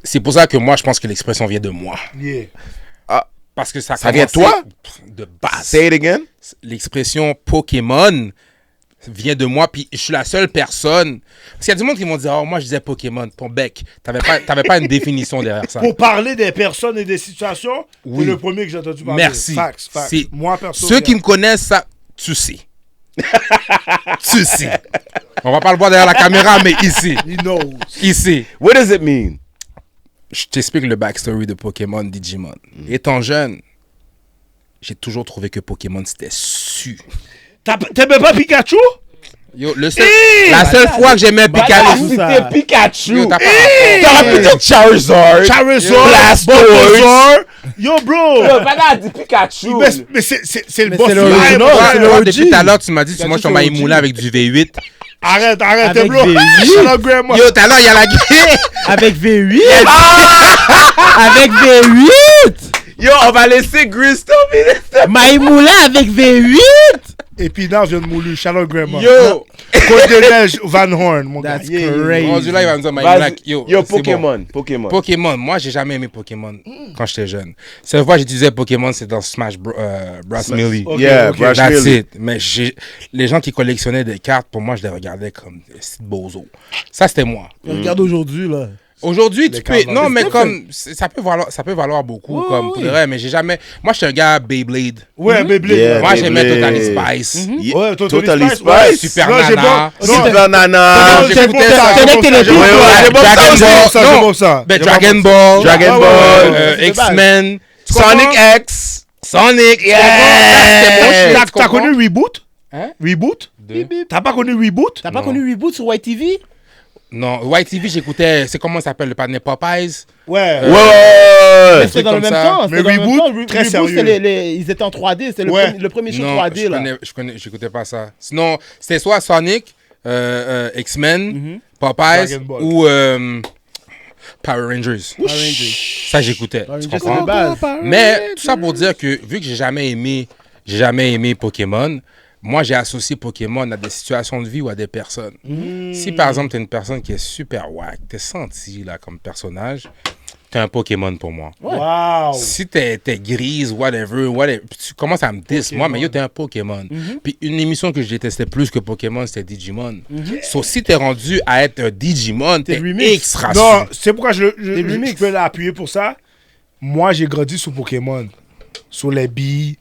c'est pour ça que moi, je pense que l'expression vient de moi. Yeah. Parce que ça Ça vient de commencé toi? De base. Say it again. L'expression Pokémon vient de moi, puis je suis la seule personne. Parce qu'il y a du monde qui m'ont dit, oh, moi je disais Pokémon, ton bec. T'avais pas une définition derrière ça. Pour parler des personnes et des situations, Oui. c'est le premier que j'ai entendu parler. Merci. Facts. C'est- Moi, perso. Ceux qui me connaissent, ça, tu sais. Tu sais. On va pas le voir derrière la caméra, mais ici. He knows. Ici. What does it mean? Je t'explique le backstory de Pokémon Digimon. Étant jeune, j'ai toujours trouvé que Pokémon c'était su. T'aimais pas Pikachu? Yo, la seule fois que j'aimais Pikachu, tout ça. C'était Pikachu. Yo, t'as pas T'aurais pu dire Charizard. Charizard, Blastoise. Bulbasaur. Yo, bro. Pas dit Pikachu. Mais c'est le Mais boss. c'est le live, original, ouais. c'est le Toi, OG. depuis tout à l'heure, tu m'as dit, T'as moi, dit je t'envoie c'est un OG. moulin avec du V8. Arrête, Avec bro. des Shut up, grandma. Yo, tout à l'heure, il y a la guerre. Avec V8. Avec V8. Yo, on va laisser Gris tomber. Maïmoula avec V8. Et puis là, je viens de mouler. Shut up, grandma. Yo. Côte de neige, Van Horn, mon gars. That's Yeah, yeah. crazy. Rendu là, il va me dire, my Vas-y. black. Yo, Yo, c'est Pokémon. bon. Pokémon. Pokémon, moi, j'ai jamais aimé Pokémon quand j'étais jeune. Cette fois que j'utilisais Pokémon, c'est dans Smash Bros. Melee. Ok, Yeah, ok. Brush That's Melee. it. Mais les gens qui collectionnaient des cartes, pour moi, je les regardais comme des petits bozos. Ça, c'était moi. Regarde aujourd'hui, là. Aujourd'hui, tu peux. cartes Non, dans mais les comme. Ça peut valoir beaucoup. Oui, comme oui. pour de vrai, mais j'ai jamais. Moi, j'étais un gars Beyblade. Ouais, Beyblade. Yeah. Moi, j'aimais Beyblade. Totally Spice. Ouais, Totally Spice. ouais. Super Non, j'ai Nana. bon. Non, Super Nana. non, j'ai j'écoutais bon ça, ça. j'ai bon Tenez, ça, j'ai bon ouais, ça. ouais, j'ai bon ça Dragon aussi. Ball. Ça, j'ai Non. bon ça. Ben, J'ai Dragon bon Ball. Dragon ouais, Ball. ouais, c'est X-Men. Sonic X. Sonic. Yeah. ça. Tu T'as comprends? connu Reboot? Hein? Reboot? T'as pas connu Reboot? T'as pas Non. connu Reboot sur YTV? Non, YTV, j'écoutais. C'est comment ça s'appelle le panneau Popeyes? Ouais. Ouais. C'était dans le comme même ça. temps. Mais C'était dans le même Reboot, temps. très Reboot, sérieux. c'était ils étaient en 3D. C'était Ouais. le premier show Non, 3D, là. j'écoutais pas ça. Sinon, c'était soit Sonic, X-Men, Popeyes Dragon Ball. ou Power Rangers. Power Rangers. Ça, j'écoutais. Power Tu Rangers, c'est comprends? de base. Mais tout ça pour dire que vu que j'ai jamais aimé Pokémon, moi j'ai associé Pokémon à des situations de vie ou à des personnes. Si par exemple t'es une personne qui est super wack, t'es senti là comme personnage, t'es un Pokémon pour moi. Wow. Si t'es grise, whatever, puis tu commences à me diss, moi, mais yo, t'es un Pokémon. Puis une émission que je détestais plus que Pokémon, c'était Digimon. So, si t'es rendu à être un Digimon, t'es remix. extra Non, c'est pourquoi je remix. peux l'appuyer pour ça. Moi, j'ai grandi sous Pokémon. Sur les billes,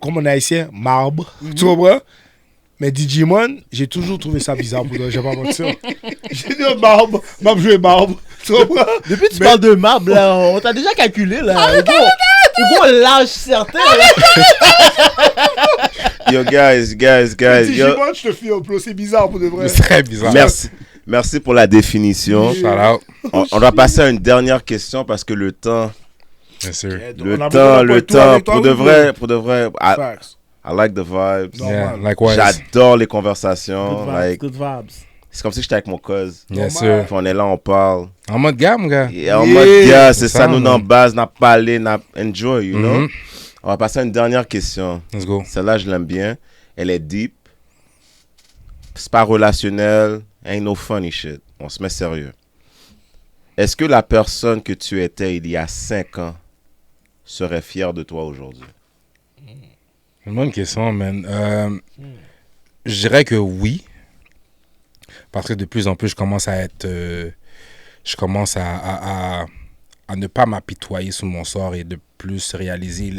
comme on a ici, marbre. Tu comprends? Mais Digimon, j'ai toujours trouvé ça bizarre pour toi, j'ai pas mentir. J'ai dit marbre, joué marbre. Tu comprends? Depuis que tu parles de marbre, là, on t'a déjà calculé, là. Hugo, l'âge certain, là. Yo, guys. Yo, Digimon, je te fie un peu, c'est bizarre pour de vrai. C'est très bizarre. merci pour la définition. Shout out. On doit passer à une dernière question parce que le temps, Bien sûr. le temps, pour de vrai, Facts. I like the vibes. Non. Yeah, Normal. likewise. J'adore les conversations. Like, Good vibes. c'est comme si j'étais avec mon cause. Bien Normal. sûr. Puis on est là, on parle. En mode gamme, gars. Et en Yeah. mode, yeah, c'est C'est ça, ça, nous, man. dans base, n'a parlé, n'a enjoy, you know? Mhm. On va passer à une dernière question. Let's go. Celle-là, je l'aime bien. Elle est deep. C'est pas relationnel. Ain't no funny shit. On se met sérieux. Est-ce que la personne que tu étais il y a 5 ans serait fière de toi aujourd'hui? Une bonne question, man. Je dirais que oui. Parce que de plus en plus, je commence à être. Je commence à ne pas m'apitoyer sur mon sort et de plus réaliser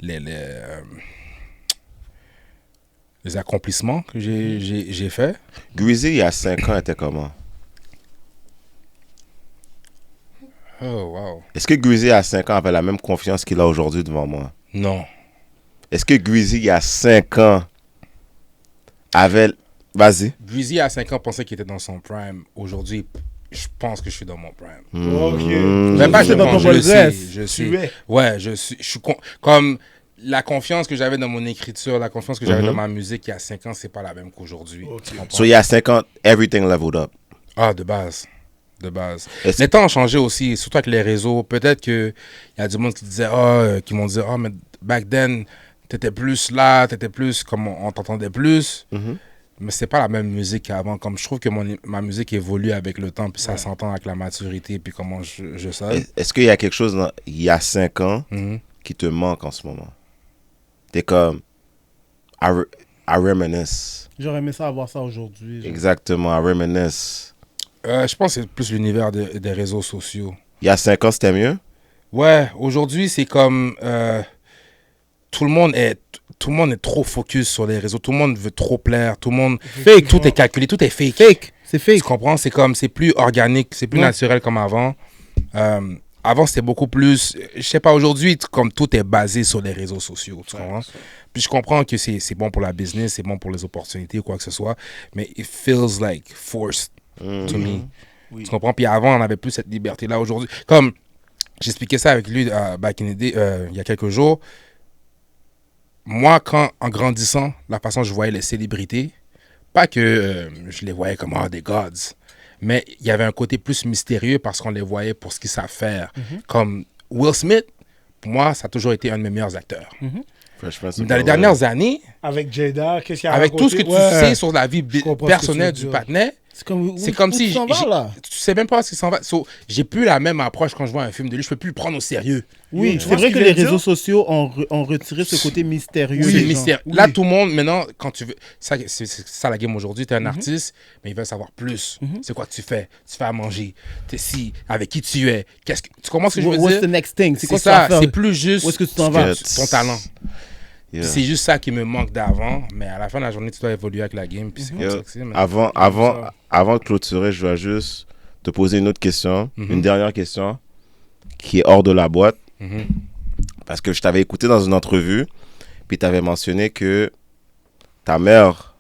les accomplissements que j'ai faits. Greasy, il y a 5 ans, était comment? Oh, wow. Est-ce que Greasy, il y a 5 ans, avait la même confiance qu'il a aujourd'hui devant moi? Non. Est-ce que Greasy, il y a 5 ans, avait... Vas-y. Greasy, à 5 ans, pensait qu'il était dans son prime. Aujourd'hui, je pense que je suis dans mon prime. Ok. Même pas, je dans ton pense, je le sais. progress. Je suis. Tu es. Ouais, je suis comme la confiance que j'avais dans mon écriture, la confiance que j'avais dans ma musique il y a 5 ans, c'est pas la même qu'aujourd'hui. Tu comprends? So, il y a 5 ans, everything leveled up. Ah, de base. De base. Est-ce- Les temps ont changé aussi, surtout avec les réseaux. Peut-être qu'il y a du monde qui disait, qui m'ont dit, mais back then, t'étais plus là, t'étais plus comme on t'entendait plus. Mais c'est pas la même musique qu'avant. Comme je trouve que ma musique évolue avec le temps, puis ça s'entend avec la maturité, puis comment je sonne. Est-ce qu'il y a quelque chose, il y a 5 ans, Mhm. qui te manque en ce moment? T'es comme, I reminisce. J'aurais aimé ça avoir ça aujourd'hui. genre. Exactement, I reminisce. Je pense que c'est plus l'univers des réseaux sociaux. Il y a 5 ans, c'était mieux? Ouais, aujourd'hui, c'est comme tout le monde est trop focus sur les réseaux. Tout le monde veut trop plaire. Tout le monde, tout est calculé, tout est fake. Fake. C'est Tu fake. comprends? C'est plus organique, c'est plus Ouais. naturel comme avant. Avant, c'était beaucoup plus. Je sais pas, aujourd'hui, comme tout est basé sur les réseaux sociaux. Tu comprends? Puis je comprends que c'est bon pour la business, c'est bon pour les opportunités ou quoi que ce soit, mais it feels like forced to me. Oui. Tu comprends? Puis avant, on n'avait plus cette liberté-là. Aujourd'hui, comme j'expliquais ça avec lui back in the day, il y a quelques jours, moi, en grandissant, la façon dont je voyais les célébrités, pas que je les voyais comme des gods, mais il y avait un côté plus mystérieux parce qu'on les voyait pour ce qu'ils savent faire. Comme Will Smith, pour moi, ça a toujours été un de mes meilleurs acteurs. Fresh Prince Mais of dans les Bel-Air. dernières années, Avec Jada, qu'est-ce qu'il y a avec tout ce que tu sais sur la vie Je comprends personnelle ce que tu du veux dire. patinet, c'est comme si Tu là. tu sais même pas ce qui s'en va. So, j'ai plus la même approche quand je vois un film de lui. Je peux plus le prendre au sérieux. Oui, Tu c'est vois vrai ce que qu'il les vient de réseaux dire? sociaux ont retiré ce côté mystérieux. C'est des le gens. mystère. Oui. Là, tout le monde, maintenant, quand tu veux. C'est ça la game aujourd'hui. Tu es un artiste, mais ils veulent savoir plus. C'est quoi que tu fais? Tu fais à manger. T'es si, avec qui tu es. Tu comprends ce que je veux What's dire? the next thing? C'est C'est quoi que tu vas ça. faire? C'est plus juste Où est-ce que tu t'en vas? ton talent. Yeah. C'est juste ça qui me manque d'avant. Mais à la fin de la journée, tu dois évoluer avec la game. Puis c'est comme Yo, ça que c'est. man. avant de clôturer, je dois juste te poser une autre question, une dernière question, qui est hors de la boîte. Mhm. Parce que je t'avais écouté dans une entrevue, puis tu avais mentionné que ta mère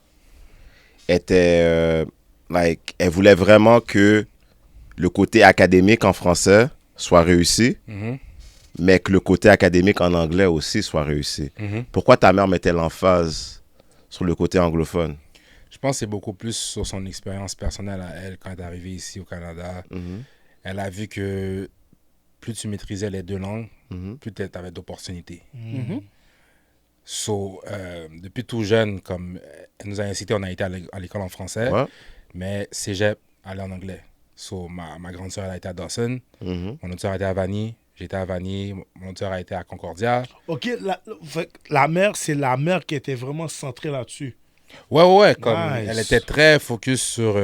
était, elle voulait vraiment que le côté académique en français soit réussi, Mhm. mais que le côté académique en anglais aussi soit réussi. Mhm. Pourquoi ta mère mettait l'emphase sur le côté anglophone? Je pense que c'est beaucoup plus sur son expérience personnelle à elle quand elle est arrivée ici au Canada. Mhm. Elle a vu que plus tu maîtrisais les deux langues, Mhm. plus tu avais d'opportunités. Mhm. So, depuis tout jeune, comme elle nous a incité, on a été à l'école en français, Ouais. mais cégep, aller en anglais. So, ma grande sœur, elle a été à Dawson, Mhm. mon autre sœur a été à Vanier, j'étais à Vanier, mon autre sœur a été à Concordia. Ok, la mère, c'est la mère qui était vraiment centrée là-dessus. Ouais, comme Nice. elle était très focus sur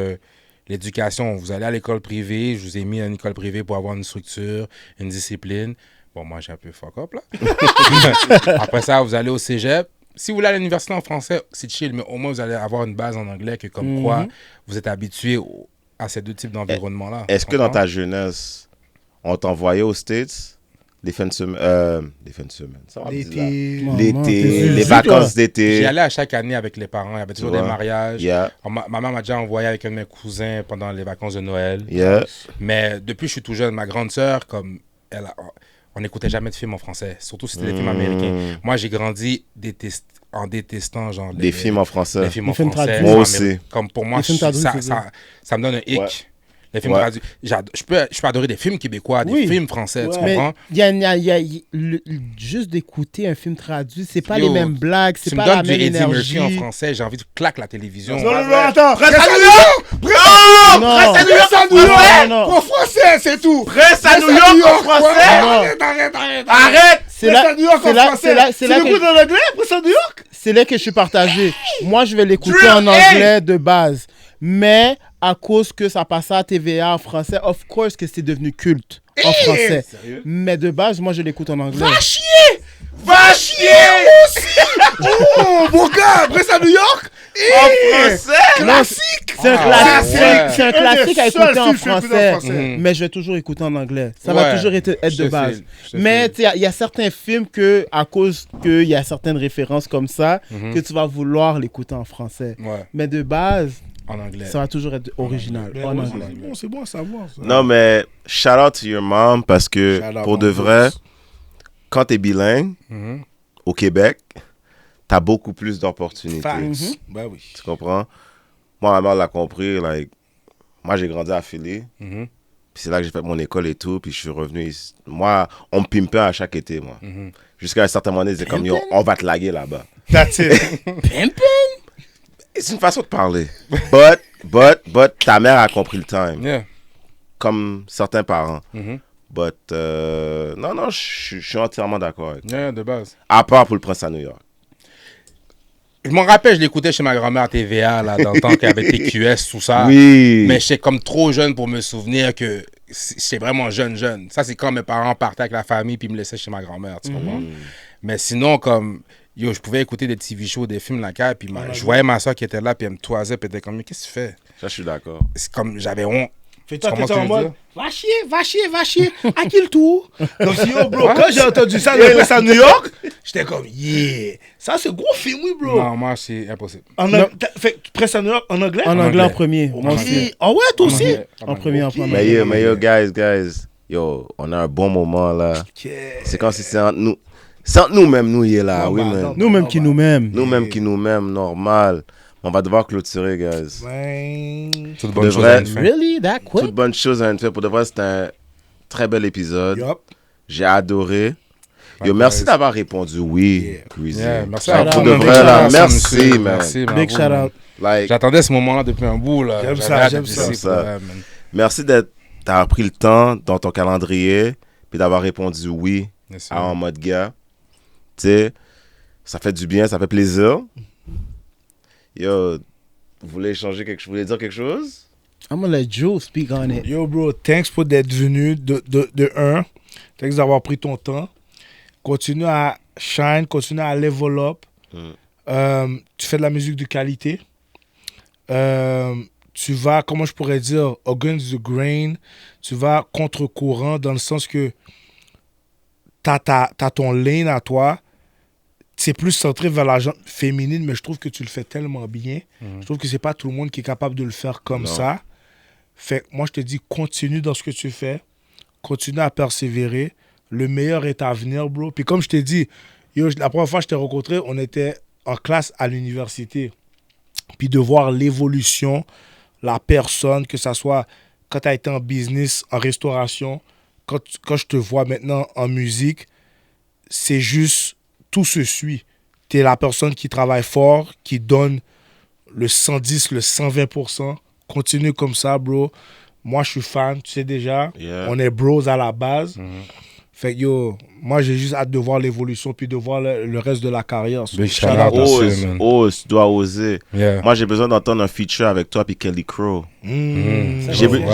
l'éducation. Vous allez à l'école privée, je vous ai mis à une école privée pour avoir une structure, une discipline. Bon, moi, j'ai un peu fuck up, là. Après ça, vous allez au cégep. Si vous voulez à l'université en français, c'est chill, mais au moins, vous allez avoir une base en anglais que comme quoi vous êtes habitué à ces deux types d'environnements-là. Est-ce que dans Comprends? ta jeunesse, on t'envoyait aux States les fins de semaine, ça va bizarre. L'été. Maman, L'été, t'es les sûr, vacances J'y d'été. allais à chaque année avec les parents. Il y avait toujours Tu des vois? mariages. Yeah, Ma mère m'a déjà envoyé avec un de mes cousins pendant les vacances de Noël. yeah. Mais depuis que je suis tout jeune, ma grande sœur, comme on n'écoutait jamais de films en français, surtout si c'était des films américains. Moi, j'ai grandi en détestant genre Des films en français. les films Les en films français. traduits. Moi Ça aussi. Comme pour moi, Les films traduits, ça c'est ça. me donne un hic. Ouais. Les films Ouais. traduits. Je peux adorer des films québécois, des Oui. films français, tu Mais comprends? juste d'écouter un film traduit, c'est pas Yo, les mêmes blagues, c'est Tu me pas la donnes du même Eddie énergie. Murphy en français, j'ai envie de claquer la télévision. Non, attends. Reste à New York! Non. Reste à New York en français! Non, non. En français, c'est tout! Reste à Reste New York en français! Non. Arrête! C'est Reste là- à New York c'est en là- français! c'est là- c'est là Tu que- l'écoutes en anglais, reste à New York? C'est là que je suis partagé. Moi, je vais l'écouter Drill, en anglais de base. Mais à cause que ça passait à TVA en français, of course que c'est devenu culte en français. Mais de base, moi, je l'écoute en anglais. Va chier! Oh, mon gars! Reste à New York? Classique! C'est un, Ah, classique. ouais. C'est un classique à des écouter seuls en films que j'écoute en français. français. Mais je vais toujours écouter en anglais. Ça Ouais, va toujours être je te de base. file, je te Mais file. tu sais, il y a certains films que, à cause qu'il y a certaines références comme ça, que tu vas vouloir l'écouter en français. Ouais, Mais de base, en anglais. ça va toujours être original. Ben en ouais, anglais. c'est bon à savoir. Ça. Non, mais shout out to your mom parce que Shout out, pour de mon vrai, boss. quand t'es bilingue Mhm. au Québec, t'as beaucoup plus d'opportunités. Facts. Ben oui. Tu comprends? Moi, ma mère l'a compris. Like, moi, j'ai grandi à Philly. Mhm. Puis c'est là que j'ai fait mon école et tout. Puis je suis revenu ici. Moi, on me pimpait à chaque été, moi. Mhm. Jusqu'à un certain moment, ils disaient comme, yo, on va te laguer là-bas. That's it. C'est une façon de parler. But, ta mère a compris le time. Yeah. Comme certains parents. Mhm. But, non, je suis entièrement d'accord avec toi. Yeah, de base. À part pour le Prince à New York. Je m'en rappelle, je l'écoutais chez ma grand-mère à TVA, là, dans le temps qu'il y avait TQS, tout ça. Oui. Mais j'étais comme trop jeune pour me souvenir que j'étais vraiment jeune. Ça, c'est quand mes parents partaient avec la famille puis me laissaient chez ma grand-mère, tu comprends? Mais sinon, comme, yo, je pouvais écouter des TV shows, des films la carte, puis je voyais ma soeur qui était là, puis elle me toisait, puis elle était comme, mais qu'est-ce que tu fais? Ça, je suis d'accord. C'est comme, j'avais honte. Fait-toi, Tu comprends t'étais en ce que je veux mode, va chier, à qui le tour? Donc, yo, bro, quand j'ai entendu ça, le Prince à New York, j'étais comme, yeah, ça, c'est gros film, oui, bro. Non, moi, c'est impossible. Fait Prince à New York en anglais? En anglais anglais. en premier. Moi aussi. Ah ouais, toi aussi? En premier, en premier. Mais yo, guys, yo, on a un bon moment, là. C'est comme si c'est entre nous. C'est entre nous-mêmes, nous, y est là, oui, man. Nous-mêmes qui nous-mêmes. Nous-mêmes qui nous-mêmes, normal. On va devoir clôturer, guys. Ben... Toute De bonne chose vrai. à une fin. Really? That quick? Toute bonne chose à une fait. Pour de vrai, c'était un très bel épisode. Yup. J'ai adoré. Yo, merci d'avoir répondu oui, Greasy. Yeah, merci Ah, à pour vous, de man. vrai, là, Big shout out, merci, monsieur. man. Merci, Big bravo, shout man. out. Like, J'attendais ce moment-là depuis un bout, là. J'aime J'avais ça, hâte j'aime d'être ça. ici, Ça. pour vrai, man. merci d'avoir pris le temps dans ton calendrier puis d'avoir répondu oui Merci. à En Mode Gars. Tu sais, ça fait du bien, ça fait plaisir. Yo, vous voulez échanger quelque chose? Vous voulez dire quelque chose? I'm gonna let Joe speak on it. Yo, bro, thanks pour d'être venu de un. Thanks d'avoir pris ton temps. Continue à shine, continue à level up. Tu fais de la musique de qualité. Tu vas, comment je pourrais dire, against the grain. Tu vas contre-courant dans le sens que t'as ton lane à toi. C'est plus centré vers la gente féminine, mais je trouve que tu le fais tellement bien. Je trouve que c'est pas tout le monde qui est capable de le faire comme ça. Fait que moi, je te dis, continue dans ce que tu fais. Continue à persévérer. Le meilleur est à venir, bro. Puis comme je t'ai dit, yo, la première fois que je t'ai rencontré, on était en classe à l'université. Puis de voir l'évolution, la personne, que ça soit quand tu as été en business, en restauration, quand je te vois maintenant en musique, c'est juste, tout se suit. Tu es la personne qui travaille fort, qui donne le 110, le 120%. Continue comme ça, bro. Moi, je suis fan, tu sais déjà. Yeah. On est bros à la base. Fait que, yo, moi, j'ai juste hâte de voir l'évolution puis de voir le reste de la carrière. Big Shout shout out. out. Ose, man. tu dois oser. Yeah. Moi, j'ai besoin d'entendre un feature avec toi et Kelly Crow. J'ai Ouais.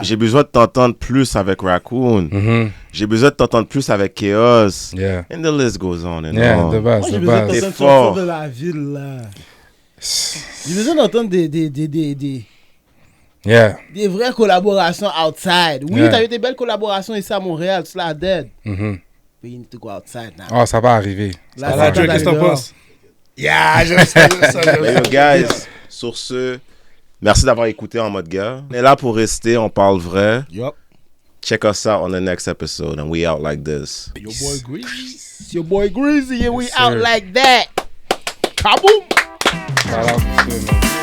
j'ai besoin de t'entendre plus avec Raccoon. Mhm. J'ai besoin de t'entendre plus avec Chaos. Yeah. And the list goes on and Yeah, on. de base, Moi, de j'ai besoin base. T'es d'entendre fort. ton de la ville, là. J'ai besoin d'entendre Yeah. des vraies collaborations outside. Oui, Yeah. t'as eu des belles collaborations ici à Montréal, tu l'as dead. Mhm. But you need to go outside now. Oh, ça va arriver. Là, Alors, c'est Joe, quand qu'est-ce que t'en t'as penses? Yeah, j'aime ça, j'aime ça, j'aime Mais ça. yo, guys, sur ce, merci d'avoir écouté En Mode Gars. On est là pour rester, on parle vrai. Yup. Check us out on the next episode and we out like this. Your boy Grease. It's your boy Greasy and we Yes, out sir. like that. Kaboom! Shout out, monsieur, man.